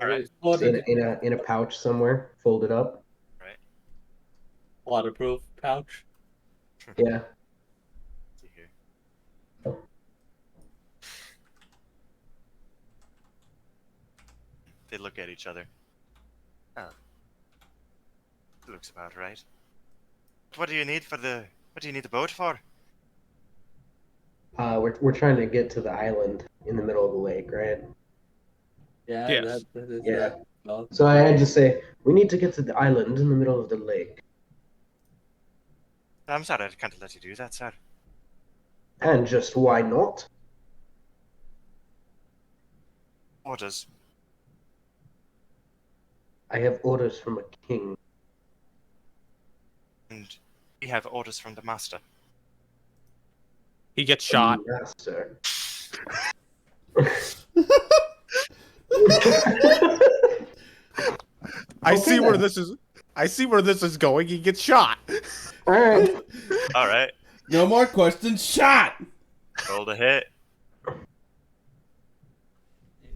Alright. in a pouch somewhere, folded up. Waterproof pouch. Yeah. Let's see here. They look at each other. Oh. Looks about right. What do you need for the? What do you need the boat for? We're trying to get to the island in the middle of the lake, right? Yeah, Yes. that is Yeah. well, So I had to say we need to get to the island in the middle of the lake, I'm sorry, I can't let you do that, sir. and just why not? Orders. I have orders from a king. And we have orders from the master. He gets shot. Master. I see where then. this is. I see where this is going. He gets shot. All right. All right, No more questions. Shot. roll the hit.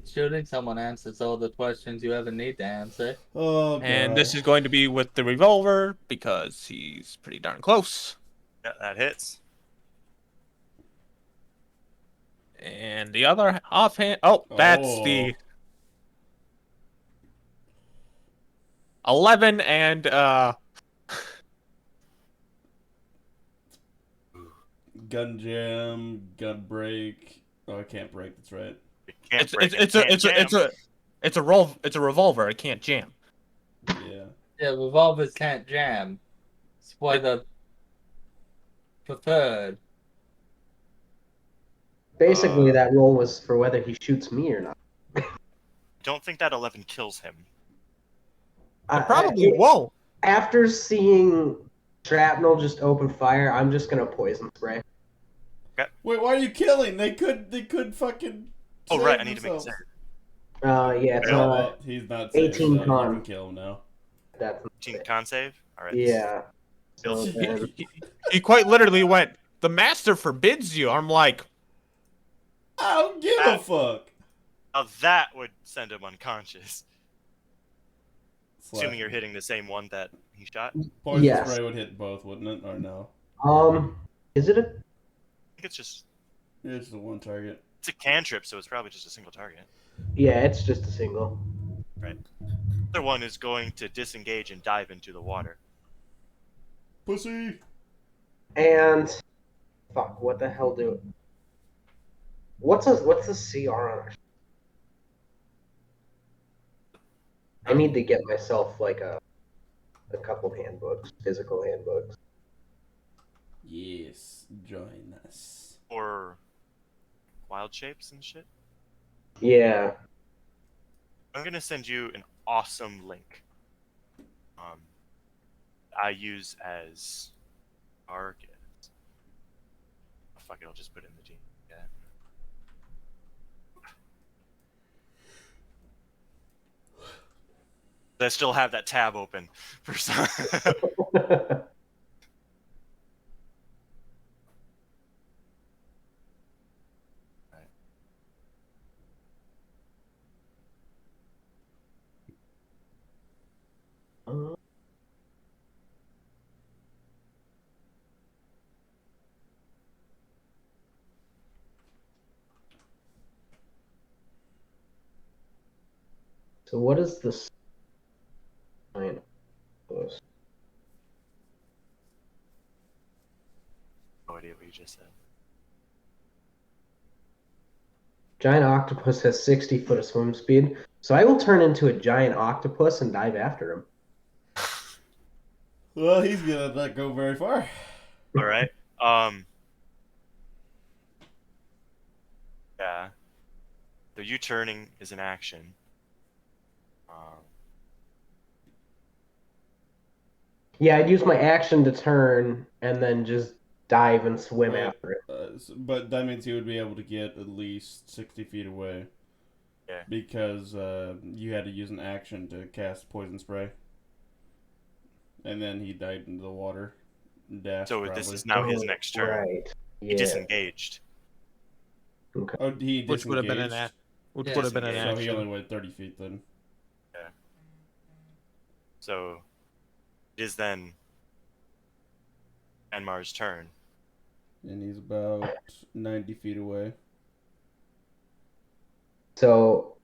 shooting someone answers all the questions you ever need to answer. Oh, God. And this is going to be with the revolver because he's pretty darn close. Yeah, that hits. And the other offhand. Oh, that's the 11 and gun jam, gun break. Oh, I can't break. That's right. You can't it's break it's it, it's a can't it's a it's a it's a revolver. It can't jam. Yeah. Yeah, revolvers can't jam. It's why the preferred. Basically, that roll was for whether he shoots me or not. Don't think that 11 kills him. It probably won't. After seeing shrapnel just open fire, I'm just gonna poison spray. Wait, why are you killing? They could fucking. Oh save right, I need to make a themselves. save. Yeah, it's Oh, well, he's not saving, 18 so con. You can kill him now. that's 18 con save. All right. yeah. So Bills. then, He quite literally went, "The master forbids you." I'm like, I don't give a fuck. Now that would send him unconscious. Slash. Assuming you're hitting the same one that he shot. I Poison Yes. spray would hit both, wouldn't it? Or no? is it a? think it's just It's the one target. it's a cantrip, so it's probably just a single target. Yeah, it's just a single. The other one is going to disengage and dive into the water. Pussy. And fuck, what the hell do? What's the CR on our? I need to get myself like a couple handbooks, physical handbooks. Yes, join us. Or wild shapes and shit. Yeah. I'm gonna send you an awesome link. I use as target. Oh, fuck it, I'll just put it in the team. Yeah. I still have that tab open for some. So what is this? Giant octopus? No idea what you just said. Giant octopus has 60 foot of swim speed, so I will turn into a giant octopus and dive after him. Well, he's gonna not go very far. All right. Yeah. So you turning is an action. Yeah, I'd use my action to turn and then just dive and swim after it. But that means he would be able to get at least 60 feet away. Yeah. Because you had to use an action to cast poison spray. And then he dived into the water. Dashed, So probably. this is now his next turn. Right. He Yeah. disengaged. Oh, he Which would have been an disengaged? Which Yeah. would have been an Disengaged. So he action. only went 30 feet then. So it is then Anmar's turn. And he's about 90 feet away. So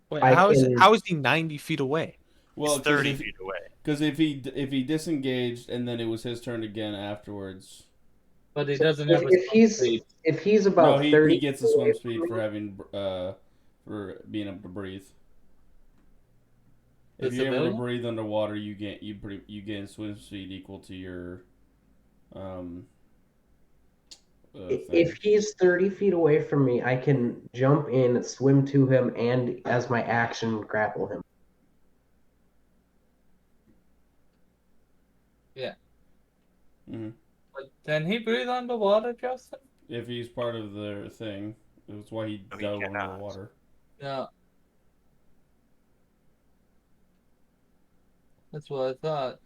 Wait, I how is can- he 90 feet away? Well, He's 30 feet away. Because if he disengaged and then it was his turn again afterwards. But he doesn't have a if he's No, about he 30 gets the feet swim away speed from for me, having for being able to breathe. The If you're able to civilian? breathe underwater, you gain swim speed equal to your thing. if he's 30 feet away from me, I can jump in, swim to him, and as my action, grapple him. Mhm. But can he breathe underwater, Justin? If he's part of the thing, that's why he No, he dove cannot. underwater. Yeah. That's what I thought.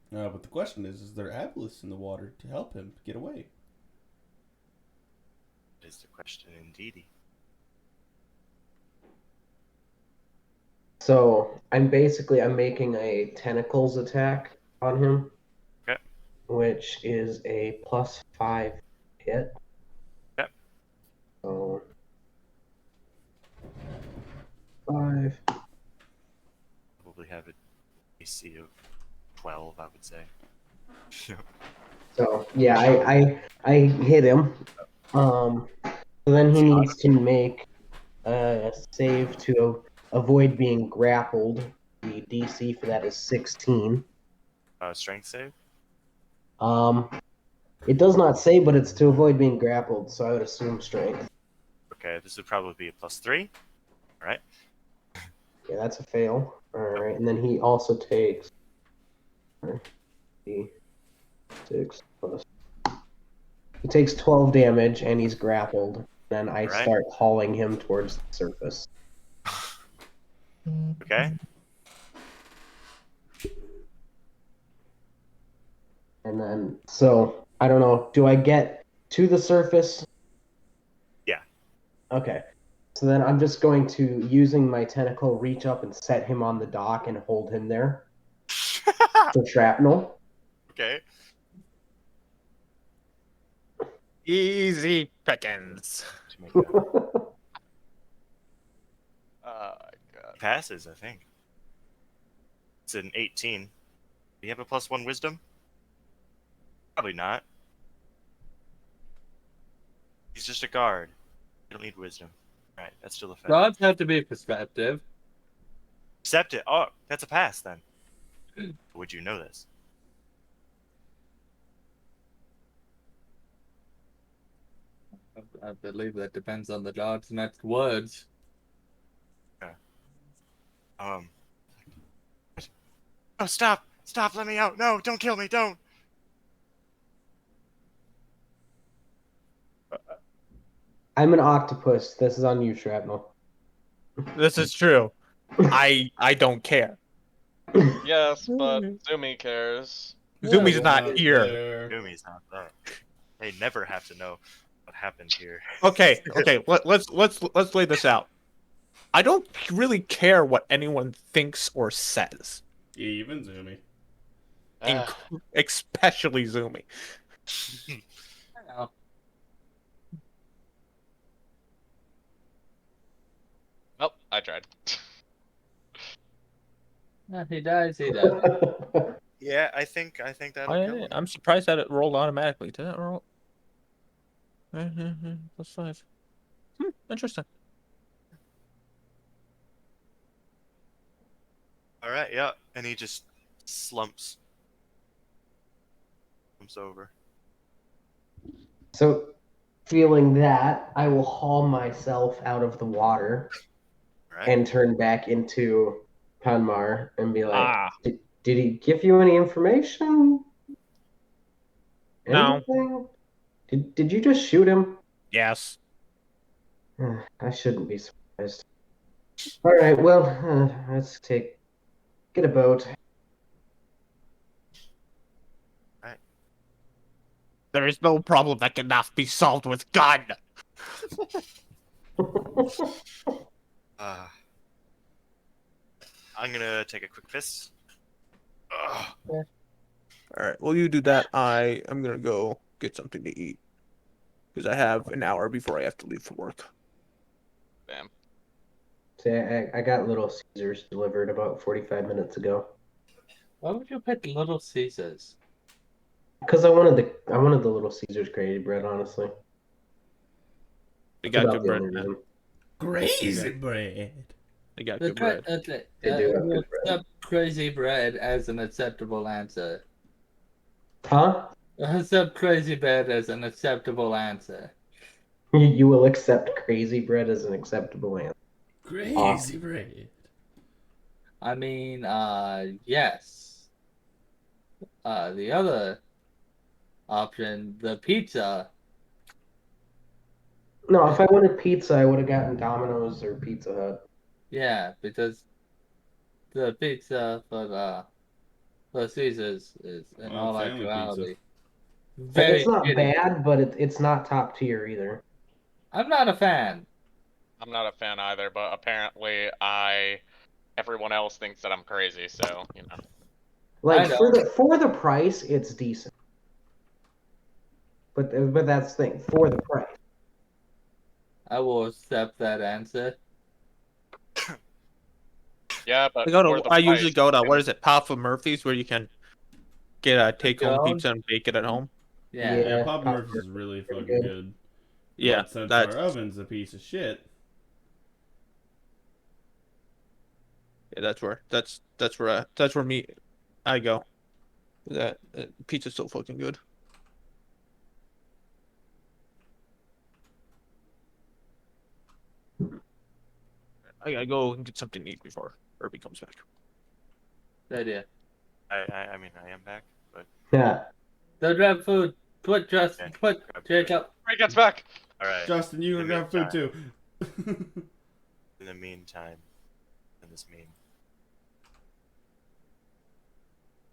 But the question is there Atlas in the water to help him get away? Is the question indeed. So I'm making a tentacles attack on him. Okay. Which is a +5 hit. Okay. So 5. Probably have an AC of 12, I would say. So yeah, I hit him. So then he needs to make a save to avoid being grappled. The DC for that is 16. Strength save? It does not say, but it's to avoid being grappled, so I would assume strength. Okay, this would probably be a +3. Alright. Yeah, that's a fail. Alright, and then he also takes 6 plus. He takes 12 damage and he's grappled. Then I Alright. start hauling him towards the surface. Okay. And then, so, I don't know, do I get to the surface? Yeah. Okay. So then I'm just going to, using my tentacle, reach up and set him on the dock and hold him there for shrapnel. Okay. Easy pickings. to make that. God. Passes, I think. It's an 18. Do you have a +1 wisdom? Probably not. He's just a guard. You don't need wisdom. Alright, that's still a fail. Gods have to be perspective. Accept it. Oh, that's a pass then. Would you know this? I believe that depends on the dog's next words. Oh, stop! Stop! Let me out! No, don't kill me! Don't! I'm an octopus. This is on you, Shrapnel. This is true. I don't care. Yes, but Zumi cares. Zumi's It's not here. there. Yumi's not there. They never have to know what happened here. Okay. Let's lay this out. I don't really care what anyone thinks or says, Even Zoomy. especially Zumi. Nope, I tried. He dies, he dies. Yeah, I think that'll kill him. I'm surprised that it rolled automatically. Did that roll? +5. Interesting. All right, yeah, and he just slumps over. So, feeling that, I will haul myself out of the water Right. and turn back into Panmar and be like, Ah. did he give you any information? No. Anything? Did you just shoot him? Yes. I shouldn't be surprised. All right, well, let's get a boat. There is no problem that cannot be solved with gun. I'm gonna take a quick piss. Ugh. All right. Well, you do that. I am gonna go get something to eat because I have an hour before I have to leave for work. Damn. See, I got Little Caesars delivered about 45 minutes ago. Why would you pick Little Caesars? Because I wanted the Little Caesars crazy bread, honestly. They got About good the bread. only Man. reason. Crazy bread. They got The good bread. They do have good bread. accept crazy bread as an acceptable answer. Huh? Accept crazy bread as an acceptable answer. You will accept crazy bread as an acceptable answer. Crazy bread. I mean, yes. The other option, the pizza. No, if I wanted pizza, I would have gotten Domino's or Pizza Hut. Yeah, because the pizza for Caesars is, in Well, all family pizza. actuality, very It's not shitty. bad, but it's not top tier either. I'm not a fan. I'm not a fan either, but apparently everyone else thinks that I'm crazy, so, you know. Like I for the price, it's decent. But that's the thing, for the price. I will accept that answer. Yeah, but I usually go to what is it, Papa Murphy's, where you can get a take-home Jones? pizza and bake it at home. Yeah. Yeah, Yeah, Papa Papa Murphy's is really pretty fucking good. good. Yeah, But since that's our oven's a piece of shit. yeah, that's where me I go. That pizza's so fucking good. I gotta go and get something to eat before Irby comes back. Good idea. I mean, I am back, but Yeah. Go grab food. Put Justin. Okay. Put Grab food. Jacob. Ray gets back! all right. Justin, you In the got food too. In the meantime, in this meme,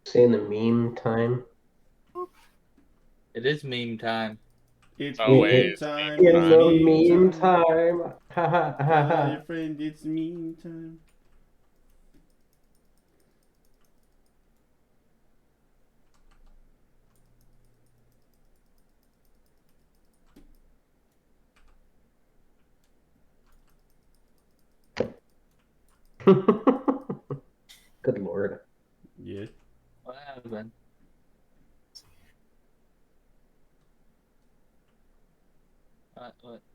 Say in the meme time. It is meme time. It's Always meme time. meme In it's the meme meme time. Ha ha ha Tell ha. your friend it's meme time. Good lord. Yeah. What happened?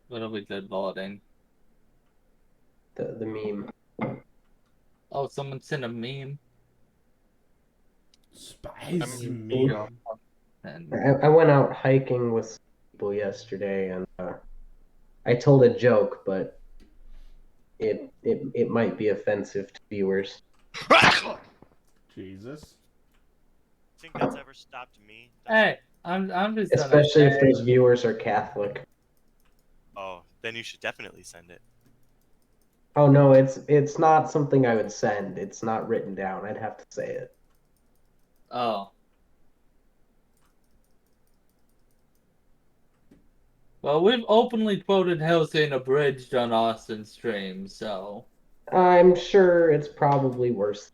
What are we loading? The meme. Oh, someone sent a meme. Spice I'm- me. And I went out hiking with people yesterday, and I told a joke, but it might be offensive to viewers. Jesus. Think that's ever stopped me? hey, I'm just gonna Especially if say- those viewers are Catholic. Oh, then you should definitely send it. Oh no, it's not something I would send. It's not written down. I'd have to say it. Oh. Well, we've openly quoted Hellsing Abridged on Austin's stream, so I'm sure it's probably worse.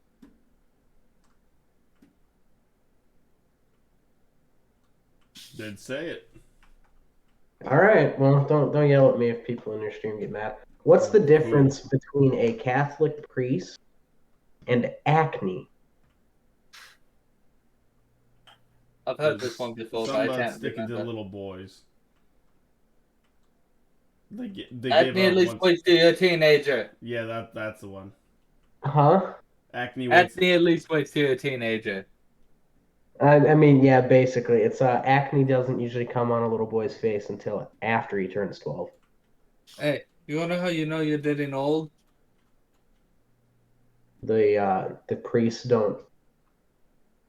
Did say it. All right, well, don't yell at me if people in your stream get mad. What's the difference between a Catholic priest and acne? I've heard this one before, but I Something about can't sticking to remember. little boys. They That give nearly up once. switched to a teenager. Yeah, that's the one. Huh? Acne That waits. nearly switched to a teenager. I mean, yeah, basically, it's acne doesn't usually come on a little boy's face until after he turns 12. Hey, you wanna know how you know you're getting old? The priests don't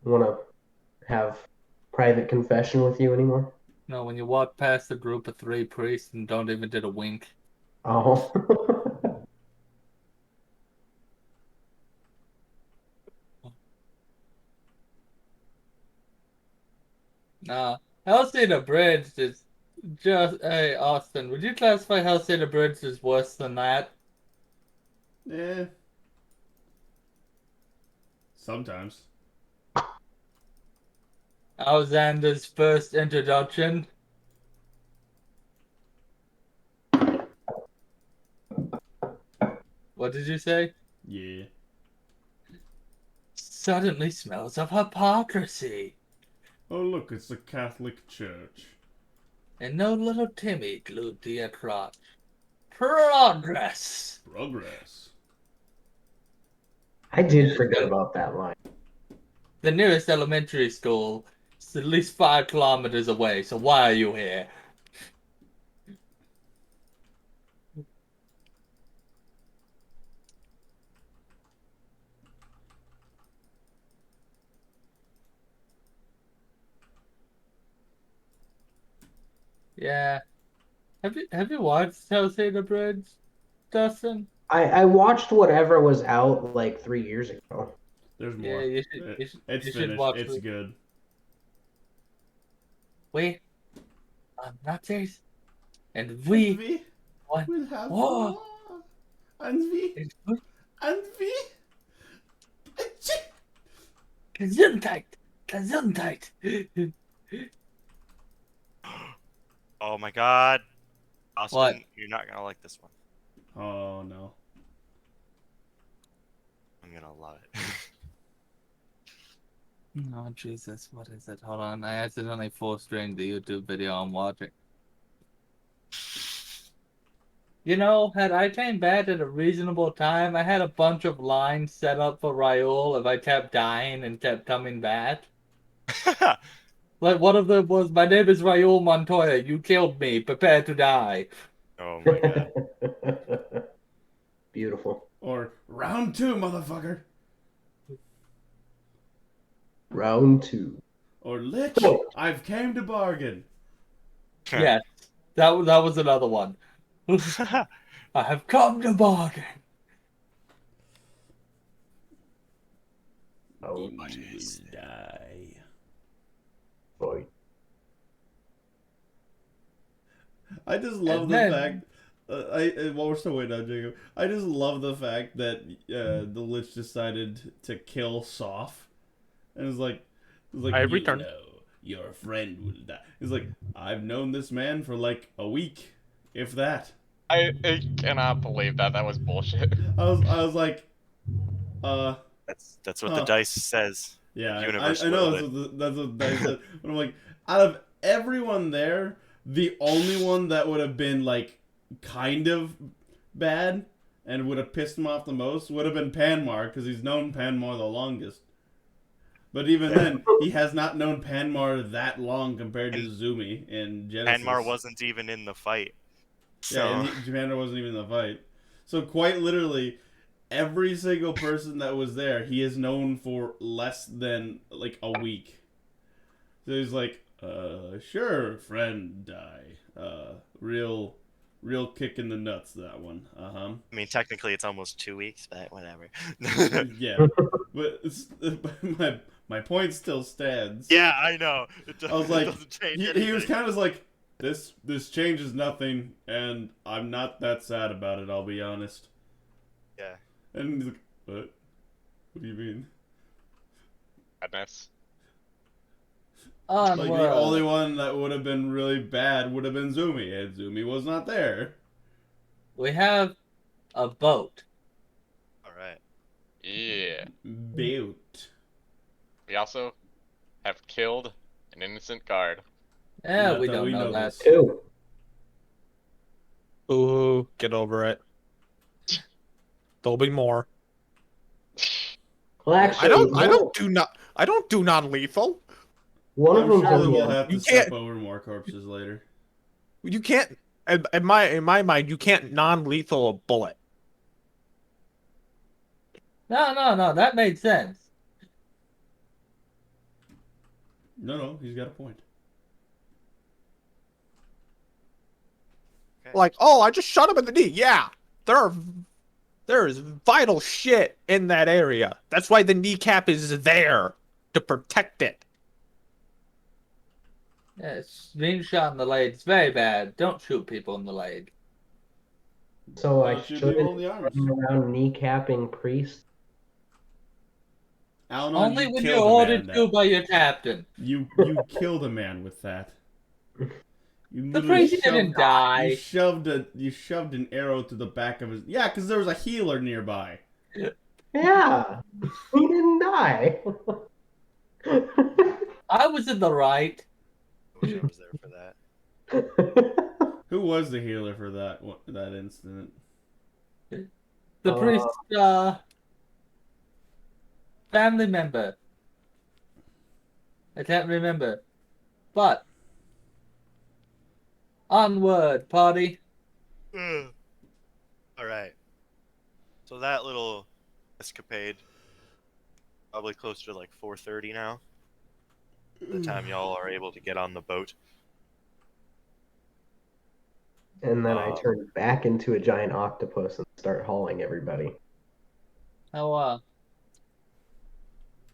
want to have private confession with you anymore. No, when you walk past a group of 3 priests and don't even did a wink. Oh. Nah, Hellsing Abridged is just. Hey, Austin, would you classify Hellsing Abridged as worse than that? Eh. Sometimes. Alexander's first introduction. What did you say? Yeah. Suddenly smells of hypocrisy. Oh look, it's the Catholic Church. And no little Timmy glued to your crotch. Progress! Progress. I did forget about that line. The nearest elementary school is at least 5 kilometers away, so why are you here? Yeah. Have you watched Hellsing Abridged, Dustin? I watched whatever was out like 3 years ago. There's Yeah, more. you should. It's you should finished. watch It's it. good. We are Nazis, and we want will have war. war. And we. Gesundheit, Gesundheit. Oh my god. Austin, What? you're not gonna like this one. Oh no. I'm gonna love it. Oh Jesus, what is it? Hold on, I accidentally full streamed the YouTube video I'm watching. You know, had I came back at a reasonable time, I had a bunch of lines set up for Raul if I kept dying and kept coming back. Like one of them was, "My name is Raul Montoya. You killed me. Prepare to die." Oh my god. Beautiful. Or round 2, motherfucker. Round 2. Or Lich, Oh. I've came to bargain. Yes, that was another one. I have come to bargain. Oh, What is will die. boy. I just love And the then- fact. While we're still waiting on Jacob, I just love the fact that the Lich decided to kill Soph, and it's like, I you returned. know, your friend will die. He's like, I've known this man for like a week, if that. I cannot believe that. That was bullshit. I was like, That's what the dice says. Yeah, Universe I know willed that's what they said. But I'm like, out of everyone there, the only one that would have been like kind of bad and would have pissed him off the most would have been Panmar, because he's known Panmar the longest. But even then, he has not known Panmar that long compared to Zumi in Genesis. Panmar wasn't even in the fight. So Yeah, and Panmar wasn't even in the fight. So quite literally, every single person that was there, he is known for less than like a week. So he's like, sure, friend, die. Real kick in the nuts, that one. I mean, technically, it's almost 2 weeks, but whatever. Yeah, but my point still stands. Yeah, I know. I was like, doesn't change he was anything. kind of like, this changes nothing, and I'm not that sad about it. I'll be honest. Yeah. And he's like, what? What do you mean? Madness. Onward. Like, the only one that would have been really bad would have been Zumi, and Zumi was not there. We have a boat. All right. Yeah. Boat. We also have killed an innocent guard. Yeah, Yeah, we that don't we know know that. this. 2. Ooh, get over it. There'll be more. Well, actually, I don't do non-lethal. one of I'm them sure has that we'll the- have to You step can't- over more corpses later. You can't. In my mind, you can't non-lethal a bullet. No, that made sense. No, he's got a point. Like, oh, I just shot him in the knee. Yeah, there is vital shit in that area. That's why the kneecap is there to protect it. Yes, being shot in the leg is very bad. Don't shoot people in the leg. So I Shoot shouldn't people in the arms. run around kneecapping priests. Al-Anon, Only you when you're killed a ordered man to that- by your captain. You killed a man with that. You The literally priest didn't shoved- die. You shoved an arrow to the back of his. Yeah, because there was a healer nearby. Yeah, he didn't die. I was in the right. I wish I was there for that. Who was the healer for that incident? The priest, family member. I can't remember. But onward, party. All right. So that little escapade, probably closer to like 4:30 now. By the time y'all are able to get on the boat. And then I turn back into a giant octopus and start hauling everybody. How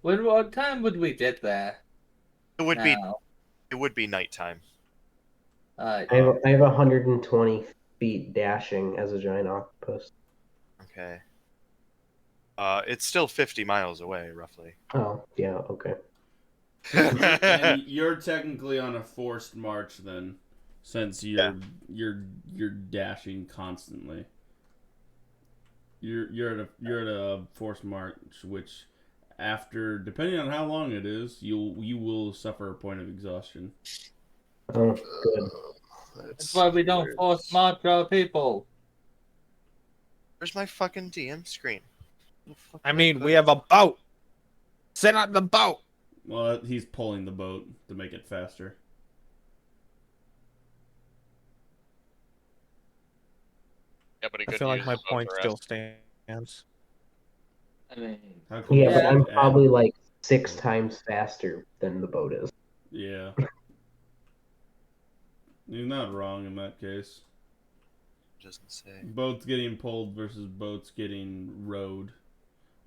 what time would we get there? It would Now? be nighttime. Uh, I have 120 feet dashing as a giant octopus. Okay. It's still 50 miles away, roughly. Oh, yeah, okay. And you're technically on a forced march then, since you're dashing constantly. You're at a forced march, which after, depending on how long it is, you will suffer a point of exhaustion. Oh, good. that's why we don't force march our people. Where's my fucking DM screen? I mean, we have a boat. Sit on the boat. Well, he's pulling the boat to make it faster. Yeah, but he I could feel like use my his boat point to still rest. stands. I mean, How come Yeah, you but I'm should add- probably like 6 times faster than the boat is. Yeah. You're not wrong in that case. Doesn't say. Boats getting pulled versus boats getting rowed.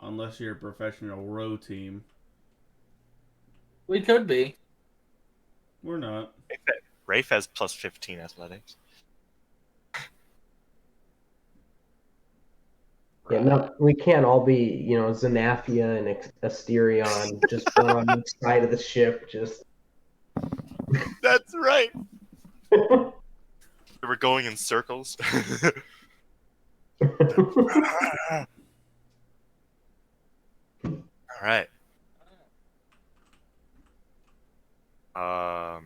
Unless you're a professional row team. we could be. We're not. Rafe has plus 15 athletics. Yeah, no, we can't all be, Xanathia and Asterion just one on each side of the ship, just. That's right. We were going in circles. All right. Um,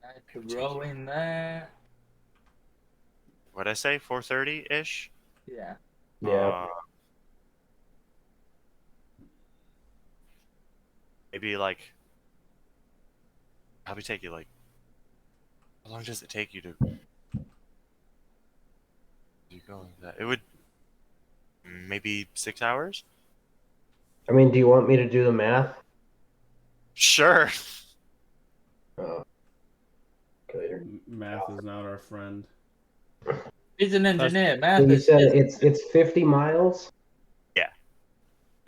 I could row in there. what'd I say? 4:30 ish. Yeah. Yeah. Maybe like probably take you like. How long does it take you to? You go like that? It would maybe 6 hours. I mean, do you want me to do the math? Sure. Oh, calculator. Math is not our friend. He's an engineer. So Math you is said just- it's 50 miles, That's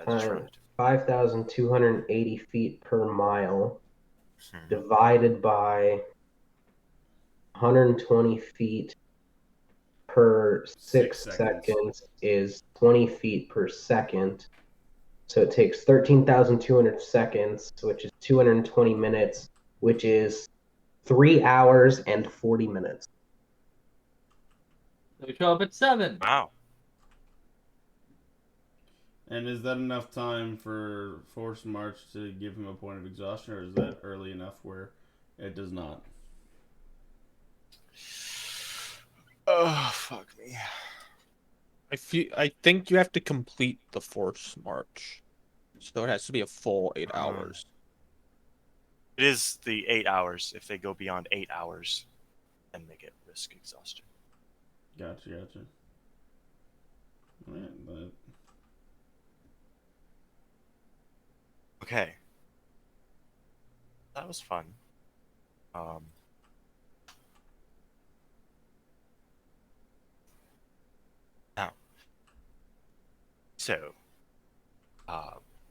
just relative. 5,280 feet per mile, Hmm. divided by 120 feet per 6 6 seconds is 20 feet per second. So it takes 13,200 seconds, which is 220 minutes, which is 3 hours and 40 minutes. we show up at 7. Wow. And is that enough time for Force March to give him a point of exhaustion, or is that early enough where it does not? Oh fuck me. I think you have to complete the force march, so it has to be a full 8 hours. It is the 8 hours. If they go beyond 8 hours, then they get risk exhaustion. Gotcha. Alright, but Okay. That was fun. Now, so,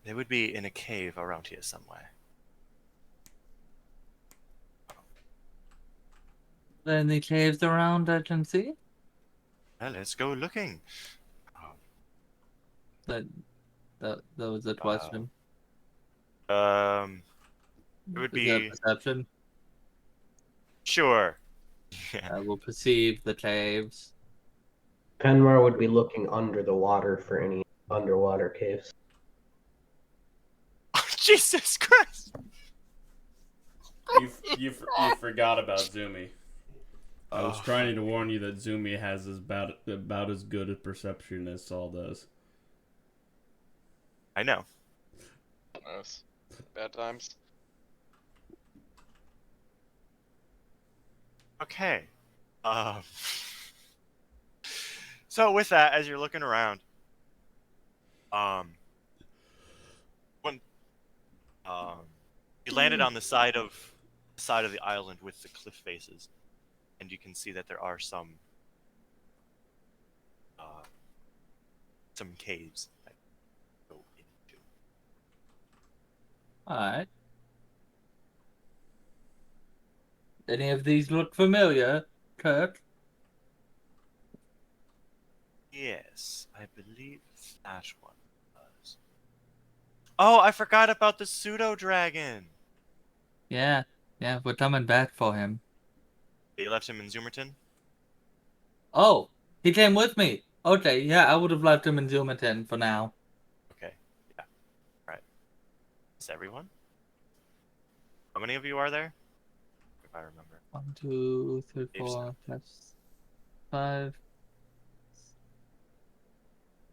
they would be in a cave around here somewhere. Then the caves around I can see. Well, let's go looking. That was a question. It would Is that be perception? sure. Yeah. I will perceive the caves. Penmar would be looking under the water for any underwater caves. Oh, Jesus Christ! you forgot about Zumi. I was trying to warn you that Zumi has about as good a perception as Saul does. I know. Yes. Bad times. Okay. So with that, as you're looking around, you landed on the side of the island with the cliff faces, and you can see that there are some caves that go into. Alright. Any of these look familiar, Kirk? Yes, I believe that one does. Oh, I forgot about the pseudo dragon. Yeah, we're coming back for him. You left him in Zoomerton? Oh, he came with me. Okay, yeah, I would have left him in Zoomerton for now. Okay, yeah. Alright. Is everyone? How many of you are there? If I remember. 1, 2, 3, Maybe 4, 5,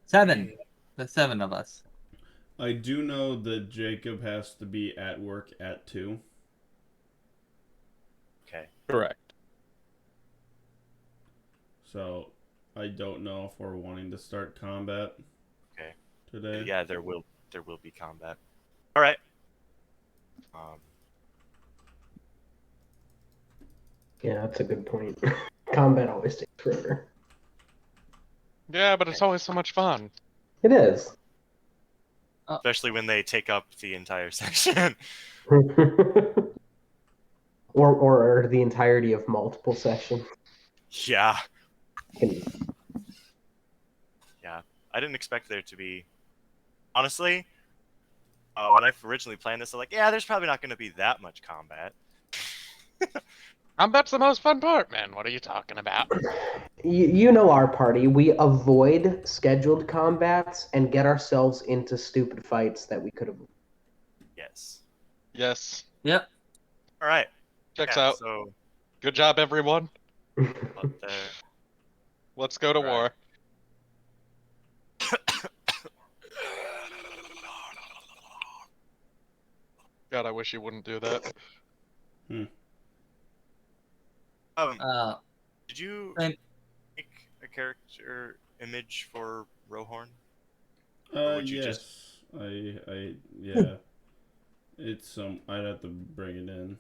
7. There's 7 of us. I do know that Jacob has to be at work at 2. Okay. Correct. So I don't know if we're wanting to start combat. Okay. Today. Yeah, there will be combat. Alright. Yeah, that's a good point. Combat always takes forever. Yeah, but it's always so much fun. It is. Especially when they take up the entire section. or the entirety of multiple sessions. Yeah. Can- Yeah. I didn't expect there to be. Honestly, when I originally planned this, I'm like, yeah, there's probably not going to be that much combat. Combat's the most fun part, man. What are you talking about? You know our party. We avoid scheduled combats and get ourselves into stupid fights that we could have. Yes. Yes. Yep. All right. Checks Yeah, out. So, Good job, everyone. but there. Let's go to Right. war. God, I wish you wouldn't do that. Did you And- make a character image for Rohorn? Or would you just- Yes. Yeah. It's I'd have to bring it in.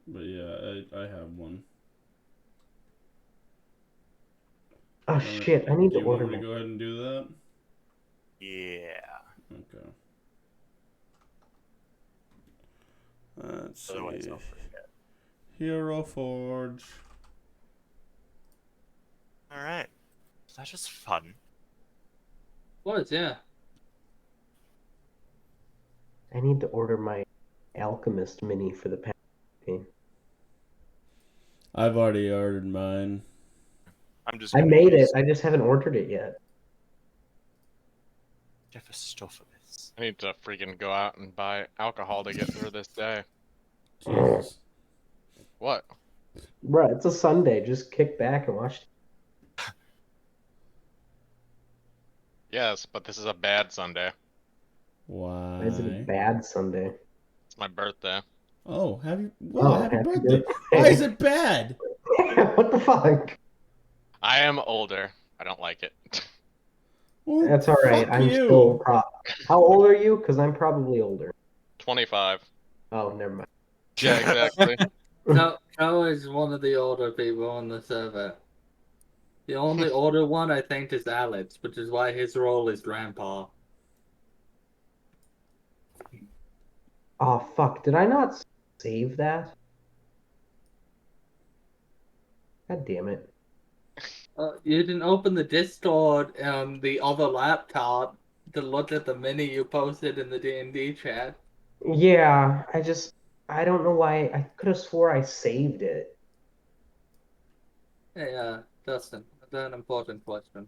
But yeah, I have one. Oh shit! I need Do to you want order. me to go ahead and do that? Yeah. Okay. Let's Otherwise, see. I'll forget. Hero Forge. All right. That's just fun. Was, yeah. I need to order my Alchemist mini for the game. I've already ordered mine. I'm just. I gonna made it. use I just haven't ordered it yet. Mephistopheles. I need to freaking go out and buy alcohol to get through this day. Jesus. What? Bruh, it's a Sunday. Just kick back and watch. Yes, but this is a bad Sunday. Why? Why is it a bad Sunday? It's my birthday. Oh, happy Happy birthday. birthday. Why is it bad? What the fuck? I am older. I don't like it. Well, That's all right. fuck I'm you. still. How old are you? Because I'm probably older. 25. Oh, never mind. Yeah, exactly. Joe is one of the older people on the server. The only older one, I think, is Alex, which is why his role is Grandpa. Oh fuck! Did I not save that? God damn it! You didn't open the Discord on the other laptop to look at the mini you posted in the D&D chat. Yeah, I don't know why. I could have swore I saved it. Hey, Dustin, that's an important question.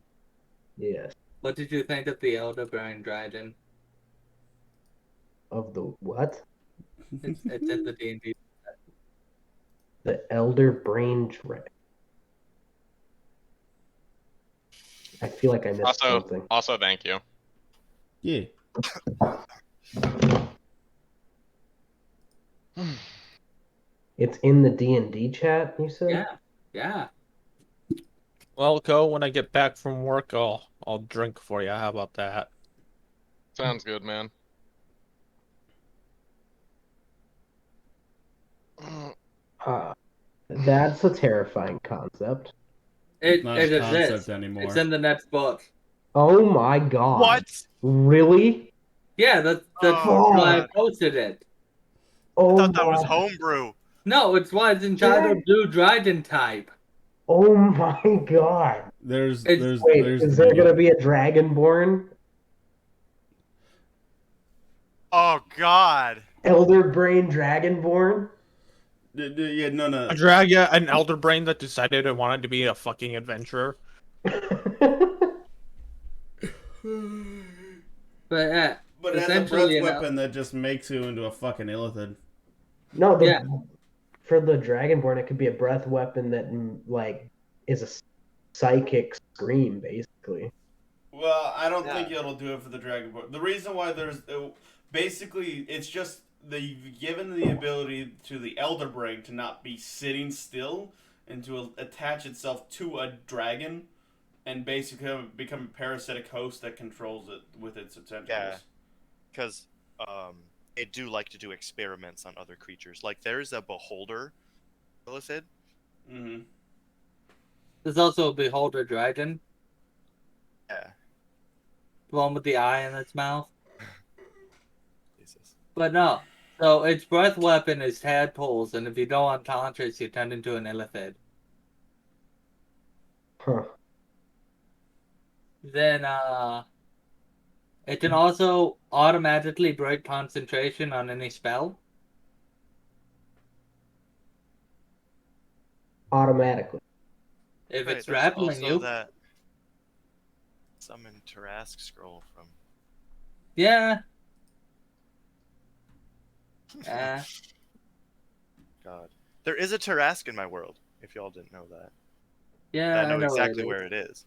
Yes. What did you think of the Elder Brain Dragon? Of the what? It's in the D&D. The Elder Brain Dragon. I feel like I missed something. Also, thank you. Yeah. It's in the D&D chat, you said? Yeah, yeah. Well, go when I get back from work. I'll drink for you. How about that? Sounds good, man. That's a terrifying concept. It Not a concept exists. anymore. It's in the next book. Oh my god. What? Really? Yeah, that's Oh, why I God. posted it. I Oh thought that was my- homebrew. No, it's why it's entitled Blue Dragon Type. Oh my god. There's Wait, Is there gonna be a Dragonborn? Oh God. Elder Brain Dragonborn? Yeah, no. A dragon, an elder brain that decided it wanted to be a fucking adventurer. But yeah, But it has a breath essentially, you know- weapon that just makes you into a fucking illithid. No, Yeah. for the Dragonborn, it could be a breath weapon that is a psychic scream, basically. Well, I don't Yeah. think it'll do it for the Dragonborn. The reason why basically it's just they've given the ability to the Elder Brain to not be sitting still and to attach itself to a dragon and basically become a parasitic host that controls it with its tentacles. Yeah. Because they do like to do experiments on other creatures. Like there's a beholder, illithid. Mm-hmm. There's also a Beholder Dragon, Yeah. the one with the eye in its mouth. Jesus. But no, so its breath weapon is tadpoles, and if you go unconscious, you turn into an illithid. Huh. Then, it can also automatically break concentration on any spell. automatically. If Right, it's there's rattling also you. that summon Tarask scroll from. Yeah. Uh, God, there is a Tarask in my world. If y'all didn't know that, yeah, I know where it exactly is. where it is.